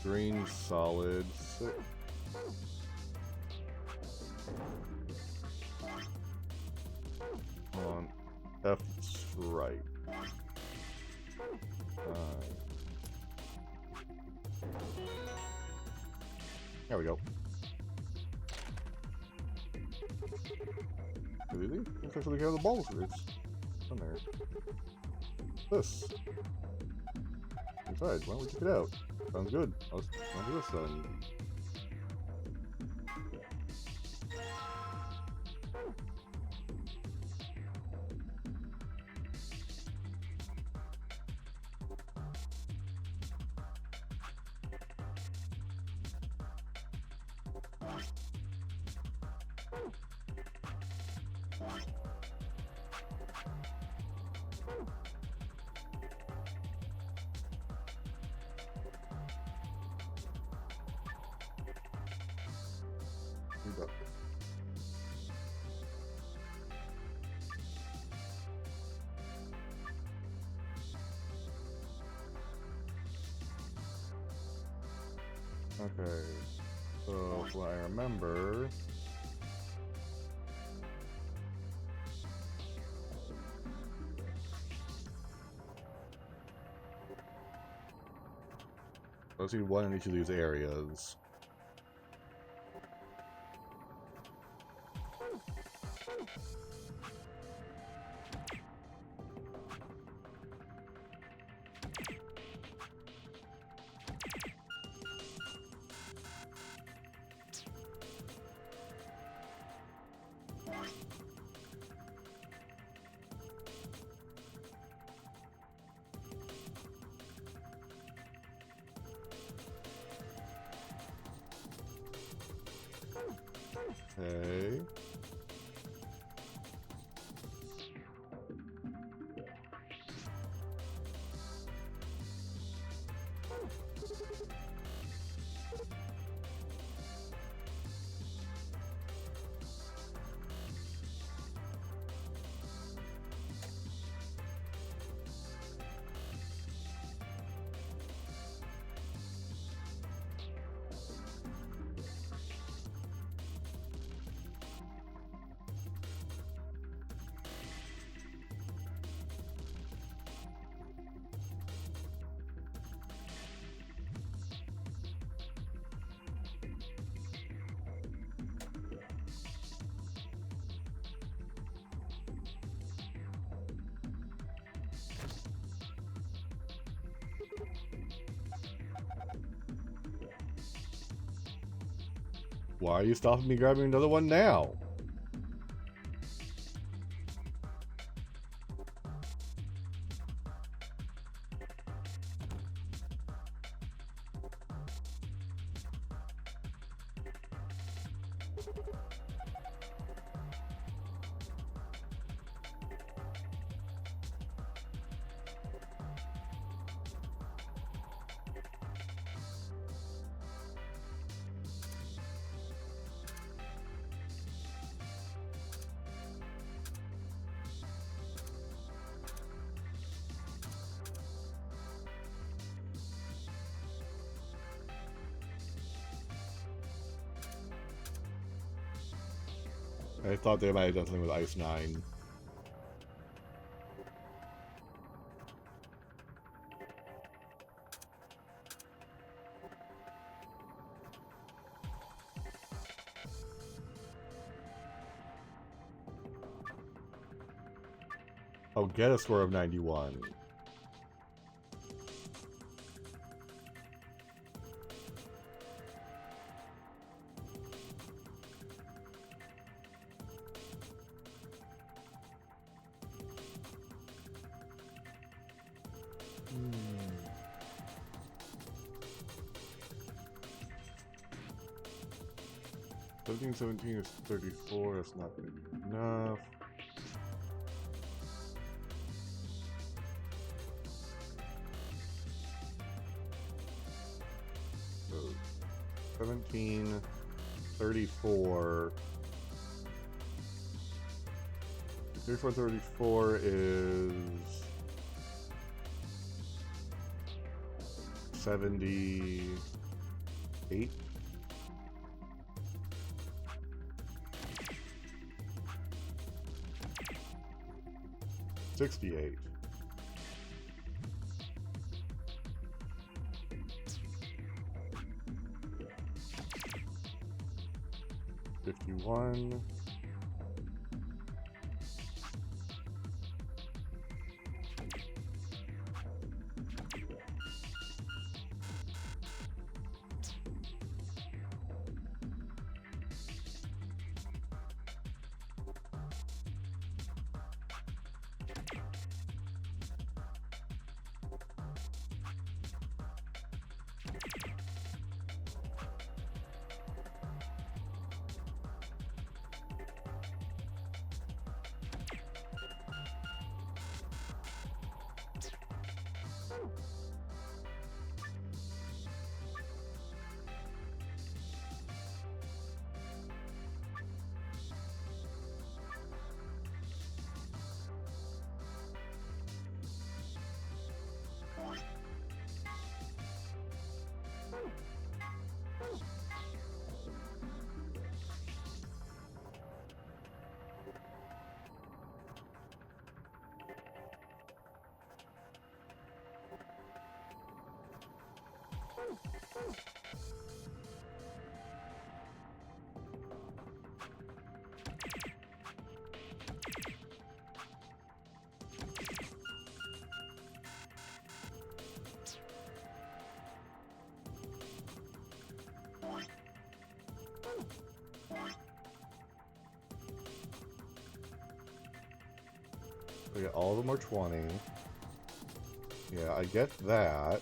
Green solid, 6. On F stripe. 9. There we go. Really? Looks like we have the balls. It's on there. This. Besides, why don't we check it out? Sounds good. Let's do this then. We got this. Okay, so what I remember, let's see one in each of these areas. Okay. Why are you stopping me grabbing another one now? I thought they might have done something with Ice 9. Oh, get a score of 91. Hmm. 17 is 34, that's not going to be enough. So 17, 34. 34 is 78. 68. 51. 'Kay, all of them are 20. Yeah, I get that.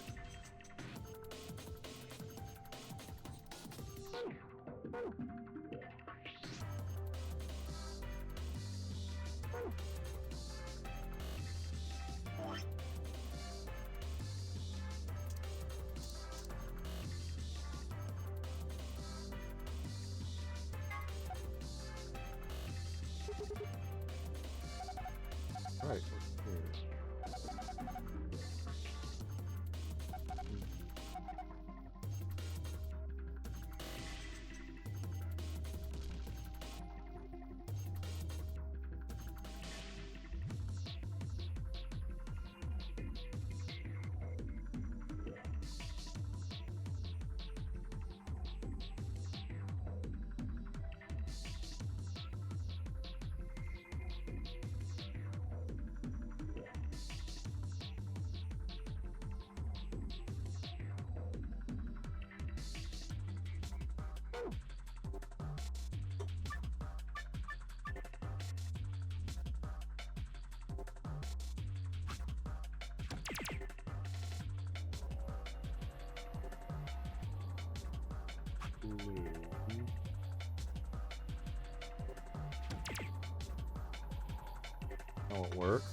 work.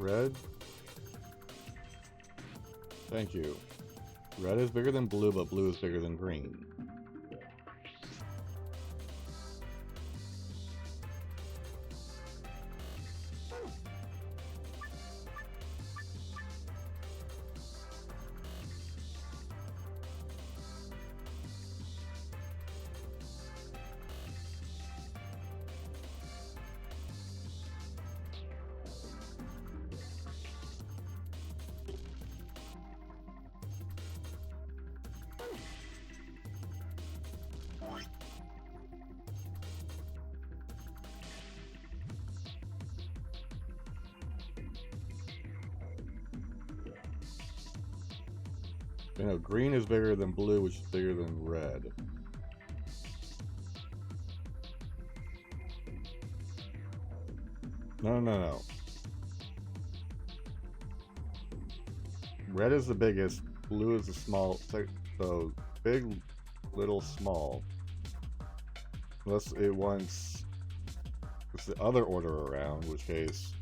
Red. Thank you. Red is bigger than blue, but blue is bigger than green. You know, green is bigger than blue, which is bigger than red. No. Red is the biggest, blue is the small, so big, little, small. Unless it wants it's the other order around, in which case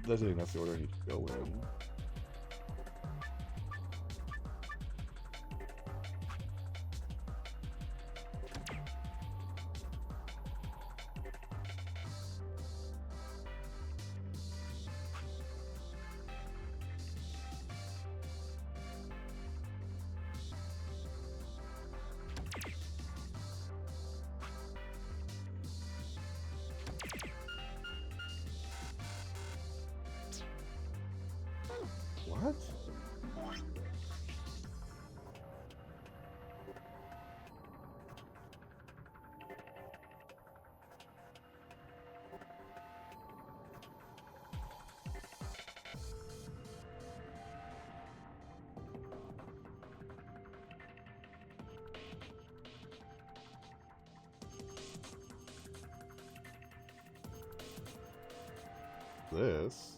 that's the order I need to go in. What? This?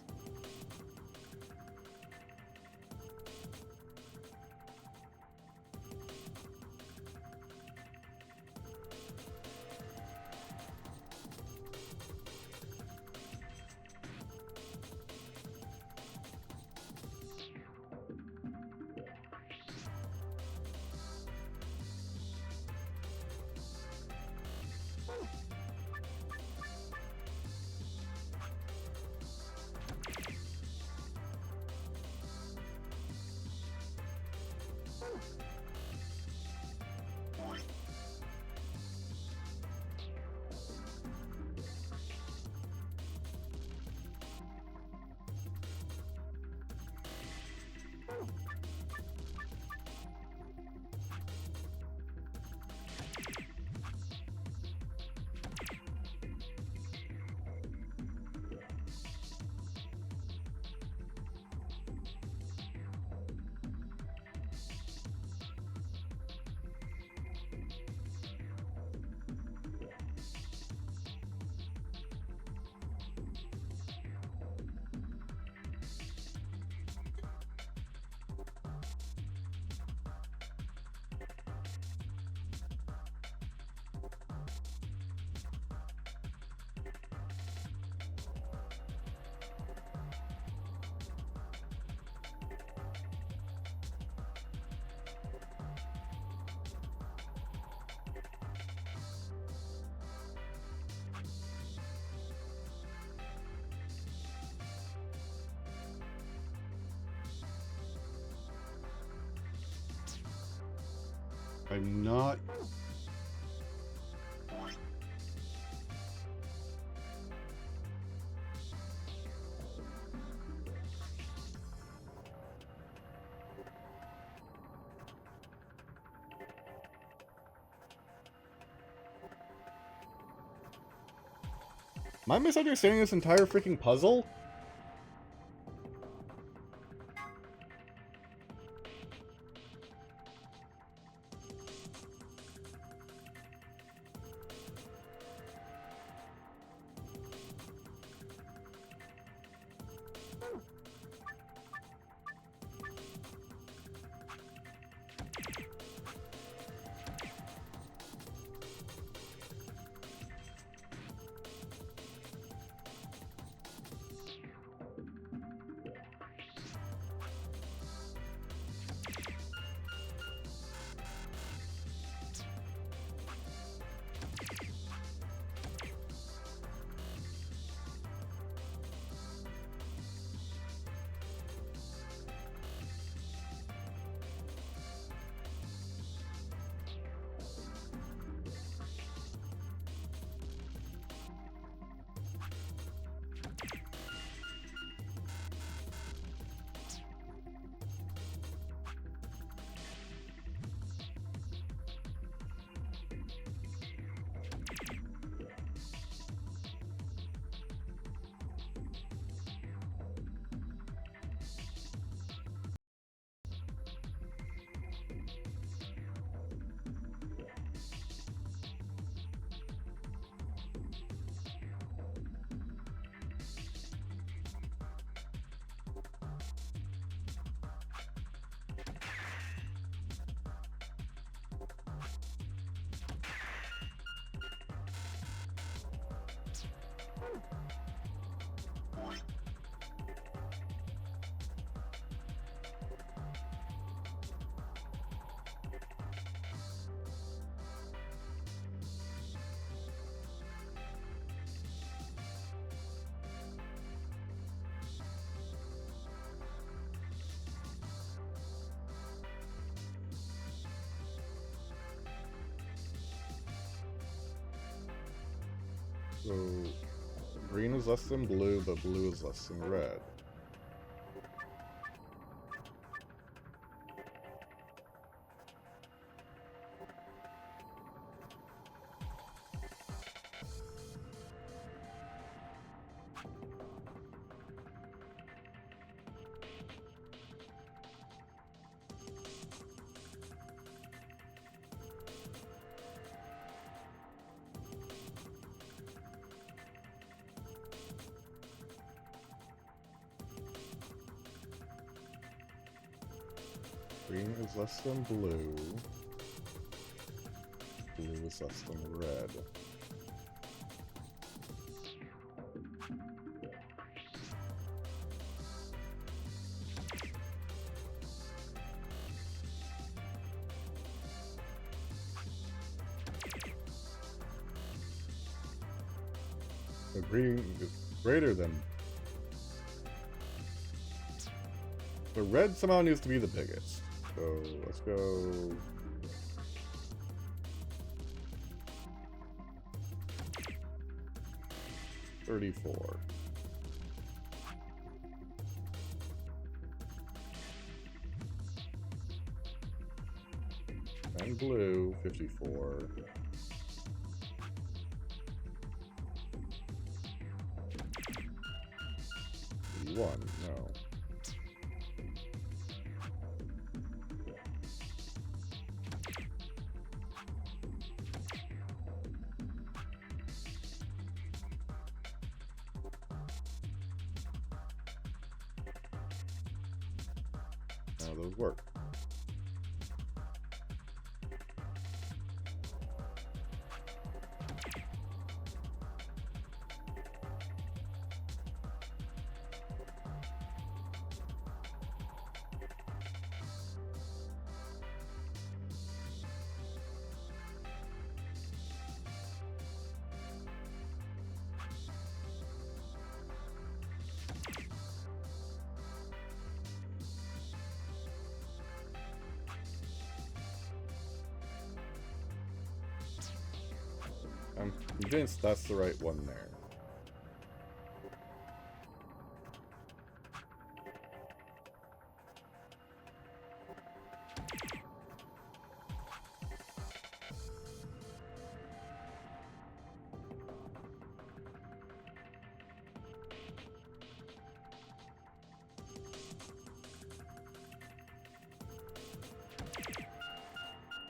I'm not... Am I misunderstanding this entire freaking puzzle? So, green is less than blue, but blue is less than red. Green is less than blue. Blue is less than red. So green is greater than... The red somehow needs to be the biggest. So let's go... $34. And blue, 54. One, no. Now those work. convinced that's the right one there.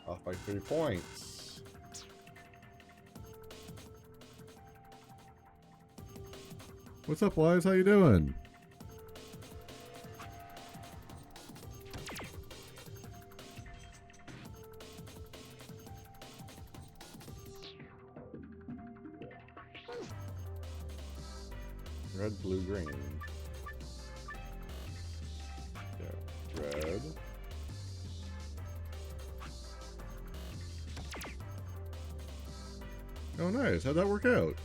Off by 3 points. What's up, Wise? How you doing? Red, blue, green. Yeah, red. Oh, nice. How'd that work out?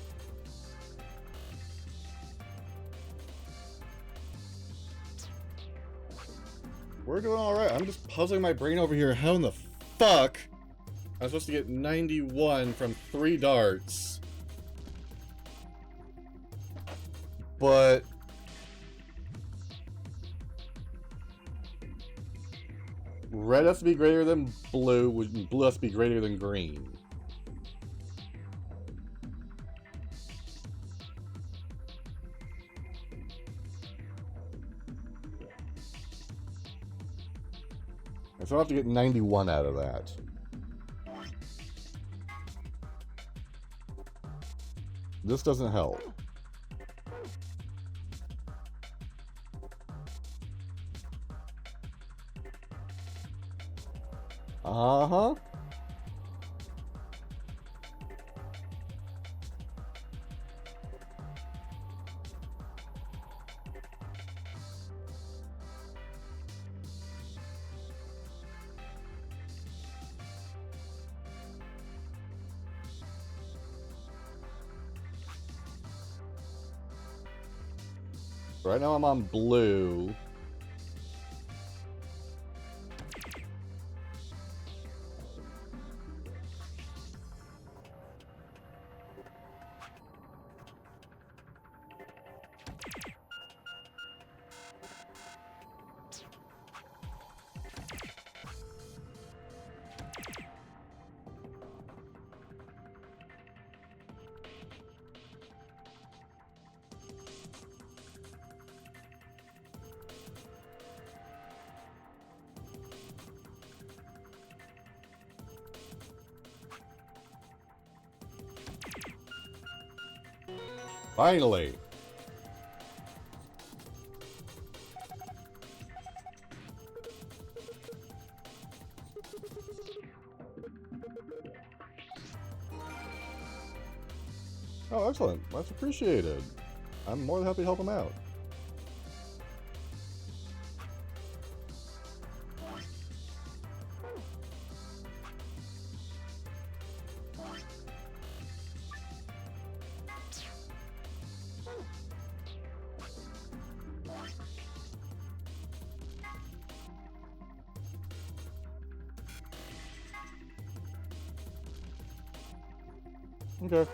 We're doing alright. I'm just puzzling my brain over here. How in the fuck I'm supposed to get 91 from 3 darts? But red has to be greater than blue, blue has to be greater than green. So I have to get 91 out of that. This doesn't help. Uh-huh. Right now I'm on blue. Finally! Oh, excellent. That's appreciated. I'm more than happy to help him out. Okay.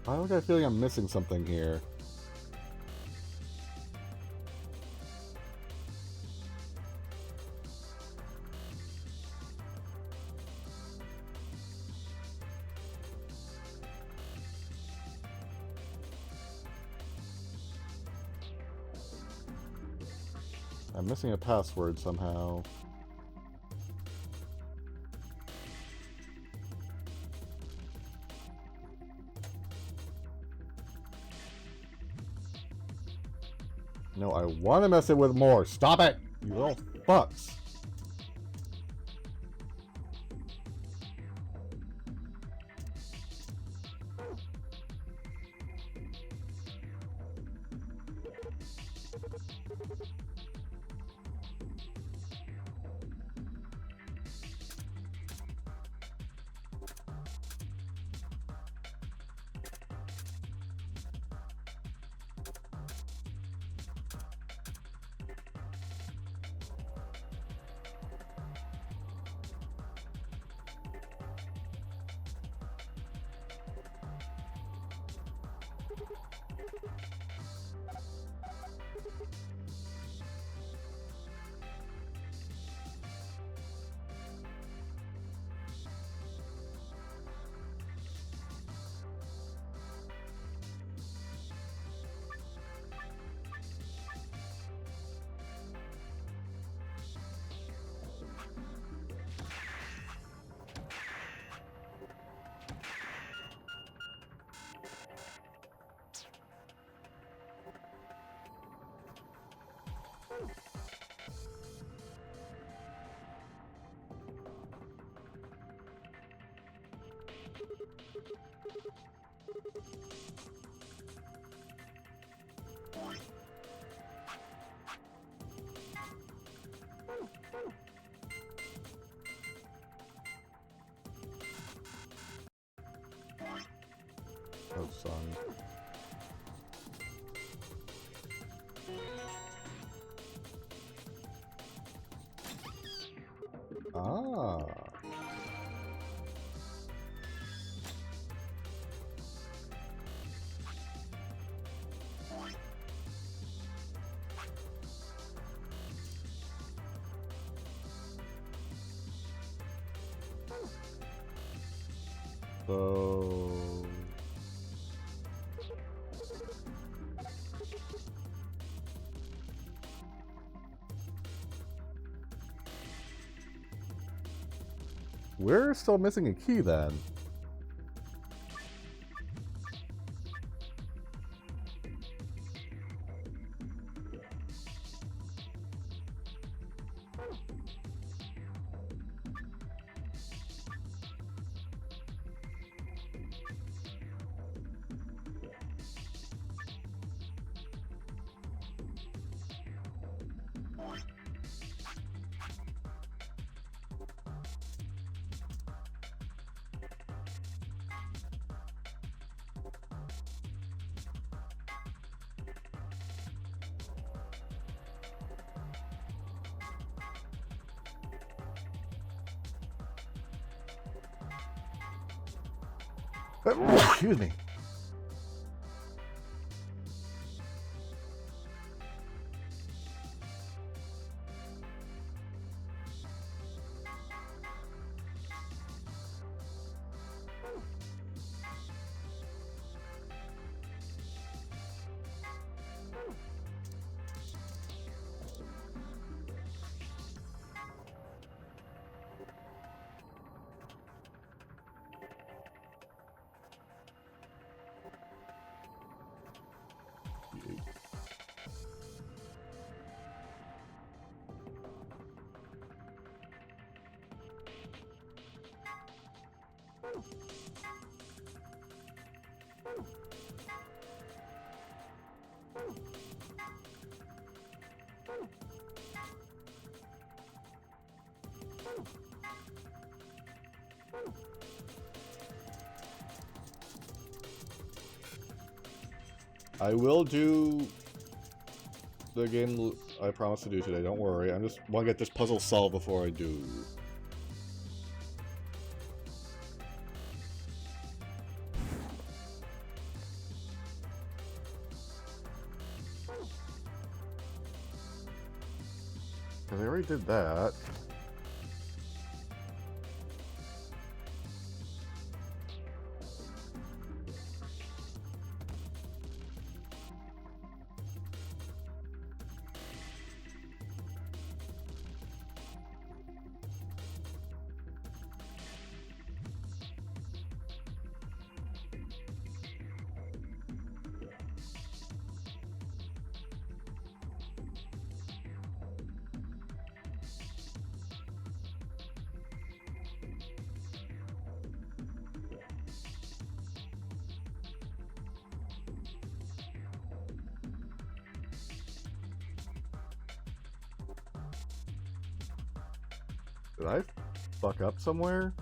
I don't get a feeling I'm missing something here. I'm missing a password somehow. No, I want to mess it with more. Stop it! You little fucks. Oh, son. Ah. So... we're still missing a key then. Excuse me. I will do the game I promised to do today, don't worry. I just want to get this puzzle solved before I do. Because I already did that. Did I fuck up somewhere?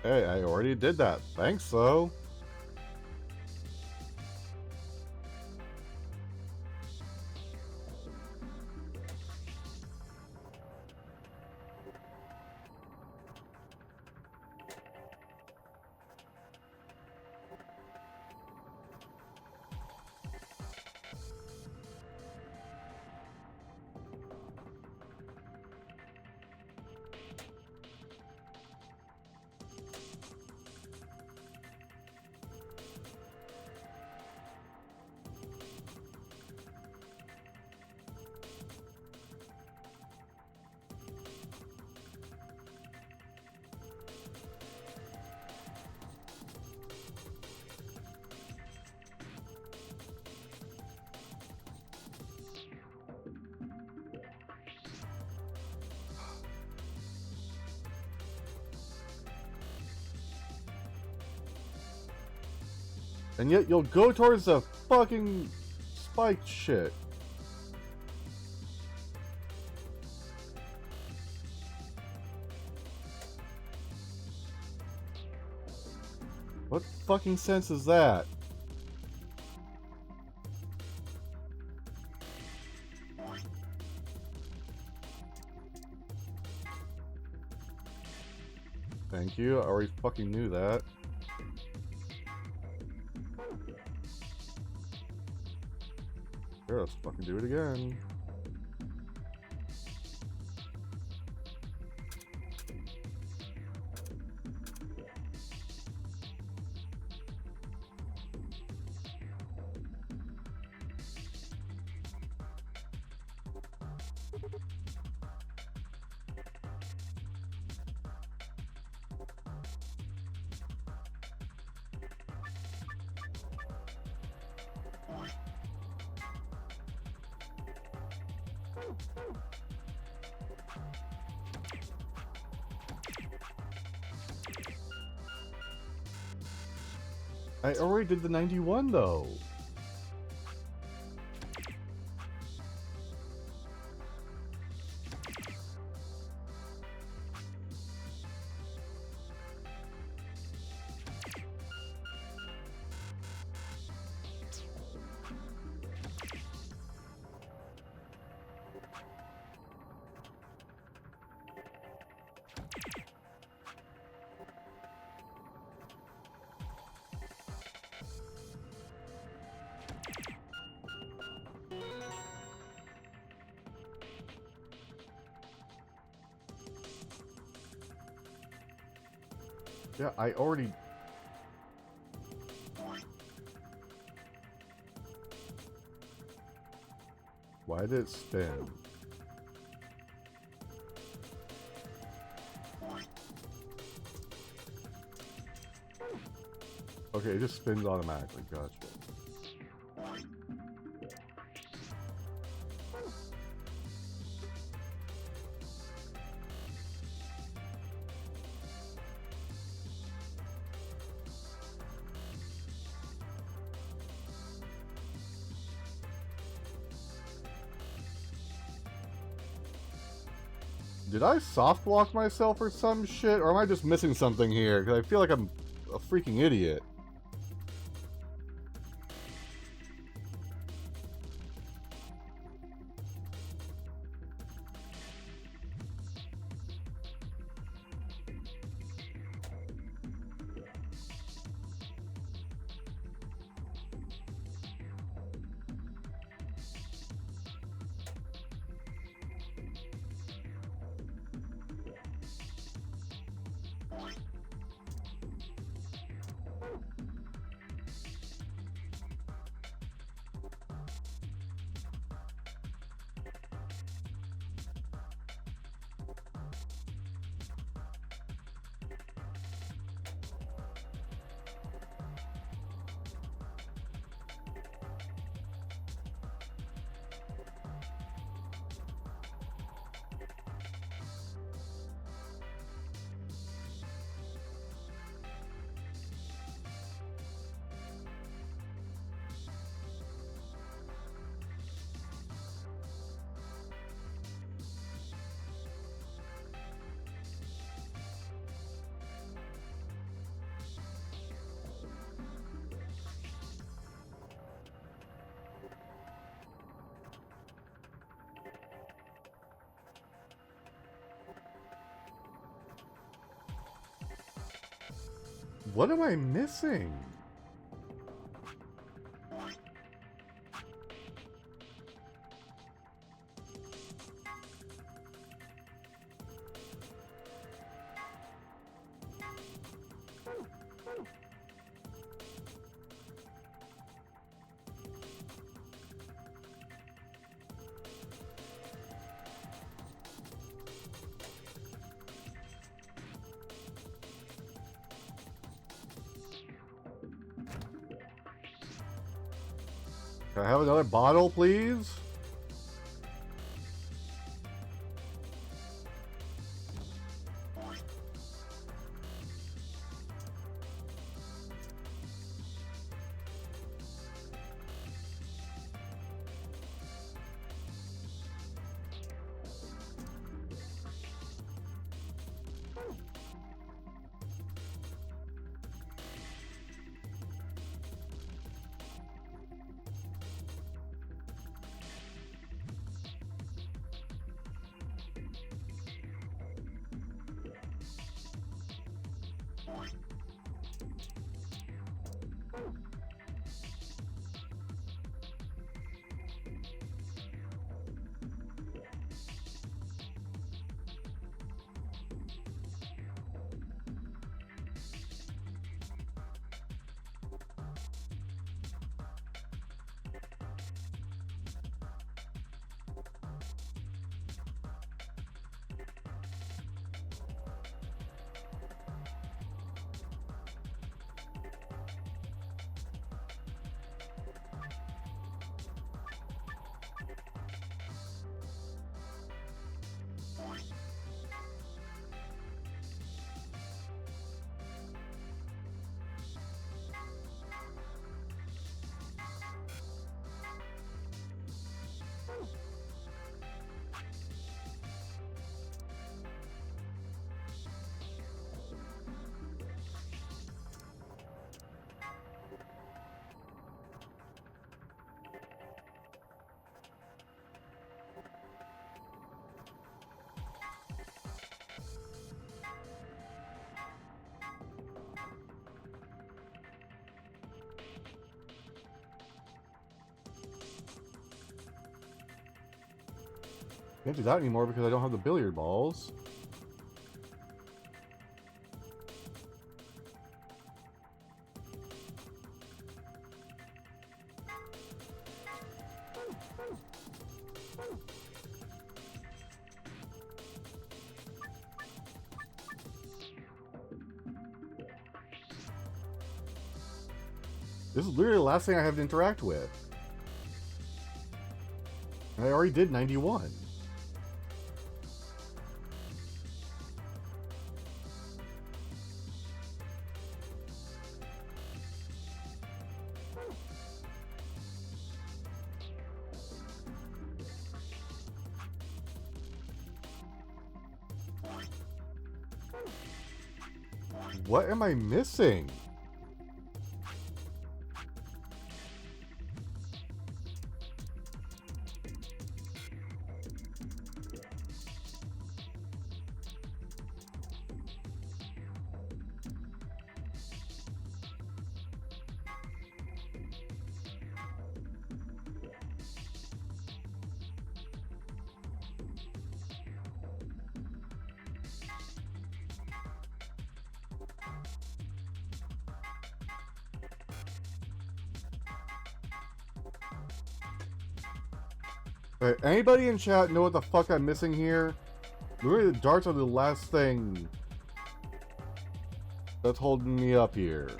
Hey, I already did that. Thanks, though. And yet you'll go towards the fucking spiked shit. What fucking sense is that? Thank you, I already fucking knew that. Here, let's fucking do it again. I already did the 91 though. Yeah, I already... Why did it spin? Okay, it just spins automatically, gotcha. Did I soft walk myself or some shit? Or am I just missing something here? Because I feel like I'm a freaking idiot. What am I missing? Can I have another bottle, please? Can't do that anymore because I don't have the billiard balls. This is literally the last thing I have to interact with. And I already did 91. What am I missing? Alright, anybody in chat know what the fuck I'm missing here? Really, the darts are the last thing that's holding me up here.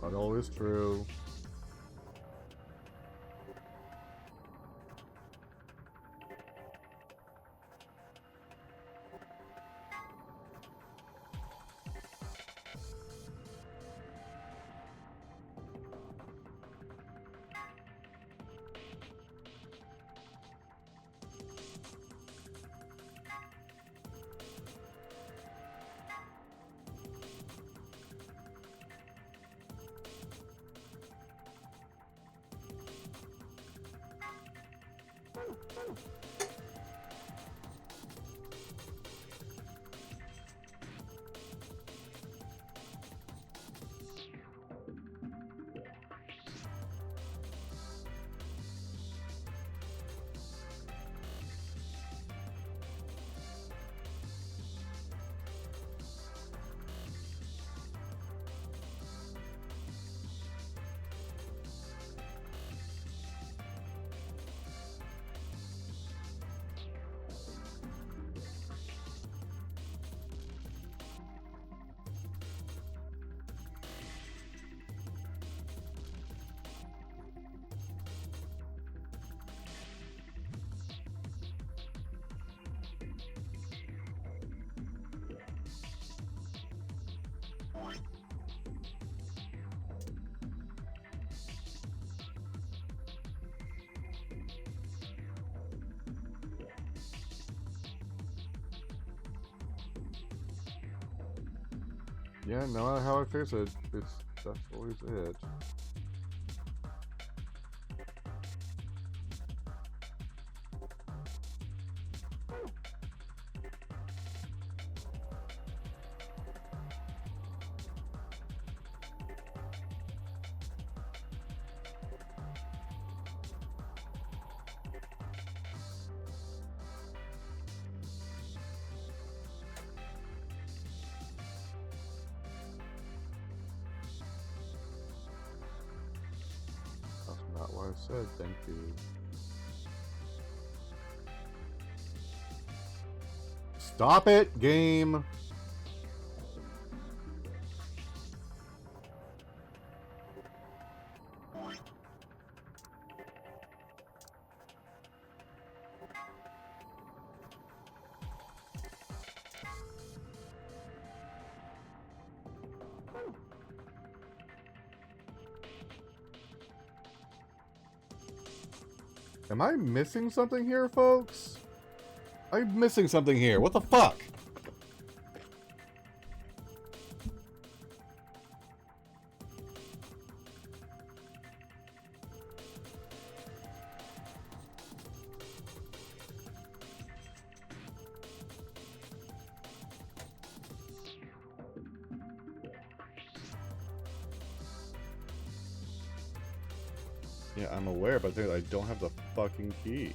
Not always true. Yeah, no matter how I fix it, that's always it. That's not what I said, thank you. Stop it, game! Am I missing something here, folks? I'm missing something here. What the fuck? Yeah, I'm aware, but I don't have the fucking key.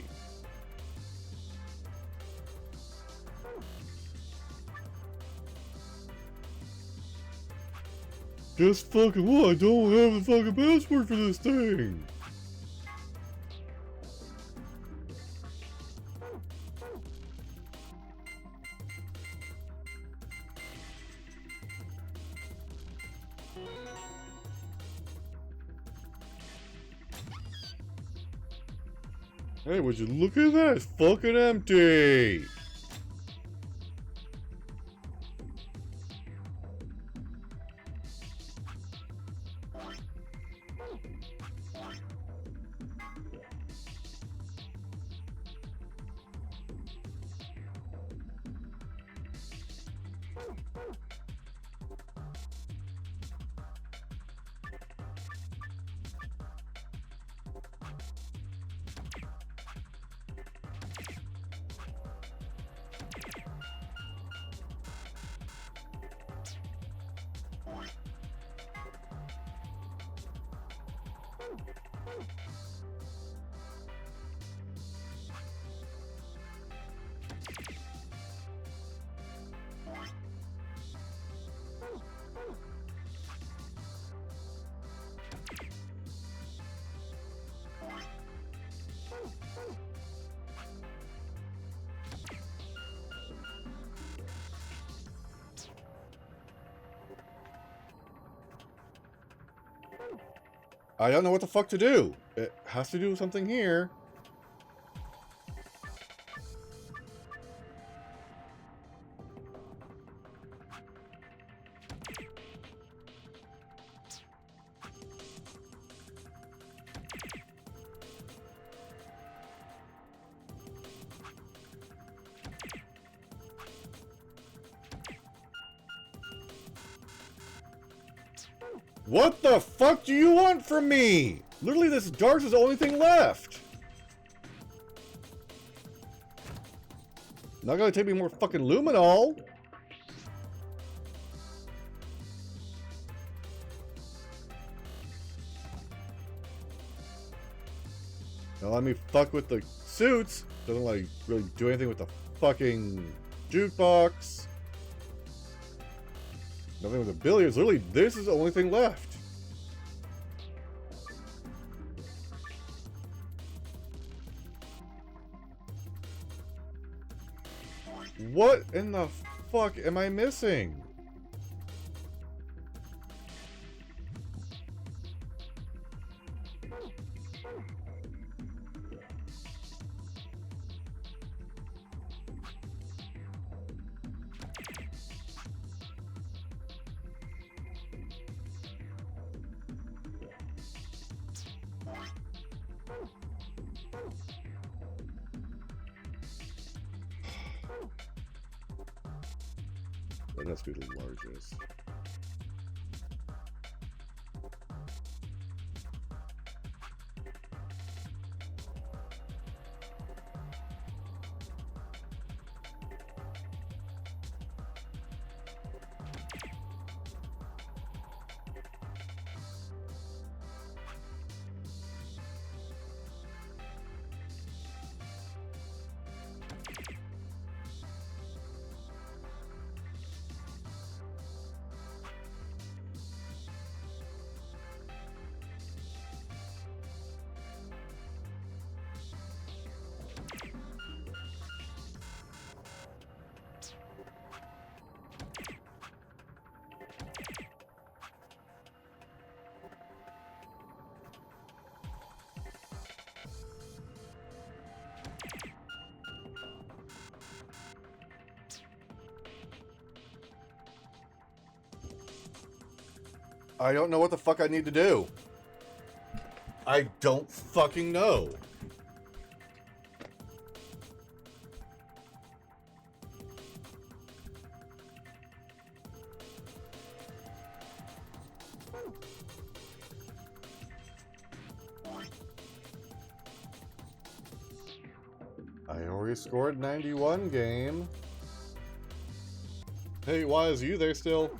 Just fucking what? I don't have the fucking password for this thing! Hey, would you look at that? It's fucking empty. I don't know what the fuck to do. It has to do something here. What the fuck do you want from me? Literally, this darts is the only thing left. Not gonna take me more fucking luminol. Now let me fuck with the suits. Doesn't like really do anything with the fucking jukebox. Nothing with the billiards. Literally, this is the only thing left. What in the fuck am I missing? That must be the largest. I don't know what the fuck I need to do. I don't fucking know. I already scored 91 game. Hey, why is you there still?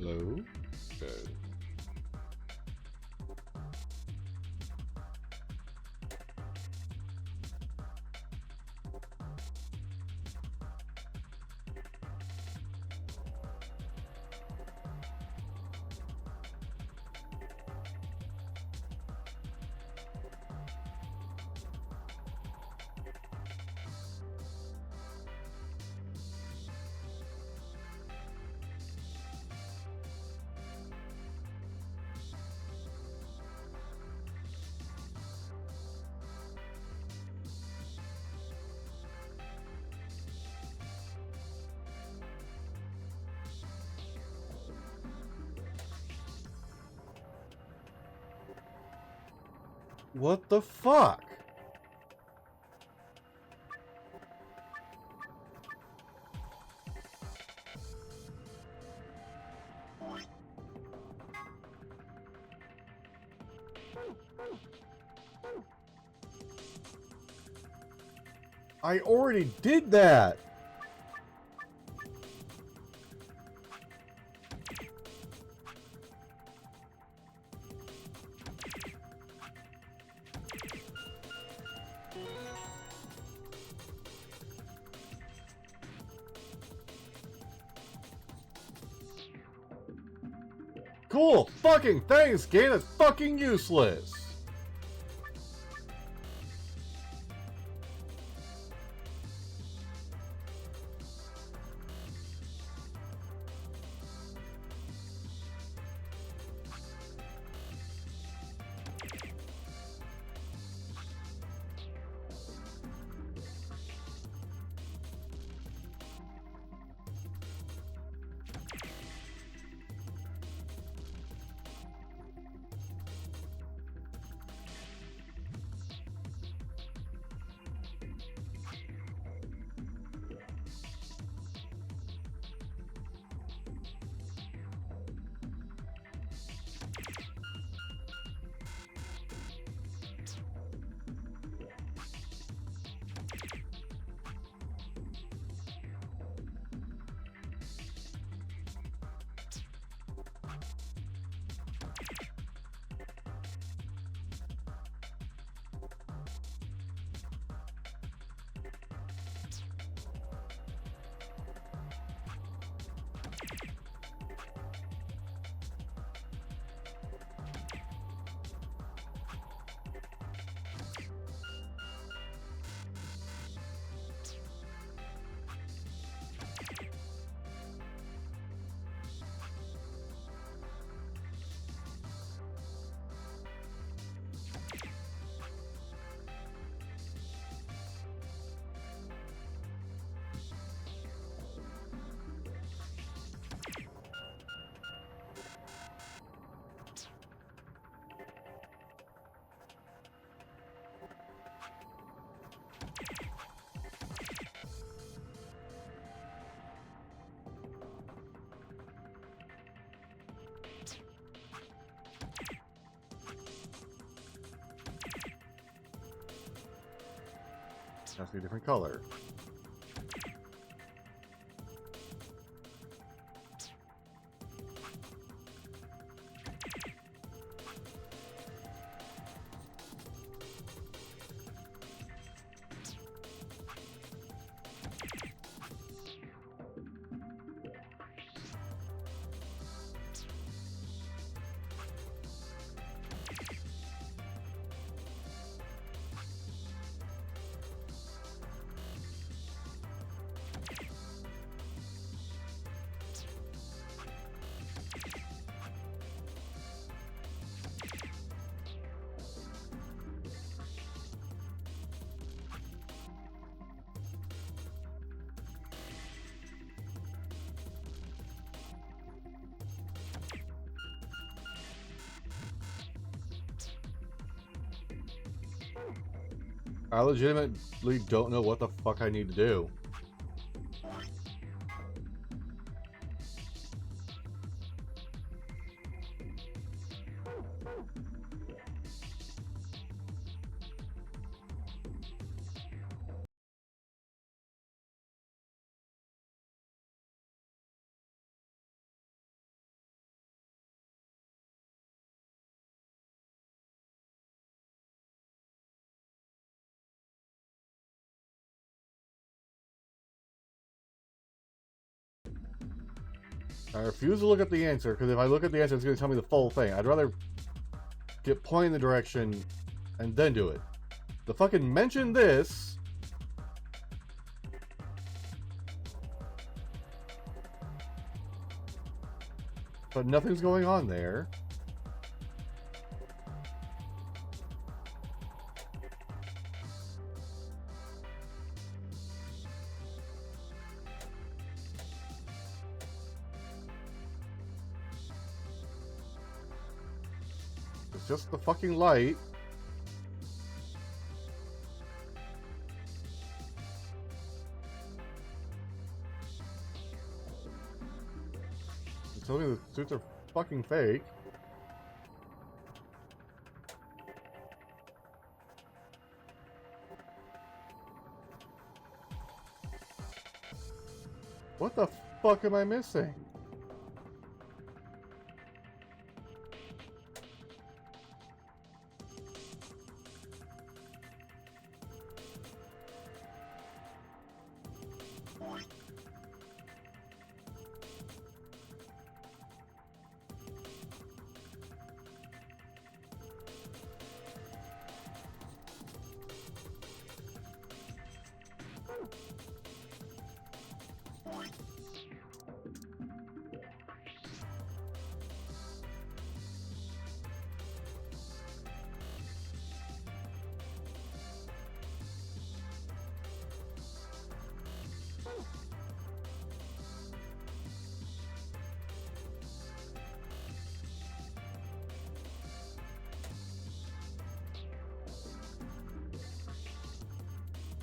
Hello? Okay. What the fuck? I already did that. Cool fucking thanks, game. That's fucking useless. Has to be a different color. I legitimately don't know what the fuck I need to do. I refuse to look at the answer, because if I look at the answer, it's going to tell me the full thing. I'd rather get pointed in the direction and then do it. The fucking mention this. But nothing's going on there. It's just the fucking light. Just tell me the suits are fucking fake. What the fuck am I missing?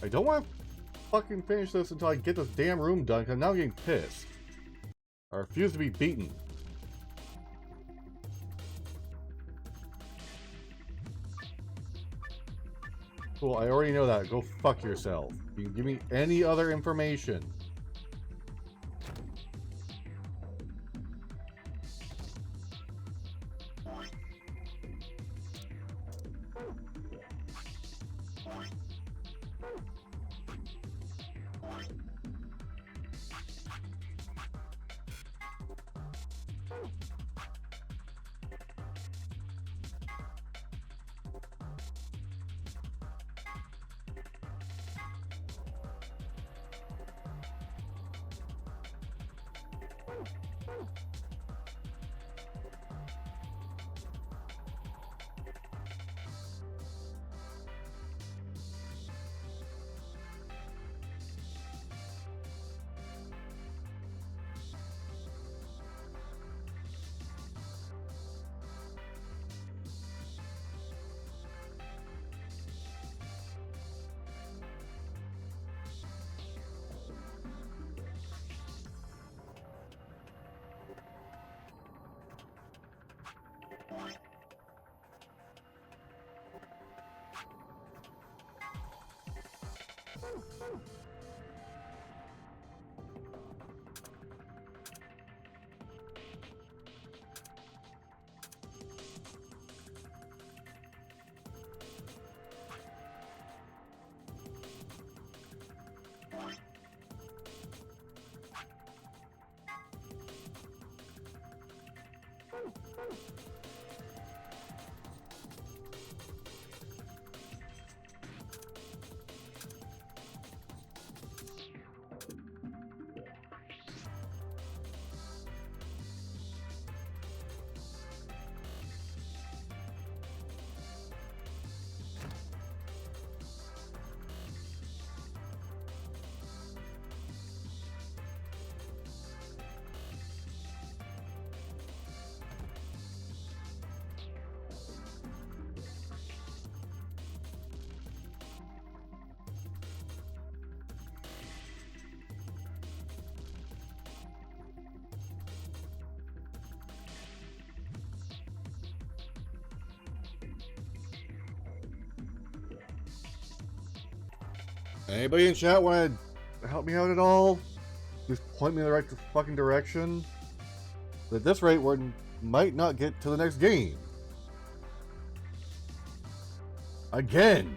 I don't want to fucking finish this until I get this damn room done, because now I'm getting pissed. I refuse to be beaten. Cool, I already know that. Go fuck yourself. You can give me any other information. Anybody in chat want to help me out at all? Just point me in the right fucking direction. But at this rate, we might not get to the next game. Again.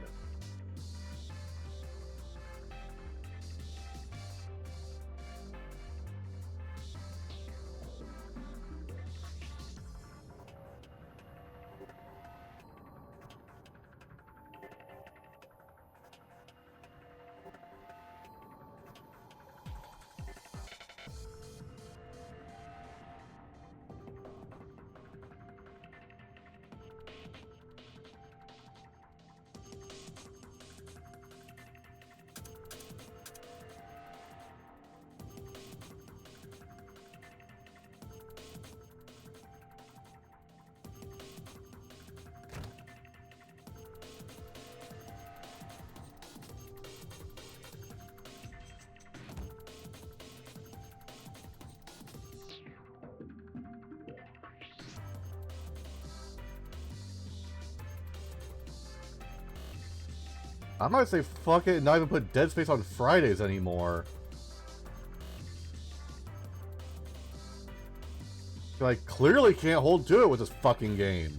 I might say fuck it and not even put Dead Space on Fridays anymore. I clearly can't hold to it with this fucking game.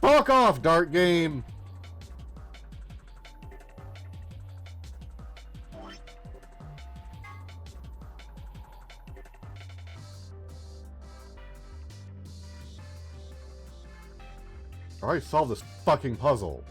Fuck off, Dart Game! I already solved this fucking puzzle.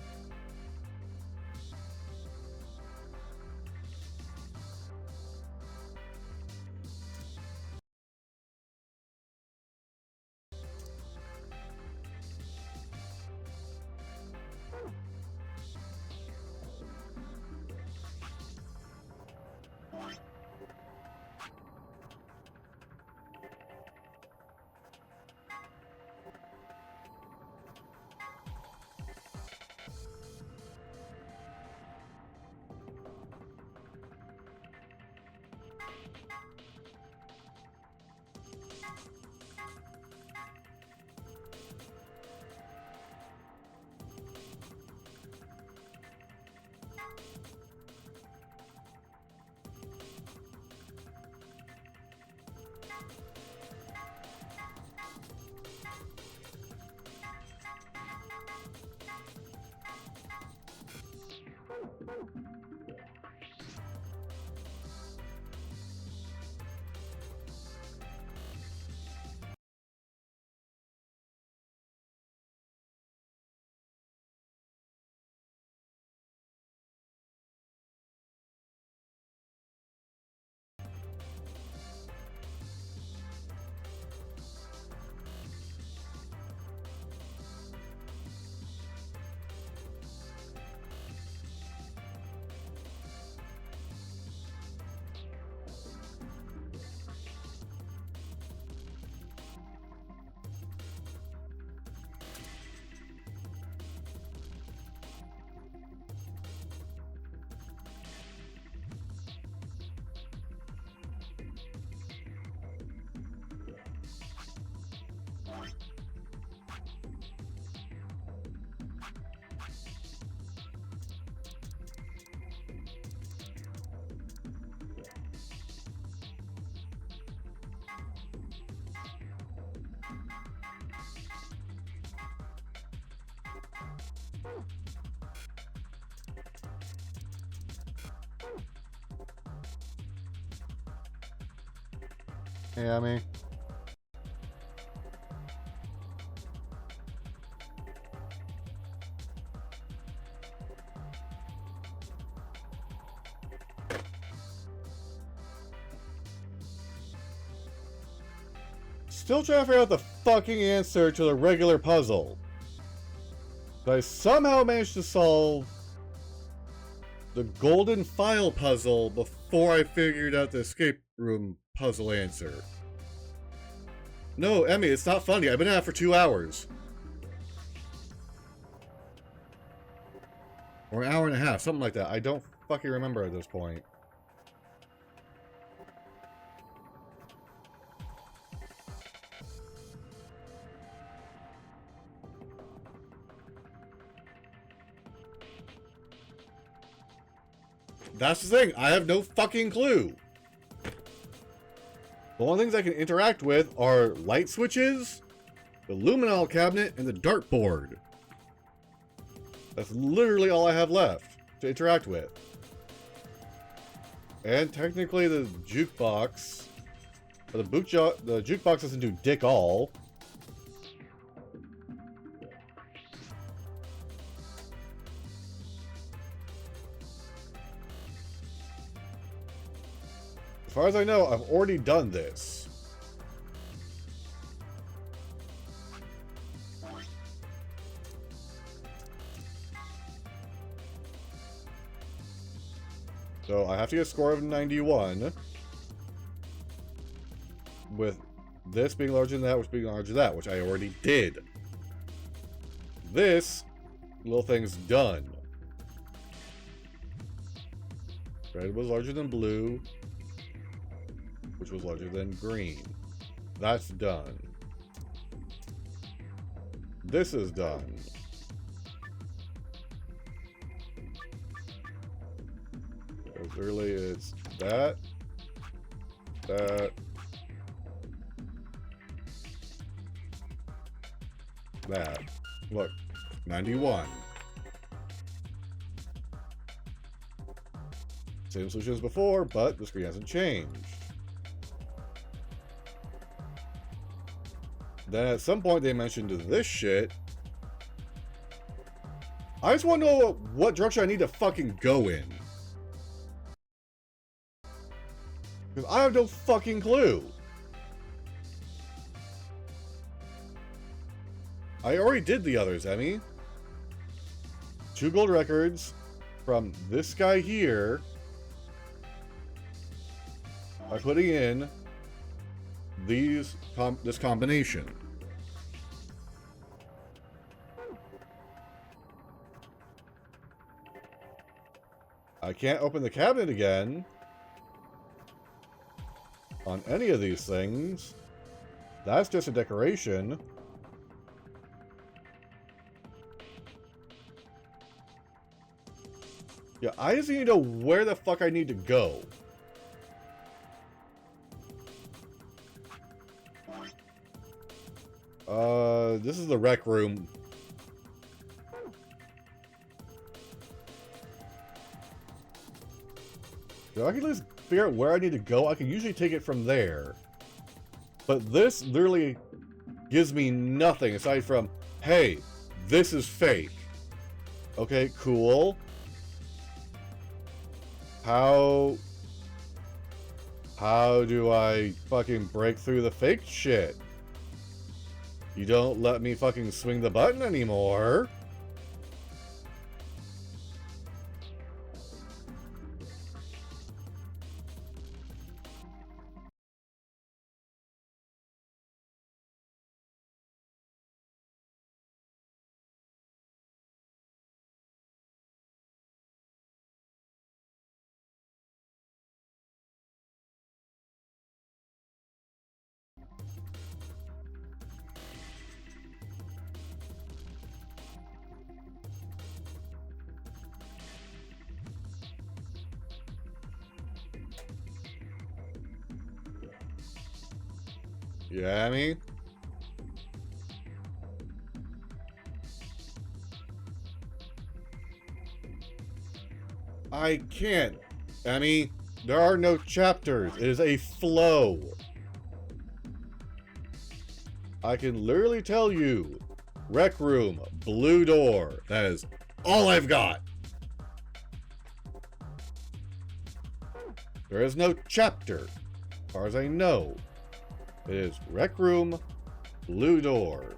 Yeah, I mean. Still trying to figure out the fucking answer to the regular puzzle. But I somehow managed to solve the golden file puzzle before I figured out the escape room puzzle answer. No, Emmy, it's not funny. I've been at it for 2 hours. Or an hour and a half, something like that. I don't fucking remember at this point. That's the thing. I have no fucking clue. The only things I can interact with are light switches, the luminol cabinet, and the dartboard. That's literally all I have left to interact with. And technically the jukebox. But the jukebox doesn't do dick all. As far as I know, I've already done this. So I have to get a score of 91. With this being larger than that, which being larger than that, which I already did. This little thing's done. Red was larger than blue, which was larger than green. That's done. This is done. As early as that, that, that. Look, 91. Same solution as before, but the screen hasn't changed. Then at some point they mentioned this shit. I just want to know what direction I need to fucking go in. Because I have no fucking clue. I already did the others, Emmy. 2 gold records from this guy here by putting in this combination. I can't open the cabinet again on any of these things. That's just a decoration. Yeah, I just need to know where the fuck I need to go. This is the rec room. If I can just figure out where I need to go, I can usually take it from there. But this literally gives me nothing aside from, hey, this is fake. Okay, cool. How do I fucking break through the fake shit? You don't let me fucking swing the button anymore. Yeah, I mean, I can't. Emmy, there are no chapters. It is a flow. I can literally tell you, rec room, blue door. That is all I've got. There is no chapter, as far as I know. It is rec room, blue door.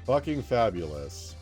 Fucking fabulous.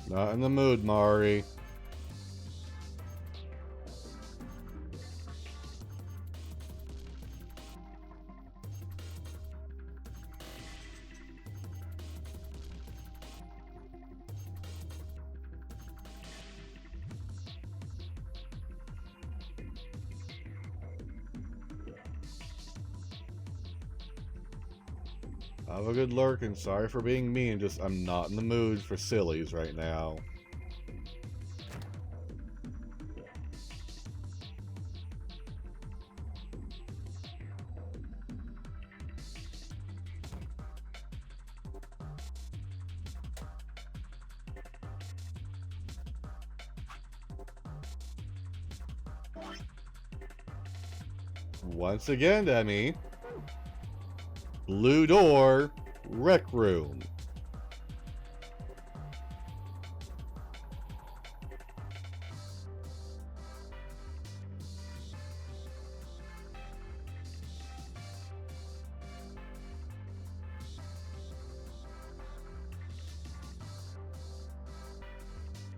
Not in the mood, Mari. Have a good lurk, and sorry for being mean, just I'm not in the mood for sillies right now. Once again, Demi. Blue door, rec room.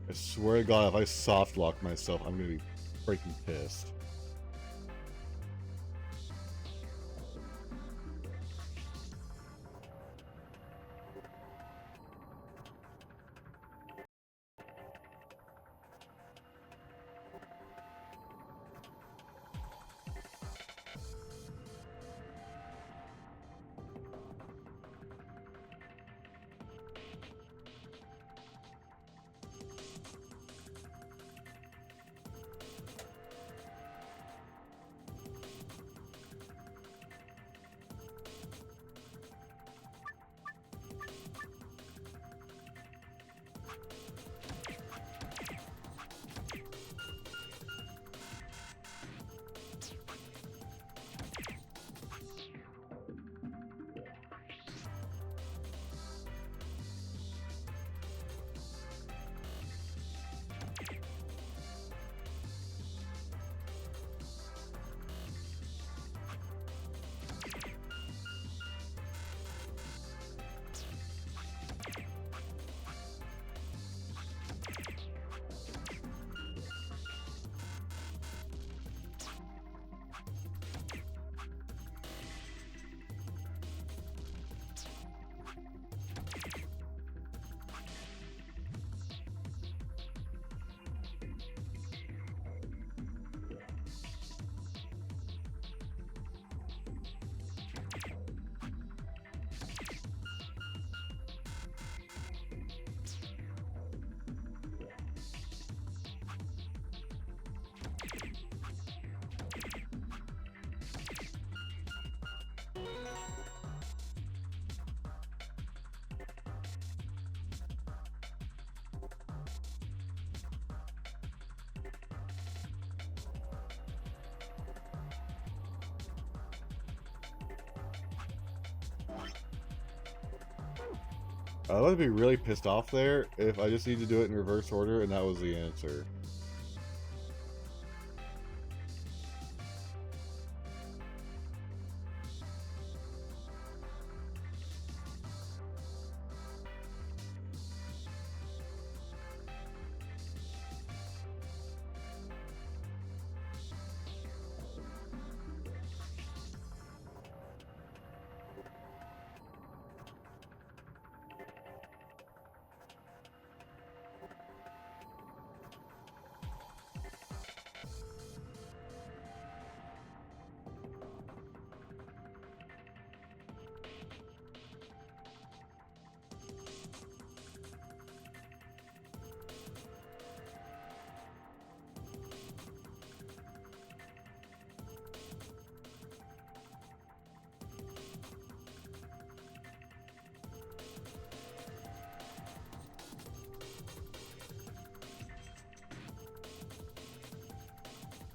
I swear to God, if I soft lock myself, I'm gonna be freaking pissed. I would be really pissed off there if I just need to do it in reverse order and that was the answer.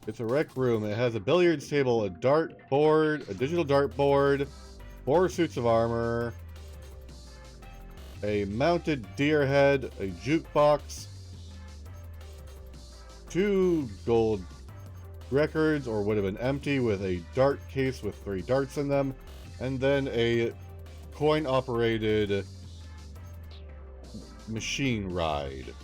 It's a rec room. It has a billiards table, a dart board, a digital dart board, 4 suits of armor, a mounted deer head, a jukebox, 2 gold records, or would have been empty, with a dart case with 3 darts in them, and then a coin-operated machine ride.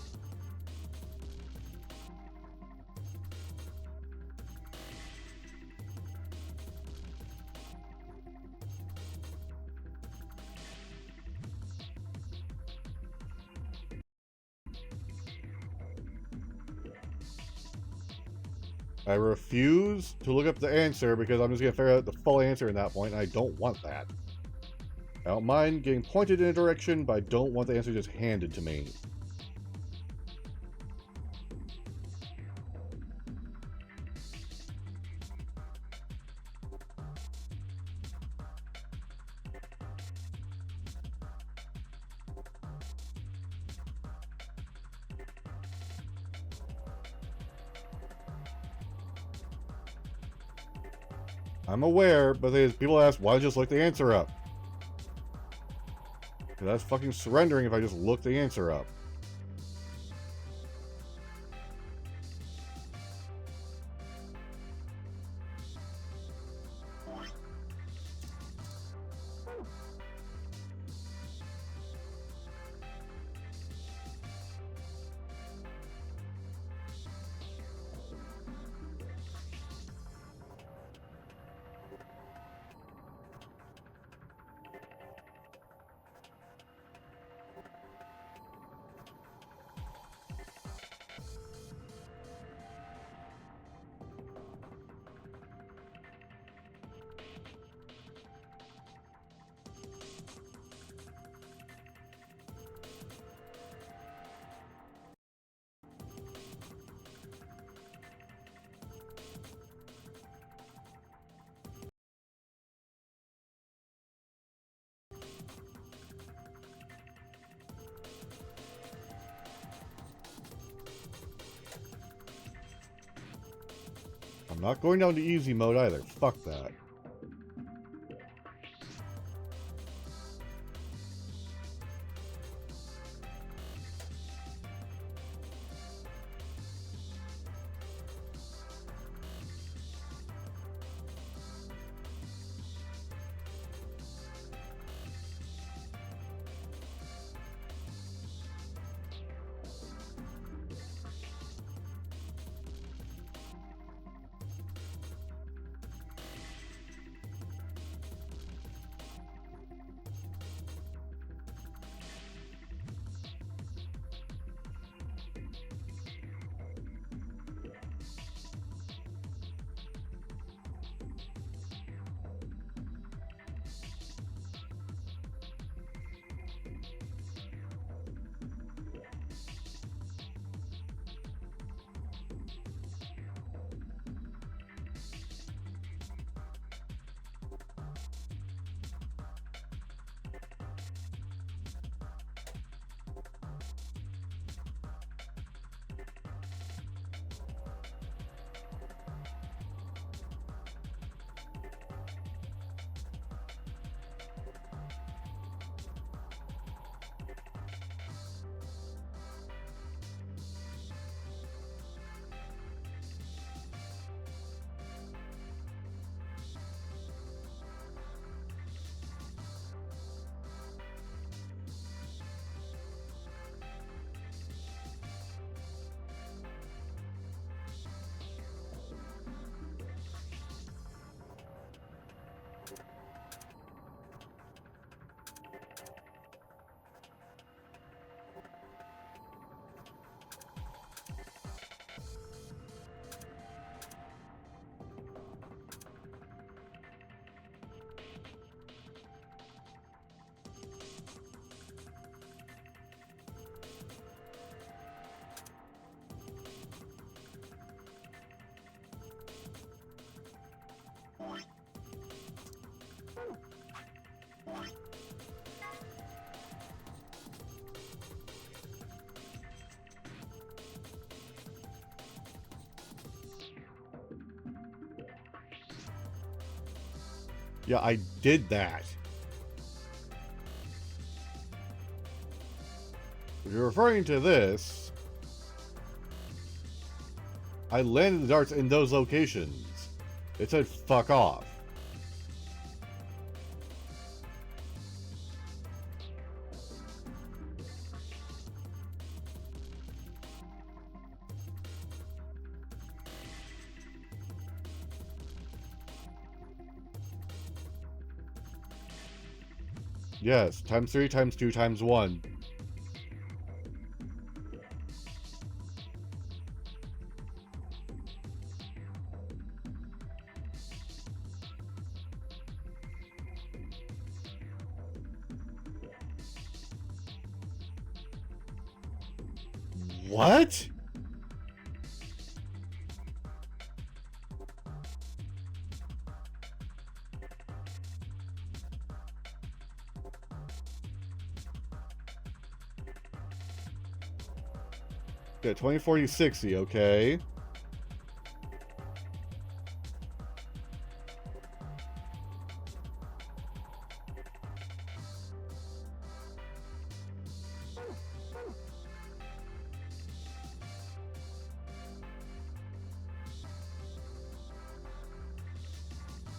I refuse to look up the answer because I'm just going to figure out the full answer in that point, and I don't want that. I don't mind getting pointed in a direction, but I don't want the answer just handed to me. I'm aware, but people ask, why don't you just look the answer up? That's fucking surrendering if I just look the answer up. I'm not going down to easy mode either. Fuck that. Yeah, I did that. If you're referring to this, I landed the darts in those locations. It said fuck off. Yes, times 3, times 2, times 1. What? Yeah, 20, 40, 60, okay.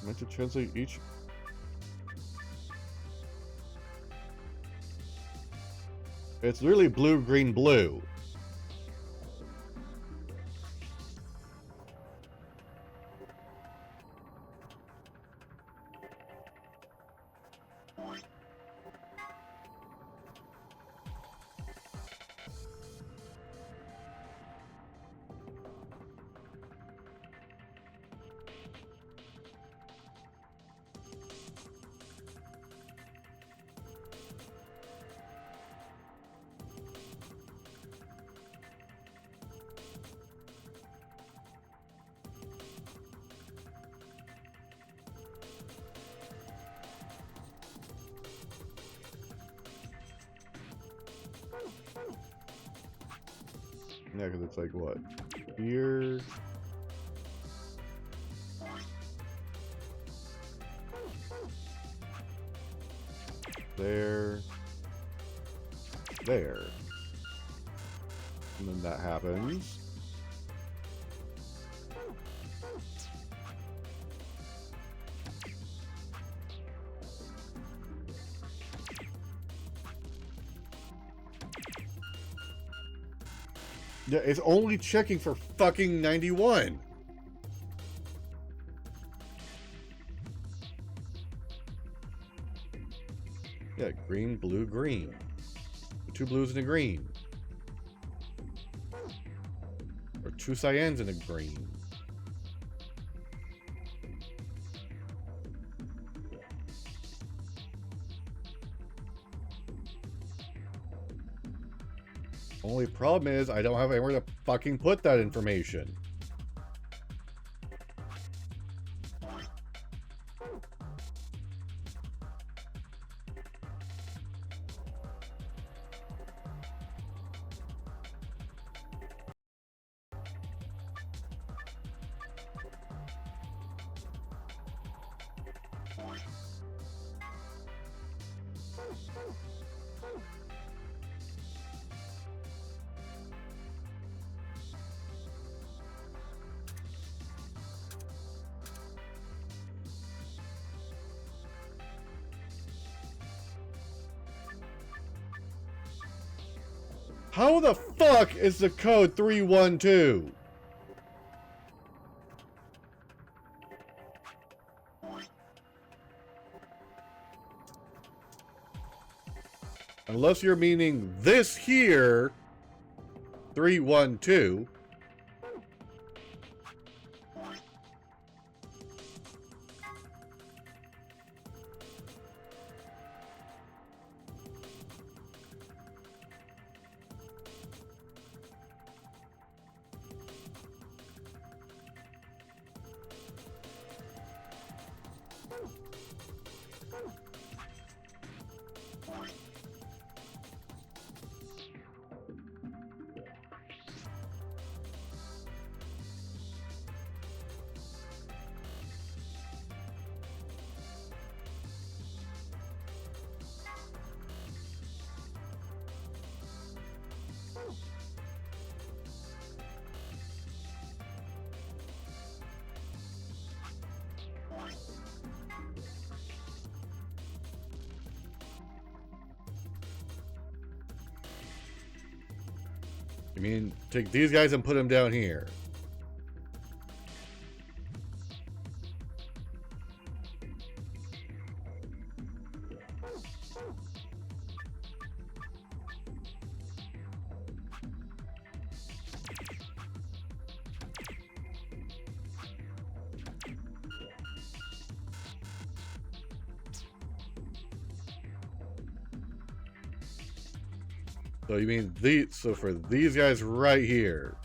Meant to translate each. It's literally blue, green, blue. Yeah, because it's like what? Here. There. There. And then that happens. Yeah, it's only checking for fucking 91. Yeah, green, blue, green. 2 blues and a green. Or 2 cyans and a green. Only problem is I don't have anywhere to fucking put that information. How the fuck is the code 312? Unless you're meaning this here, 312. You mean take these guys and put them down here? So you mean these? So for these guys right here.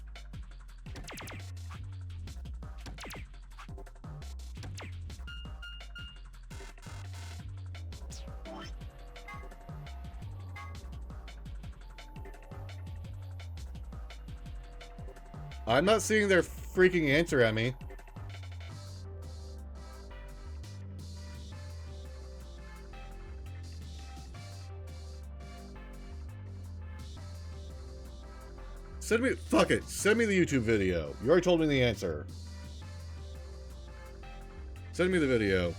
I'm not seeing their freaking answer at me. Send me, fuck it, send me the YouTube video. You already told me the answer. Send me the video.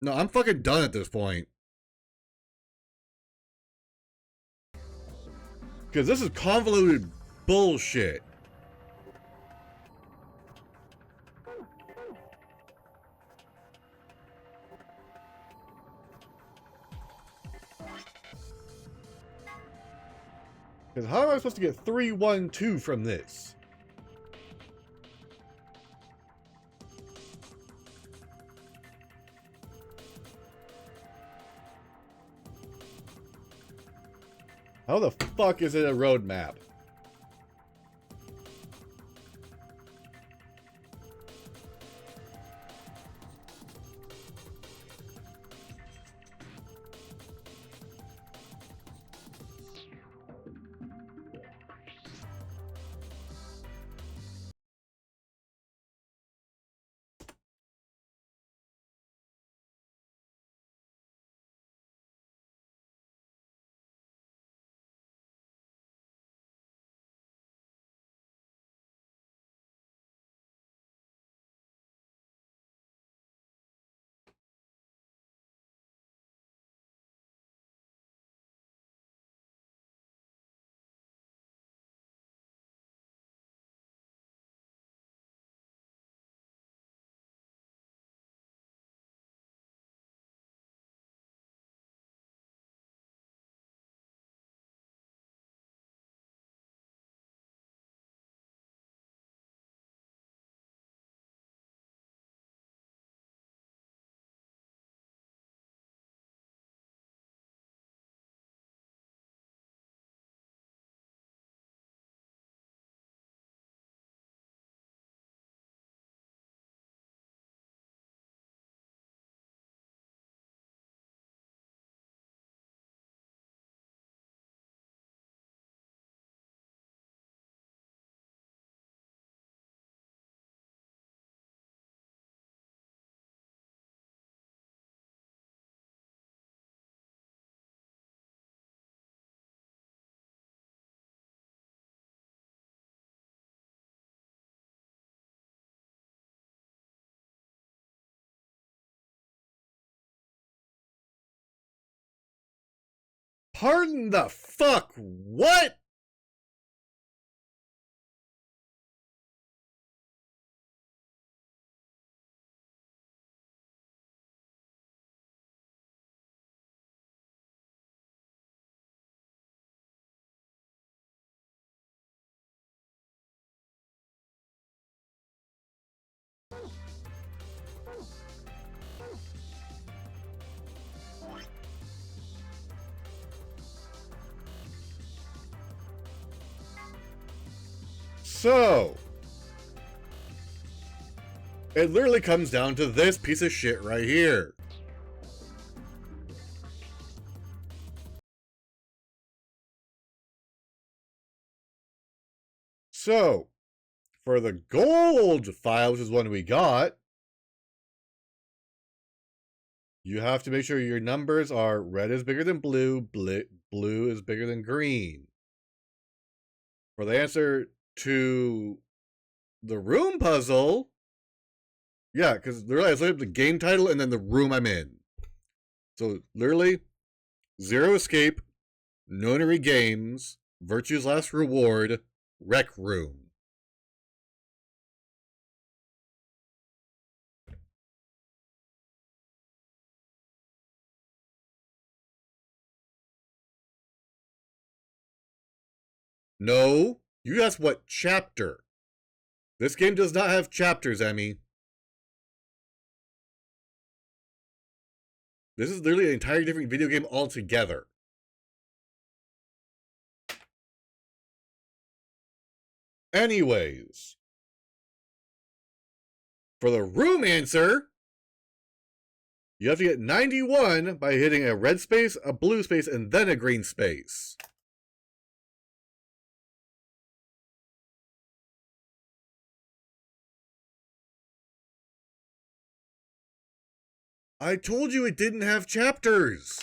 No, I'm fucking done at this point. Because this is convoluted bullshit. Because how am I supposed to get 312 from this? How the fuck is it a roadmap? Pardon the fuck, what? So, it literally comes down to this piece of shit right here. So, for the gold file, which is one we got, you have to make sure your numbers are red is bigger than blue, blue is bigger than green. For the answer to the room puzzle, yeah, because literally I looked up the game title and then the room I'm in. So literally, Zero Escape, Nonary Games, Virtue's Last Reward, Rec Room. No, you asked what chapter. This game does not have chapters, Emmy. This is literally an entirely different video game altogether. Anyways, for the room answer, you have to get 91 by hitting a red space, a blue space, and then a green space. I told you it didn't have chapters.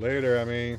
Later, Emmy.